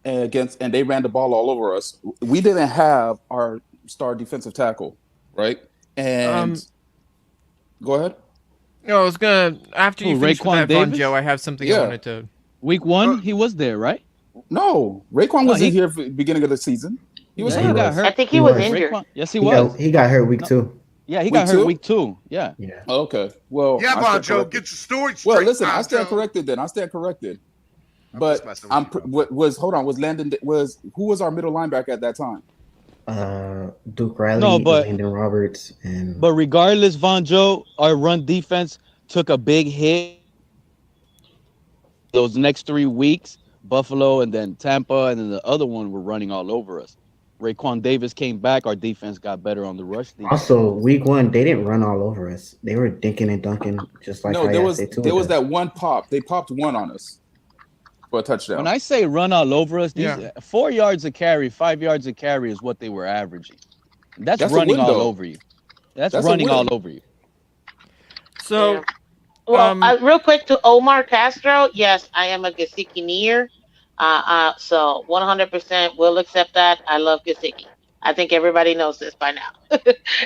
and they ran the ball all over us, we didn't have our star defensive tackle, right? And go ahead. No, I was gonna after you finish with that, Von Davis? Joe, I have something I wanted to. Week 1, he was there, right? No, Raekwon wasn't here for the beginning of the season. He was hurt. He got hurt. I think he was injured. Yes, he was. He got hurt week 2. Yeah, he got hurt week 2. Yeah. Okay. Well. Yeah, Von Joe, get your story straight. Well, listen, Von I stand Joe. corrected. Then I stand corrected. But who was our middle linebacker at that time? Duke Riley, Landon Roberts, and But regardless, Von Joe, our run defense took a big hit those next 3 weeks. Buffalo and then Tampa, and then the other one were running all over us. Raekwon Davis came back. Our defense got better on the rush. Also, week 1, they didn't run all over us. They were dinking and dunking just like there was that one pop. They popped one on us for a touchdown. When I say run all over us, 4 yards a carry, 5 yards a carry is what they were averaging. That's running all over you. That's running all over you. So, yeah. Well, real quick to Omar Castro, yes, I am a Gesicki-neer. So 100% will accept that. I love Gesicki. I think everybody knows this by now.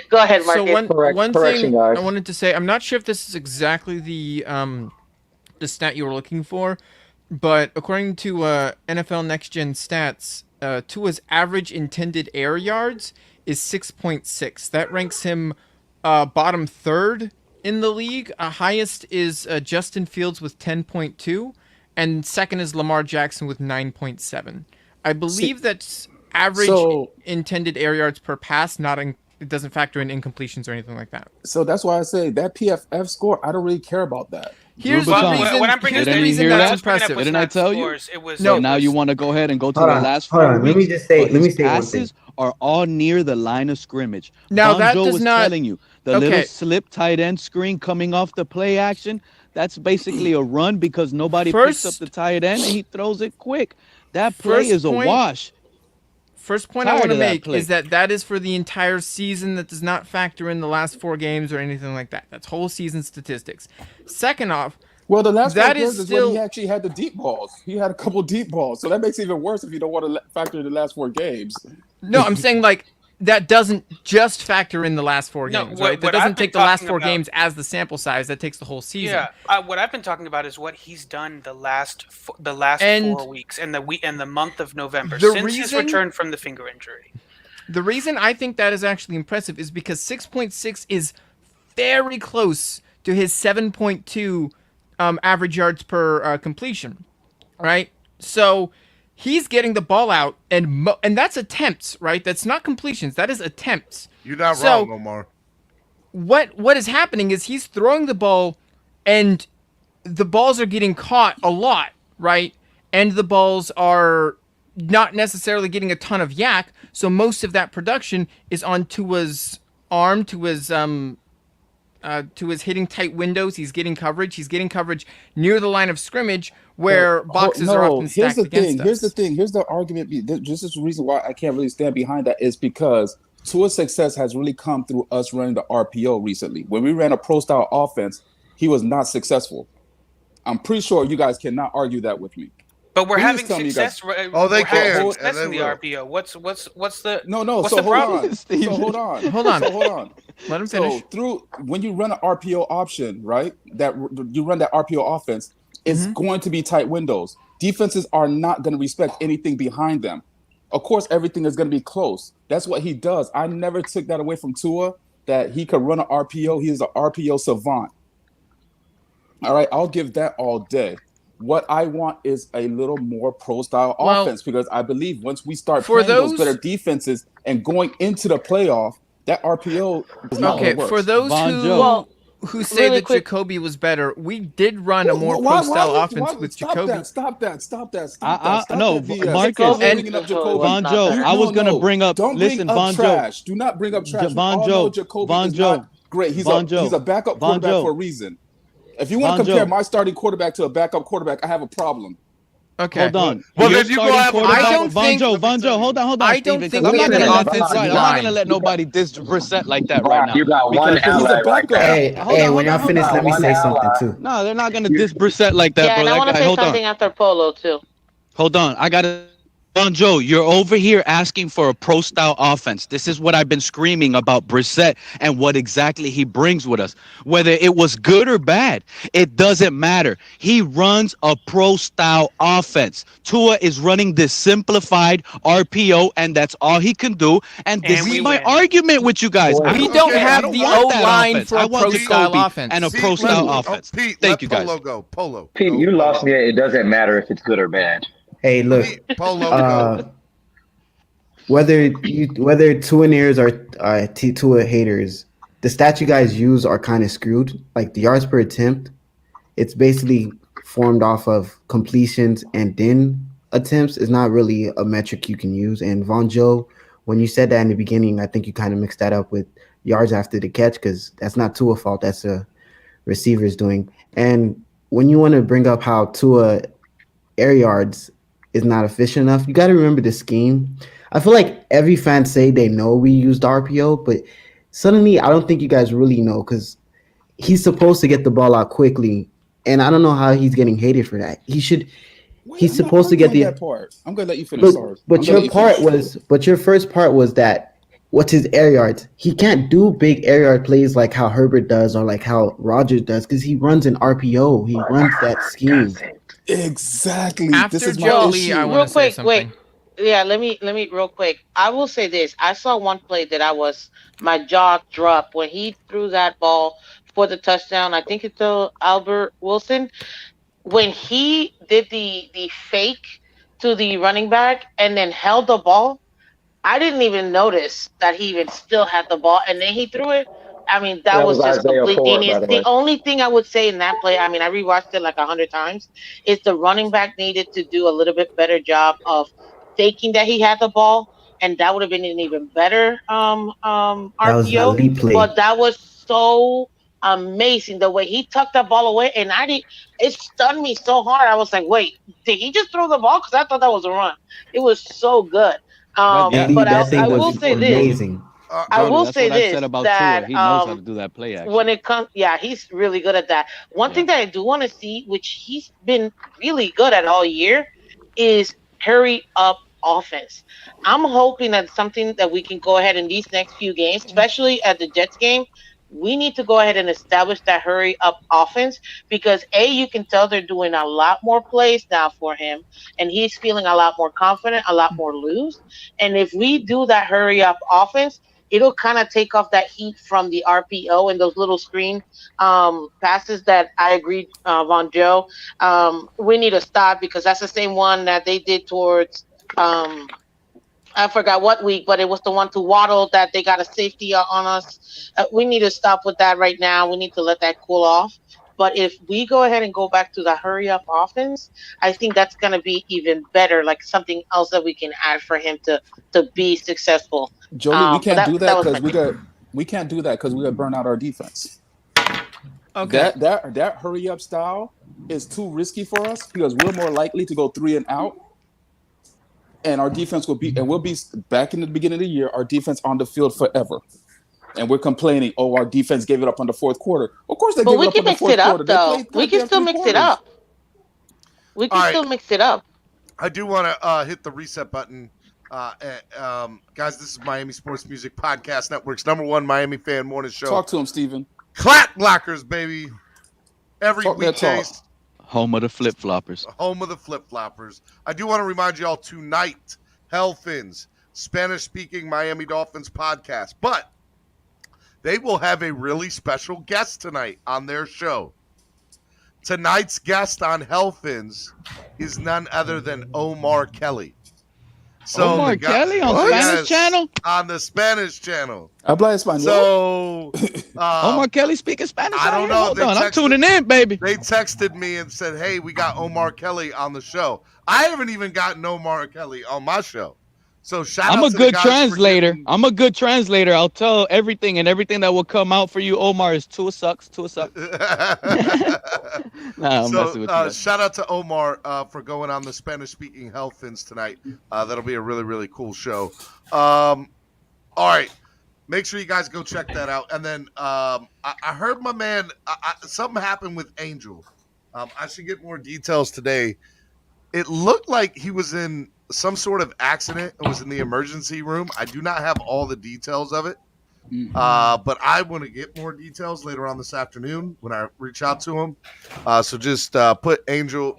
Go ahead, Marcus. So one thing I wanted to say, I'm not sure if this is exactly the stat you were looking for, but according to NFL Next Gen Stats, Tua's average intended air yards is 6.6. That ranks him bottom third in the league. Highest is Justin Fields with 10.2. And second is Lamar Jackson with 9.7. I believe that's average intended air yards per pass. It doesn't factor in incompletions or anything like that. So that's why I say that PFF score, I don't really care about that. Here's the reason that's impressive. Didn't I tell you? It was so now you want to go ahead and go to the last 4 weeks. Let me just say passes are all near the line of scrimmage. Now that Joe does was not telling you the little slip tight end screen coming off the play action. That's basically a run because nobody picks up the tight end and he throws it quick. That play is a wash. First point I want to make is that is for the entire season. That does not factor in the last 4 games or anything like that. That's whole season statistics. Second off, well, the last 4 games is when he actually had the deep balls. He had a couple deep balls, so that makes it even worse if you don't want to factor in the last 4 games. No, I'm saying like that doesn't just factor in the last 4 No, games, what- right? That what I've doesn't been take the last talking 4 about- games as the sample size. That takes the whole season. Yeah, what I've been talking about is what he's done the last And 4 weeks and the month of November the since his reason- return from the finger injury. The reason I think that is actually impressive is because 6.6 is very close to his 7.2 average yards per completion, right? So he's getting the ball out, and that's attempts, right? That's not completions. That is attempts. You're not wrong, Omar. What is happening is he's throwing the ball, and the balls are getting caught a lot, right? And the balls are not necessarily getting a ton of yak, so most of that production is on Tua's arm, to his hitting tight windows. He's getting coverage. He's getting coverage near the line of scrimmage where boxes are often stacked against us. Here's the thing. Here's the argument. This is the reason why I can't really stand behind that is because Tua's success has really come through us running the RPO recently. When we ran a pro-style offense, he was not successful. I'm pretty sure you guys cannot argue that with me. But we're Please having tell me you success. guys- Oh, they we're having can, success and in they the will. RPO. What's the No. What's So the hold problem? on. So hold on. Hold on. So hold on. Let him So finish. when you run an RPO option, right? That you run that RPO offense, it's going to be tight windows. Defenses are not going to respect anything behind them. Of course, everything is going to be close. That's what he does. I never took that away from Tua, that he could run an RPO. He is an RPO savant. All right, I'll give that all day. What I want is a little more pro-style offense because I believe once we start for playing those those- better defenses and going into the playoff, that RPO is not Okay, going to work. for those who say really that quick- Jacoby was better, we did run a more Why- pro-style why- offense why- with stop Jacoby. That, stop that. Stop no, that BS. Marcus, Stop and bringing up Jacoby. Von Joe, I was gonna bring up. Don't Listen, bring up Von Joe, trash. Do not bring up trash. Von We all Joe, know Jacoby Von is Joe, not great. He's Von Joe, a backup Von quarterback Joe. for a reason. If you want Von to compare Joe. my starting quarterback to a backup quarterback, I have a problem. Okay. Hold on. Well, Your then you go starting have- quarterback- I don't Von think- Joe, Von Joe, hold on, I Steven, don't 'cause think I'm we not have gonna an let offensive I'm not gonna line. let nobody diss Brissett like that right now. You got one Because he's ally a right there. Hey, Hold hey, on, when y'all hold finish, on. let me say something too. No, they're not gonna diss Brissett like that, Yeah, bro. and I That want to guy, say hold on. something after Polo too. Hold on. I gotta. Von Joe, you're over here asking for a pro-style offense. This is what I've been screaming about Brissett and what exactly he brings with us. Whether it was good or bad, it doesn't matter. He runs a pro-style offense. Tua is running this simplified RPO, and that's all he can do. And this is my argument with you guys. We I don't care. have I don't the want that O-line offense. for I a want pro-style Jacoby offense. and a See, pro-style let- offense. Pete, Thank let you guys. Polo go. Polo. Pete, you lost me. It doesn't matter if it's good or bad. Hey, look, Polo, go. whether Tua ears or Tua haters, the stats you guys use are kind of screwed. Like the yards per attempt, it's basically formed off of completions and then attempts. Is not really a metric you can use. And Von Joe, when you said that in the beginning, I think you kind of mixed that up with yards after the catch because that's not Tua's fault. That's a receiver's doing. And when you want to bring up how Tua air yards is not efficient enough, you got to remember the scheme. I feel like every fan say they know we used RPO, but suddenly I don't think you guys really know because he's supposed to get the ball out quickly, and I don't know how he's getting hated for that. He should. He's supposed to get the that part. I'm gonna let you finish. Sorry. but I'm gonna your let you part finish. was, but your first part was that what's his air yards? He can't do big air yard plays like how Herbert does or like how Rodgers does because he runs an RPO. He runs that scheme. Exactly. After This is my Jolie, issue. I Real want to say quick, something. wait. Yeah, let me real quick. I will say this. I saw one play that my jaw dropped when he threw that ball for the touchdown. I think it's to Albert Wilson. When he did the fake to the running back and then held the ball, I didn't even notice that he even still had the ball, and then he threw it. I mean, that was just Isaiah complete Ford, by genius. the The way. only thing I would say in that play, I mean, I rewatched it like 100 times, is the running back needed to do a little bit better job of faking that he had the ball, and that would have been an even better That was an RPO. elite play. But that was so amazing the way he tucked that ball away, and it stunned me so hard. I was like, wait, did he just throw the ball? Because I thought that was a run. It was so good. Elite, But that thing I will was say this. amazing. I will that's say what I this said about that Tua. He knows how to do that play. Actually, when it comes, yeah, he's really good at that. One thing that I do want to see, which he's been really good at all year, is hurry up offense. I'm hoping that's something that we can go ahead in these next few games, especially at the Jets game. We need to go ahead and establish that hurry up offense because you can tell they're doing a lot more plays now for him, and he's feeling a lot more confident, a lot more loose. And if we do that hurry up offense, it'll kind of take off that heat from the RPO and those little screen passes that I agreed, Von Joe. We need to stop because that's the same one that they did towards. I forgot what week, but it was the one to Waddle that they got a safety on us. We need to stop with that right now. We need to let that cool off. But if we go ahead and go back to the hurry up offense, I think that's going to be even better. Like something else that we can add for him to be successful. Jolie, we can't do that was because my we can't do that because we got burn out our defense. Okay. That hurry up style is too risky for us because we're more likely to go 3 and out. And our defense we'll be back in the beginning of the year, our defense on the field forever. And we're complaining, our defense gave it up on the fourth quarter. Of course they gave it up on the fourth quarter. We can still mix it up. We can still mix it up. I do want to hit the reset button. Guys, this is Miami Sports Music Podcast Network's #1 Miami fan morning show. Talk to him, Steven. Clap Blockers, baby. Every weekday. Home of the flip-floppers. Home of the flip-floppers. I do want to remind you all tonight, Hellfins, Spanish-speaking Miami Dolphins podcast. But they will have a really special guest tonight on their show. Tonight's guest on Hellfins is none other than Omar Kelly. So Omar Kelly on Spanish channel? On the Spanish channel. Habla español. So Omar Kelly speaking Spanish? I don't know. Hold on, I'm tuning in, baby. They texted me and said, hey, we got Omar Kelly on the show. I haven't even gotten Omar Kelly on my show. So I'm a good translator. I'm a good translator. I'll tell everything, and everything that will come out for you, Omar, is Tua sucks. Tua sucks. I'm messing with you. Shout out to Omar for going on the Spanish-speaking Hellfins tonight. That'll be a really, really cool show. All right. Make sure you guys go check that out. And then I heard my man, something happened with Angel. I should get more details today. It looked like he was in some sort of accident and was in the emergency room. I do not have all the details of it. But I want to get more details later on this afternoon when I reach out to him. So just put Angel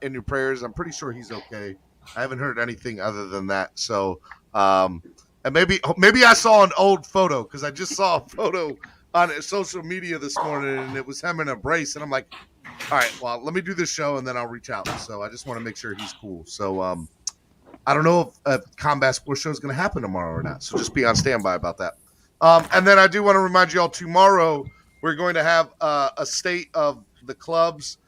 in your prayers. I'm pretty sure he's okay. I haven't heard anything other than that. So, and maybe I saw an old photo because I just saw a photo on social media this morning and it was him in a brace. And I'm like, all right, well, let me do this show and then I'll reach out. So I just want to make sure he's cool. So, I don't know if Combat Sports Show is going to happen tomorrow or not. So just be on standby about that. And then I do want to remind you all tomorrow we're going to have a state of the clubs,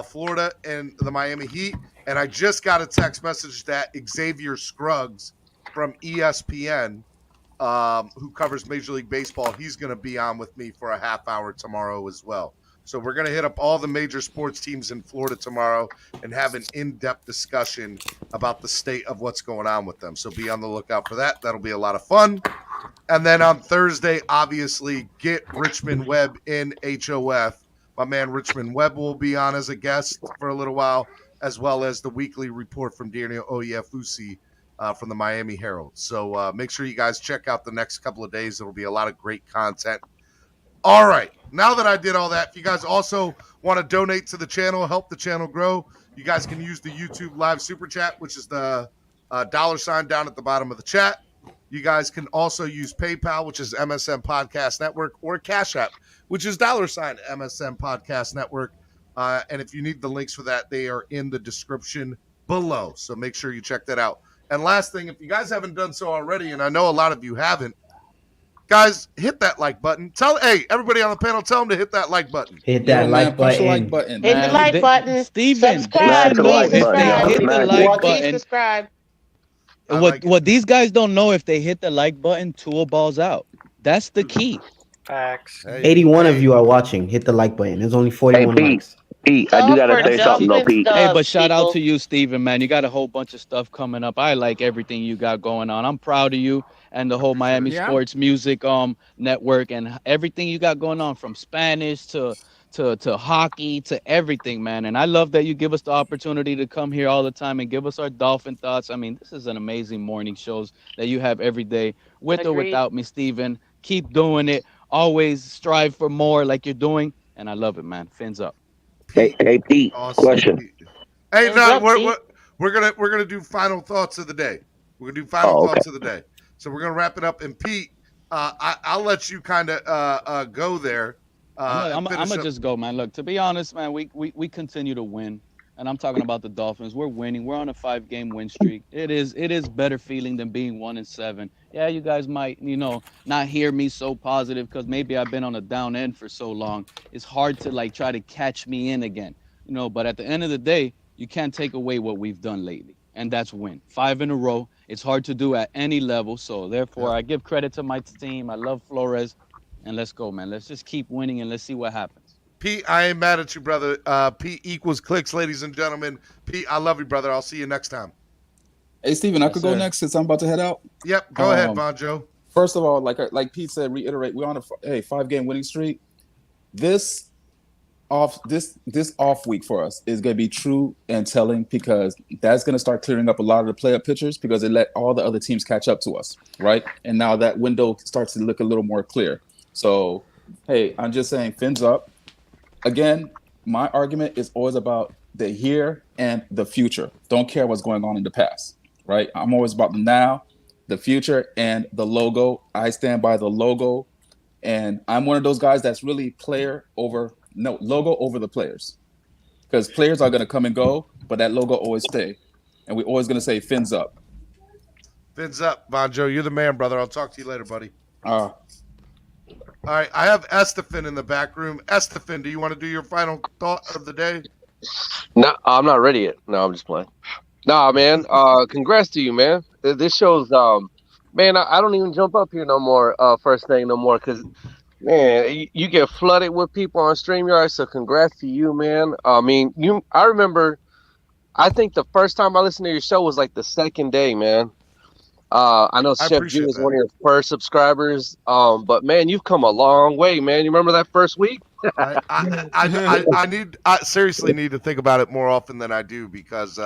Florida and the Miami Heat. And I just got a text message that Xavier Scruggs from ESPN, who covers Major League Baseball, he's going to be on with me for a half hour tomorrow as well. So we're going to hit up all the major sports teams in Florida tomorrow and have an in-depth discussion about the state of what's going on with them. So be on the lookout for that. That'll be a lot of fun. And then on Thursday, obviously, get Richmond Webb in HOF. My man Richmond Webb will be on as a guest for a little while, as well as the weekly report from Daniel Oyefusi from the Miami Herald. So make sure you guys check out the next couple of days. There will be a lot of great content. All right. Now that I did all that, if you guys also want to donate to the channel, help the channel grow, you guys can use the YouTube Live Super Chat, which is the $sign down at the bottom of the chat. You guys can also use PayPal, which is MSM Podcast Network, or Cash App, which is $sign MSM Podcast Network. And if you need the links for that, they are in the description below. So make sure you check that out. And last thing, if you guys haven't done so already, and I know a lot of you haven't, guys, hit that like button. Hey, everybody on the panel, tell them to hit that like button. Hit that like button. Hit the like button. Steven, subscribe. hit the like button. Subscribe. What these guys don't know, if they hit the like button, Tua balls out. That's the key. Facts. 81 of you are watching. Hit the like button. There's only 41 likes. Pete, I do gotta say something though, Pete. Hey, but shout out to you, Steven, man. You got a whole bunch of stuff coming up. I like everything you got going on. I'm proud of you and the whole Miami Sports Music Network and everything you got going on, from Spanish to to hockey, to everything, man. And I love that you give us the opportunity to come here all the time and give us our Dolphin thoughts. I mean, this is an amazing morning shows that you have every day, with or Agreed. without me, Steven. Keep doing it. Always strive for more like you're doing. And I love it, man. Fins up. Hey, Pete. Awesome. Question. Hey, Fins no, up, Pete. we're gonna do final thoughts of the day. We're gonna do final thoughts of the day. So we're gonna wrap it up. And Pete, I'll let you kind of go there. I'm gonna just go, man. Look, to be honest, man, we continue to win, and I'm talking about the Dolphins. We're winning. We're on a 5-game win streak. It is better feeling than being 1-7. Yeah, you guys might not hear me so positive because maybe I've been on a down end for so long. It's hard to like try to catch me in again, But at the end of the day, you can't take away what we've done lately, and that's win 5 in a row. It's hard to do at any level, so therefore I give credit to my team. I love Flores. And let's go, man. Let's just keep winning and let's see what happens. Pete, I ain't mad at you, brother. Pete equals clicks, ladies and gentlemen. Pete, I love you, brother. I'll see you next time. Hey, Steven, I could go next since I'm about to head out. Yep, go ahead, Bonjo. First of all, like Pete said, reiterate, we're on a 5-game winning streak. This off week for us is going to be true and telling because that's going to start clearing up a lot of the play-up pictures because it let all the other teams catch up to us, right? And now that window starts to look a little more clear. So, hey, I'm just saying, fins up. Again, my argument is always about the here and the future. Don't care what's going on in the past, right? I'm always about the now, the future, and the logo. I stand by the logo, and I'm one of those guys that's really logo over the players. Because players are going to come and go, but that logo always stay. And we're always going to say fins up. Fins up, Bonjo. You're the man, brother. I'll talk to you later, buddy. All right, I have Estefan in the back room. Estefan, do you want to do your final thought of the day? No, I'm not ready yet. No, I'm just playing. Nah, man. Congrats to you, man. This shows, man, I don't even jump up here no more, first thing no more, because, man, you get flooded with people on StreamYard, so congrats to you, man. I mean, I remember, I think the first time I listened to your show was like the second day, man. I know Chef G was one of your first subscribers, but man, you've come a long way, man. You remember that first week? I seriously need to think about it more often than I do because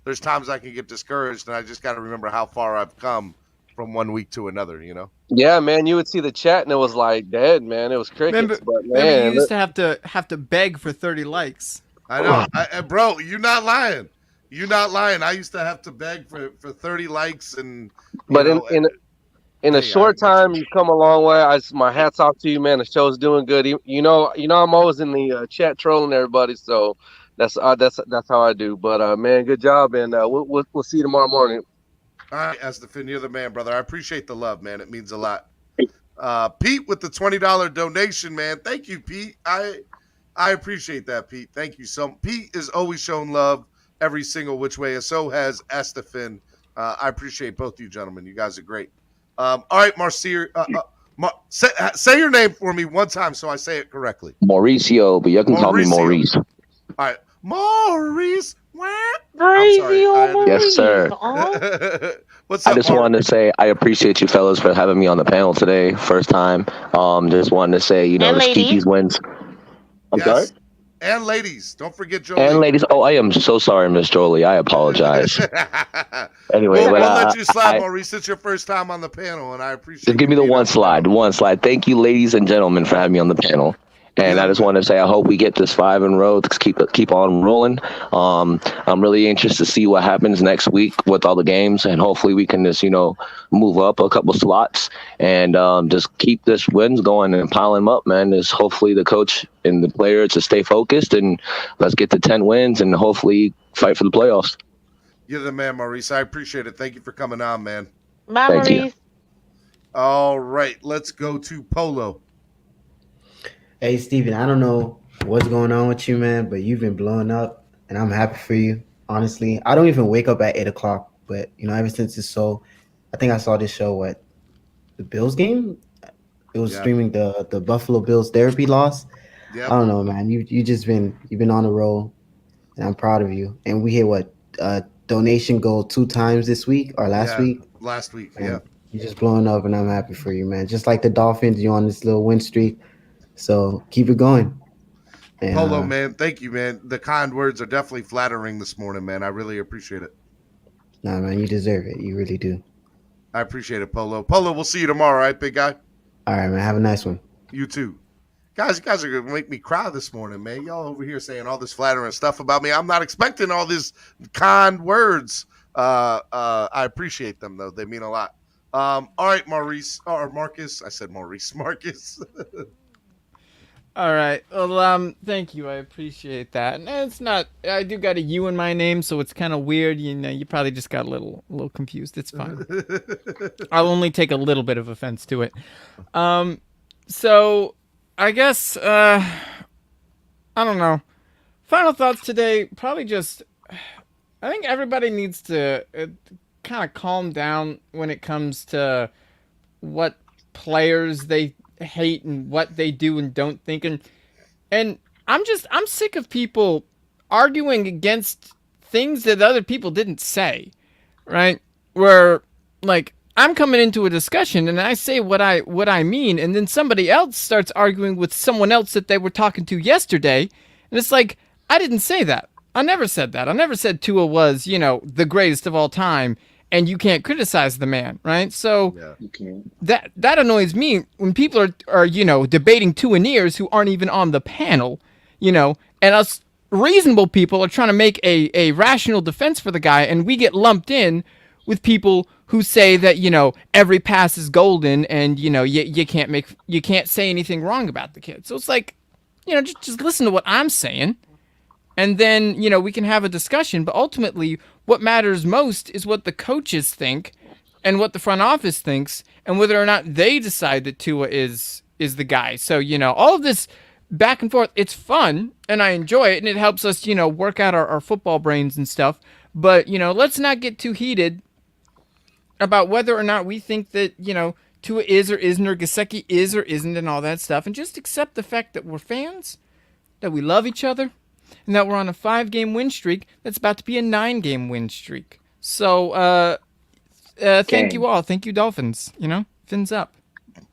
there's times I can get discouraged, and I just got to remember how far I've come from one week to another. Yeah, man. You would see the chat, and it was like dead, man. It was crickets. But man, you used to have to beg for 30 likes. I know, bro. You're not lying. You're not lying. I used to have to beg for 30 likes but in a short time, you've come a long way. My hat's off to you, man. The show's doing good. You know, I'm always in the chat trolling everybody, so that's how I do. But man, good job, and we'll see you tomorrow morning. All right, Estefan, you're the man, brother. I appreciate the love, man. It means a lot. Pete with the $20 donation, man. Thank you, Pete. I appreciate that, Pete. Thank you so much. Pete is always shown love every single which way, and so has Estefan. I appreciate both of you gentlemen. You guys are great. All right, Marcia, say your name for me one time so I say it correctly. Mauricio, but you can call me Maurice. All right, Maurice. Yes, sir. What's up, I just wanted to say I appreciate you fellas for having me on the panel today. First time. Just wanted to say, let's keep these wins. I'm sorry? And ladies, don't forget Jolie. And ladies, I am so sorry, Miss Jolie. I apologize. Anyway, we'll let you slide, Maurice. It's your first time on the panel, and I appreciate it. Just give me the one slide. Thank you, ladies and gentlemen, for having me on the panel. And I just want to say I hope we get this 5 in a row. Keep on rolling. I'm really interested to see what happens next week with all the games, and hopefully we can just move up a couple slots and just keep this wins going and pile them up, man. Just hopefully the coach and the players to stay focused, and let's get to 10 wins and hopefully fight for the playoffs. You're the man, Maurice. I appreciate it. Thank you for coming on, man. Bye, Maurice. You. All right, let's go to Polo. Hey, Steven, I don't know what's going on with you, man, but you've been blowing up, and I'm happy for you, honestly. I don't even wake up at 8 o'clock, but, ever since it's I think I saw this show, the Bills game? It was streaming the Buffalo Bills therapy loss. Yep. I don't know, man. You've been on a roll, and I'm proud of you. And we hit, donation goal 2 times this week or last week? Last week, and you're just blowing up, and I'm happy for you, man. Just like the Dolphins, you're on this little win streak. So keep it going. And, Polo, man, thank you, man. The kind words are definitely flattering this morning, man. I really appreciate it. Nah, man, you deserve it. You really do. I appreciate it, Polo. Polo, we'll see you tomorrow, all right, big guy? All right, man. Have a nice one. You too. Guys, you guys are going to make me cry this morning, man. Y'all over here saying all this flattering stuff about me. I'm not expecting all these kind words. I appreciate them, though. They mean a lot. All right, Maurice, or Marcus. I said Maurice. Marcus. All right. Well, thank you. I appreciate that. And it's not. I do got a U in my name, so it's kind of weird. You know, you probably just got a little confused. It's fine. I'll only take a little bit of offense to it. So I guess I don't know. Final thoughts today. Probably just. I think everybody needs to kind of calm down when it comes to what players they hate and what they do and don't think, and I'm sick of people arguing against things that other people didn't say, right? Where like I'm coming into a discussion and I say what I mean, and then somebody else starts arguing with someone else that they were talking to yesterday, and it's like I didn't say that. I never said that. I never said Tua was, the greatest of all time, and you can't criticize the man, right? So that annoys me when people are debating Tuaneers who aren't even on the panel, and us reasonable people are trying to make a rational defense for the guy, and we get lumped in with people who say that every pass is golden, and you can't say anything wrong about the kid. So it's like, just listen to what I'm saying. And then, we can have a discussion, but ultimately what matters most is what the coaches think and what the front office thinks and whether or not they decide that Tua is the guy. So, all of this back and forth, it's fun and I enjoy it and it helps us, work out our football brains and stuff. But, let's not get too heated about whether or not we think that, Tua is or isn't, or Gesicki is or isn't, and all that stuff. And just accept the fact that we're fans, that we love each other, and that we're on a 5-game win streak that's about to be a 9-game win streak. So, thank you all. Thank you, Dolphins. Fins up.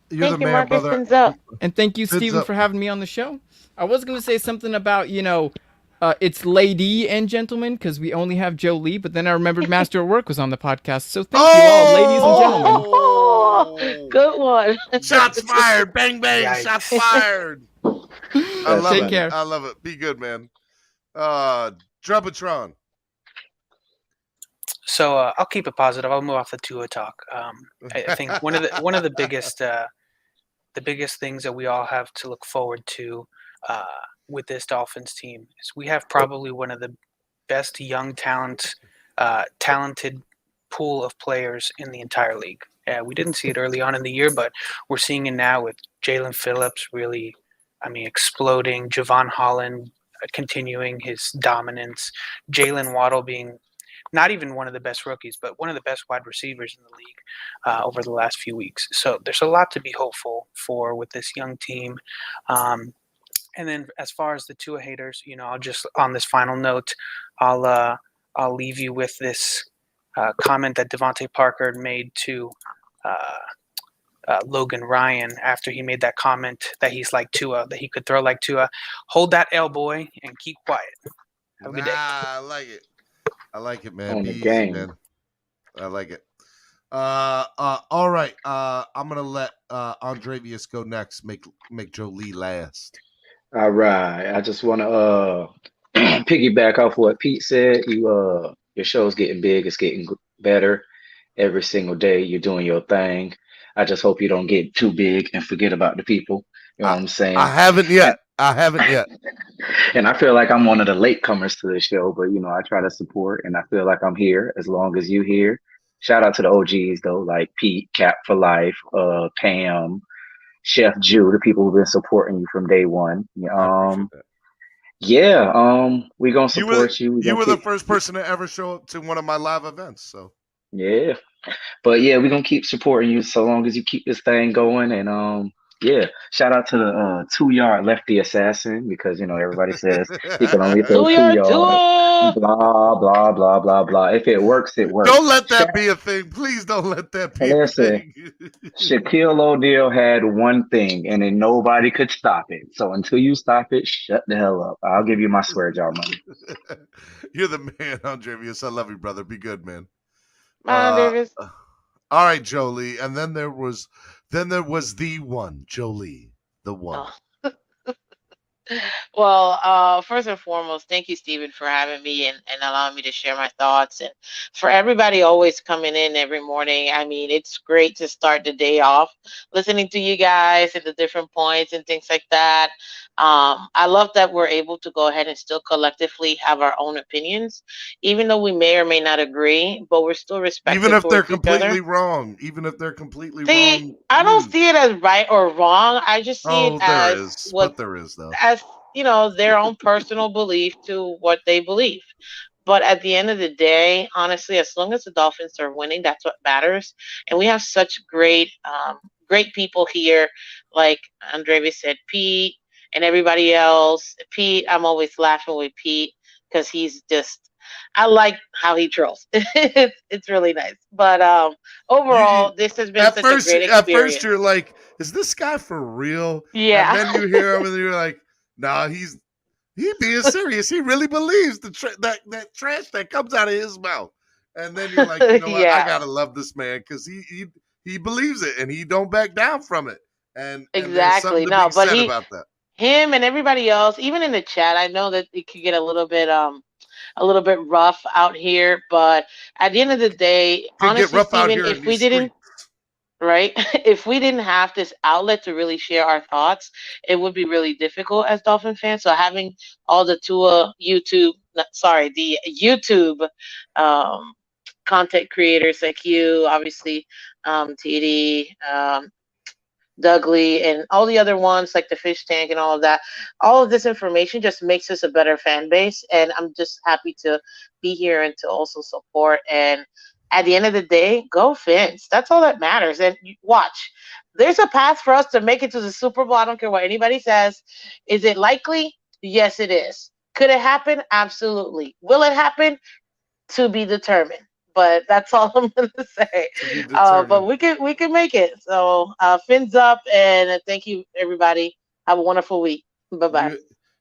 You're Thank you, Marcus. Fins up. And thank you, Fins Steven, up. for having me on the show. I was going to say something about, it's lady and gentlemen, because we only have Joe Lee, but then I remembered Master at Work was on the podcast. So thank you all, ladies and gentlemen. Oh, good one. Shots fired. Bang, bang. Yikes. Shots fired. I love Take it. care. I love it. Be good, man. Drubbatron. So I'll keep it positive. I'll move off the Tua talk. I think one of the biggest things that we all have to look forward to with this Dolphins team is we have probably one of the best young talented pool of players in the entire league. We didn't see it early on in the year, but we're seeing it now with Jalen Phillips really, exploding. Javon Holland continuing his dominance. Jalen Waddle being not even one of the best rookies, but one of the best wide receivers in the league over the last few weeks. So there's a lot to be hopeful for with this young team. And then as far as the Tua haters, I'll just on this final note, I'll leave you with this comment that Devontae Parker made to Logan Ryan after he made that comment that he's like Tua, that he could throw like Tua. Hold that L, boy, and keep quiet. Have a good day. I like it. I like it, man. On Be the easy, game. man. I like it. All right. I'm gonna let Andrevius go next. Make Joe Lee last. All right. I just want to piggyback off what Pete said. Your show's getting big. It's getting better every single day. You're doing your thing. I just hope you don't get too big and forget about the people. You know what I'm saying? I haven't yet. And I feel like I'm one of the latecomers to the show, but I try to support, and I feel like I'm here as long as you here. Shout out to the OGs though, like Pete, Cap for Life, Pam, Chef Jew, the people who've been supporting you from day one. I appreciate that. Yeah, we gonna support you. You were the first person to ever show up to one of my live events, so yeah. But yeah, we're gonna keep supporting you so long as you keep this thing going, and Yeah, shout out to the 2-yard lefty assassin because everybody says he can only throw 2-yard 2 yards. Tua. Blah blah blah blah blah. If it works, it works. Don't let that be a thing. Please don't let that be a Listen, thing. Shaquille O'Neal had one thing, and then nobody could stop it. So until you stop it, shut the hell up. I'll give you my swear jar money. You're the man, Andrevius. I love you, brother. Be good, man. Bye, Davis. All right, Jolie. And then there was the one, Jolie, the one. Oh. Well, first and foremost, thank you, Stephen, for having me and allowing me to share my thoughts. And for everybody always coming in every morning. I mean, it's great to start the day off listening to you guys and the different points and things like that. I love that we're able to go ahead and still collectively have our own opinions, even though we may or may not agree, but we're still respectful. Even if they're towards each other. completely wrong. Even if they're completely See, wrong. I don't see it as right or wrong. I just see it there as is. what But there is, though. as their own personal belief to what they believe. But at the end of the day, honestly, as long as the Dolphins are winning, that's what matters. And we have such great people here, like Andrevi said, Pete and everybody else. Pete, I'm always laughing with Pete because he's just, I like how he trolls. It's really nice. But overall, this has been such a great experience. At first, you're like, is this guy for real? Yeah. And then you hear him and you're like, nah, he being serious. He really believes that trash that comes out of his mouth. And then you're like, you know what? I gotta love this man because he believes it and he don't back down from it. And Exactly. And No, but about that. Him and everybody else, even in the chat, I know that it could get a little bit rough out here, but at the end of the day, honestly, Steven, if we didn't right? If we didn't have this outlet to really share our thoughts, it would be really difficult as Dolphin fans. So having all the the YouTube content creators like you, obviously, TD, Dudley, and all the other ones like the Fish Tank and all of that. All of this information just makes us a better fan base, and I'm just happy to be here and to also support. And at the end of the day, go Fins. That's all that matters. And watch, there's a path for us to make it to the Super Bowl. I don't care what anybody says. Is it likely? Yes, it is. Could it happen? Absolutely. Will it happen? To be determined. But that's all I'm going to say. But we can make it. So fins up, and thank you, everybody. Have a wonderful week. Bye-bye.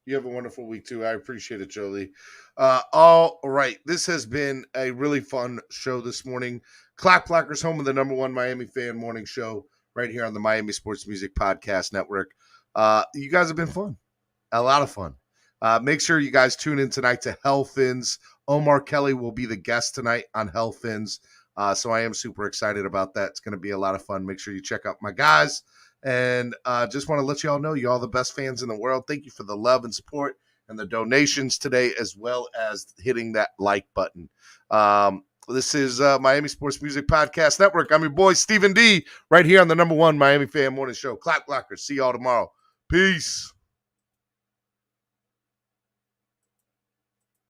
You have a wonderful week, too. I appreciate it, Jolie. All right. This has been a really fun show this morning. Clock Blockers, home of the #1 Miami fan morning show right here on the Miami Sports Music Podcast Network. You guys have been fun. A lot of fun. Make sure you guys tune in tonight to Hell Fins. Omar Kelly will be the guest tonight on Hell Fins. So I am super excited about that. It's going to be a lot of fun. Make sure you check out my guys. And just want to let you all know you're all the best fans in the world. Thank you for the love and support and the donations today, as well as hitting that like button. This is Miami Sports Music Podcast Network. I'm your boy, Stephen D, right here on the #1 Miami Fan Morning Show. Clock Blockers. See y'all tomorrow. Peace.